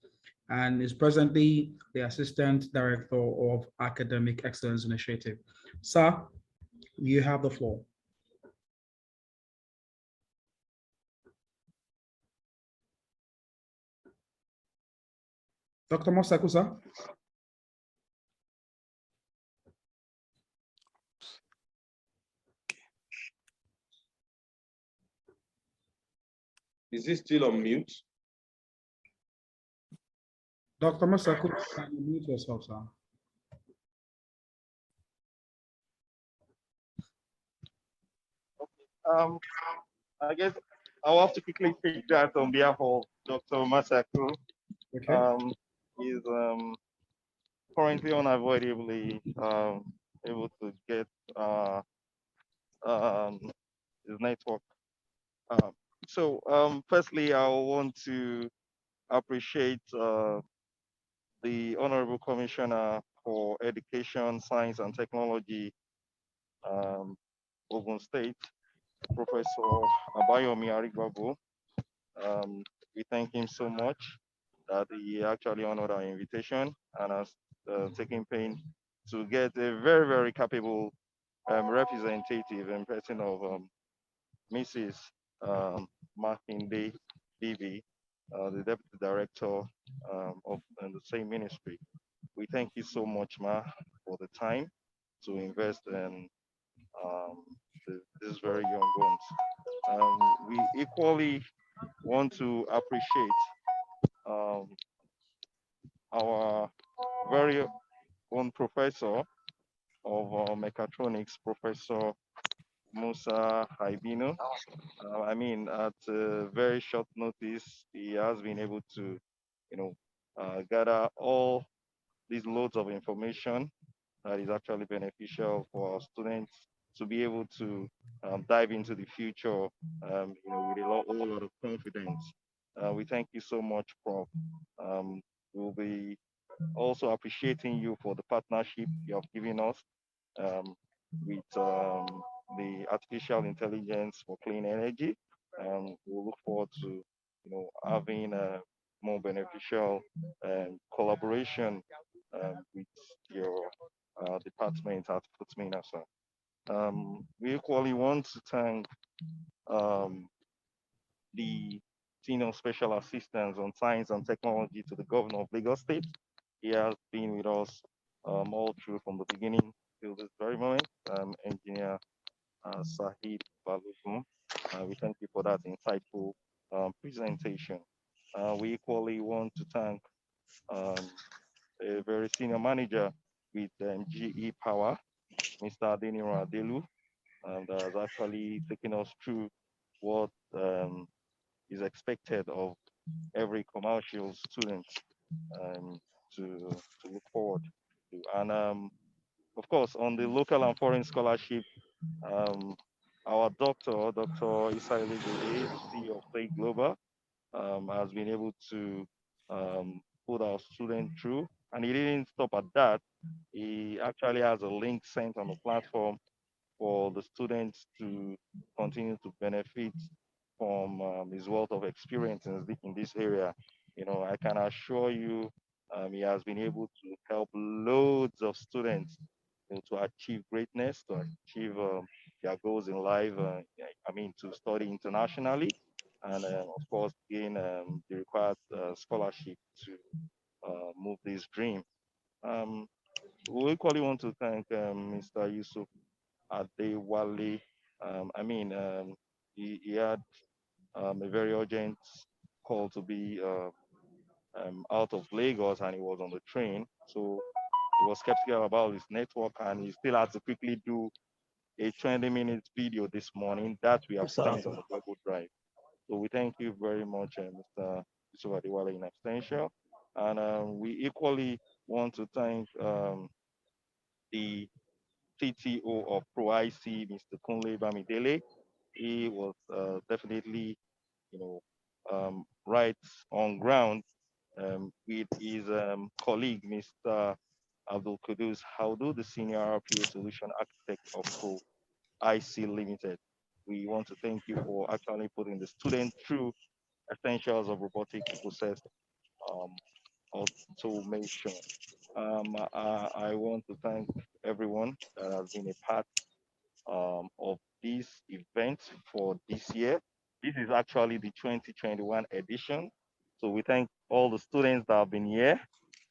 [SPEAKER 1] and is presently the Assistant Director of Academic Excellence Initiative. Sir, you have the floor. Dr. Mosaku, sir.
[SPEAKER 3] Is he still on mute?
[SPEAKER 1] Dr. Mosaku, can you mute yourself, sir?
[SPEAKER 4] I guess I'll have to quickly take that on behalf of Dr. Masaku.
[SPEAKER 1] Okay.
[SPEAKER 4] He's currently unavoidably able to get his network. Firstly, I want to appreciate the Honorable Commissioner for Education, Science and Technology, Ogun State, Professor Abayomi Arigbabu. We thank him so much that he actually honored our invitation and has taken pain to get a very, very capable representative in person of Mrs. Makinde Bibi, the Deputy Director of the same ministry. We thank you so much, Ma, for the time to invest in these very young ones. We equally want to appreciate our very own professor of mechatronics, Professor Musa Haibino. At very short notice, he has been able to, gather all these loads of information that is actually beneficial for our students to be able to dive into the future, with a whole lot of confidence. We thank you so much, Prof. We'll be also appreciating you for the partnership you have given us with the artificial intelligence for clean energy. We'll look forward to, having a more beneficial collaboration with your department at Futminasa. We equally want to thank the Senior Special Assistant on Science and Technology to the Governor of Lagos State. He has been with us all through from the beginning till this very moment. Engineer Sahid Balogun. We thank you for that insightful presentation. We equally want to thank a very senior manager with GE Power, Mr. Adeniro Adelu, that has actually taken us through what is expected of every commercial student to look forward to. And of course, on the local and foreign scholarship, our Dr. Isaili Gode, CEO of Play Global, has been able to put our students through. And he didn't stop at that. He actually has a link sent on the platform for the students to continue to benefit from his wealth of experience in this area. I can assure you, he has been able to help loads of students to achieve greatness, to achieve their goals in life. To study internationally, and of course, gain the required scholarship to move this dream. We equally want to thank Mr. Yusuf Adewale. He had a very urgent call to be out of Lagos, and he was on the train. So he was skeptical about his network, and he still had to quickly do a 20-minute video this morning that we have sent on the Google Drive. So we thank you very much, Mr. Yusuf Adewale in absentia. And we equally want to thank the CTO of ProIC, Mr. Kunle Bamidele. He was definitely, right on ground with his colleague, Mr. Abdul Kudus Haudu, the Senior RPA Solution Architect of ProIC Limited. We want to thank you for actually putting the student through essentials of robotic process automation. I want to thank everyone that has been a part of this event for this year. This is actually the 2021 edition. So we thank all the students that have been here.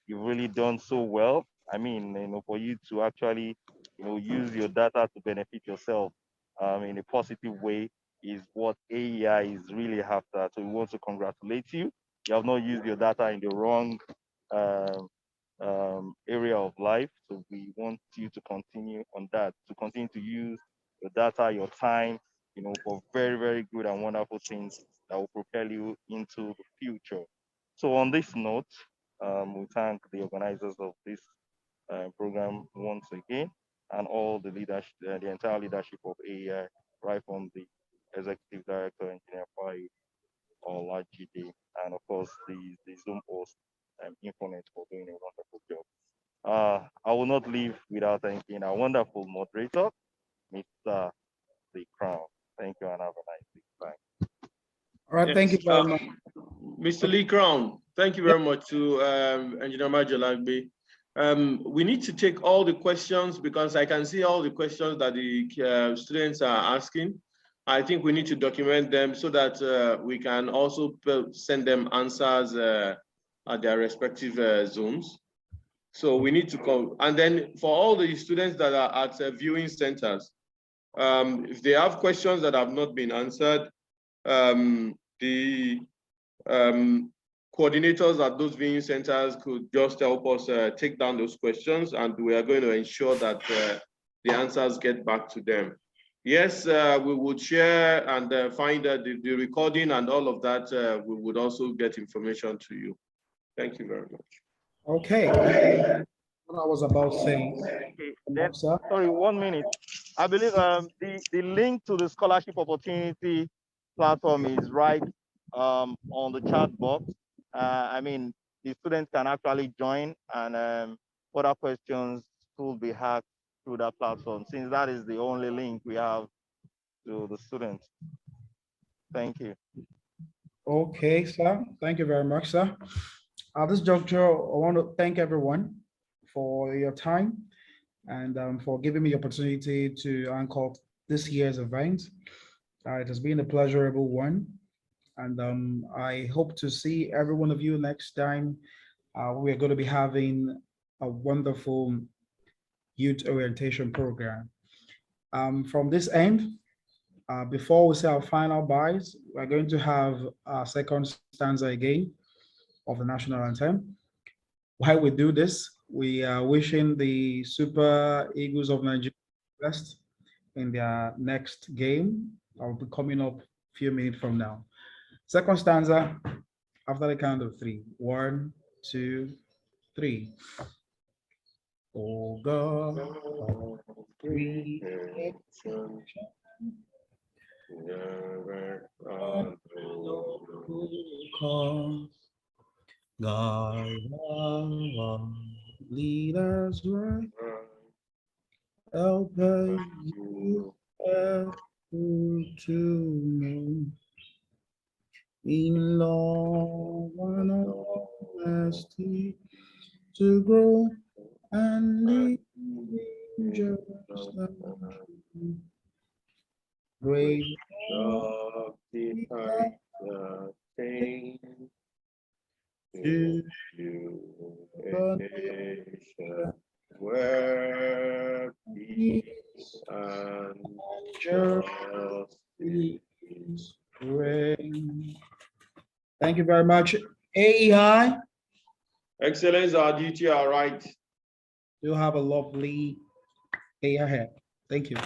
[SPEAKER 4] You've really done so well. I mean, for you to actually, use your data to benefit yourself in a positive way is what AEI is really after. So we want to congratulate you. You have not used your data in the wrong area of life. So we want you to continue on that, to continue to use your data, your time, for very, very good and wonderful things that will propel you into the future. So on this note, we thank the organizers of this program once again, and all the leadership, the entire leadership of AEI, right from the executive director, Engineer Pai, or Lajide, and of course the Zoom host, Infonet, for doing a wonderful job. I will not leave without thanking our wonderful moderator, Mr. Lee Crown. Thank you and have a nice day. Bye.
[SPEAKER 1] All right, thank you very much.
[SPEAKER 3] Mr. Lee Crown, thank you very much to Engineer Majalagbe. We need to take all the questions because I can see all the questions that the students are asking. I think we need to document them so that we can also send them answers at their respective Zooms. So we need to come. And then for all the students that are at viewing centers, if they have questions that have not been answered, the coordinators at those viewing centers could just help us take down those questions, and we are going to ensure that the answers get back to them. Yes, we would share and find the recording and all of that. We would also get information to you. Thank you very much.
[SPEAKER 1] Okay. What I was about saying.
[SPEAKER 4] Then, sorry, 1 minute. I believe the link to the scholarship opportunity platform is right on the chat box. I mean, the students can actually join, and further questions will be asked through that platform, since that is the only link we have to the students. Thank you.
[SPEAKER 1] Okay, sir. Thank you very much, sir. At this juncture, I want to thank everyone for your time and for giving me the opportunity to anchor this year's event. It has been a pleasurable one, and I hope to see every one of you next time. We are going to be having a wonderful youth orientation program. From this end, before we say our final byes, we're going to have our second stanza again of the national anthem. While we do this, we are wishing the Super Eagles of Nigeria best in their next game. I'll be coming up a few minutes from now. Second stanza, after the count of three. 1, 2, 3. Oh God, all creation, God, lead us right, help us to know in love and honesty to grow and live in just great
[SPEAKER 3] Love behind the thing to a nation where peace and justice
[SPEAKER 1] reign. Thank you very much. AEI.
[SPEAKER 3] Excellence, our duty, our right.
[SPEAKER 1] You have a lovely day ahead. Thank you.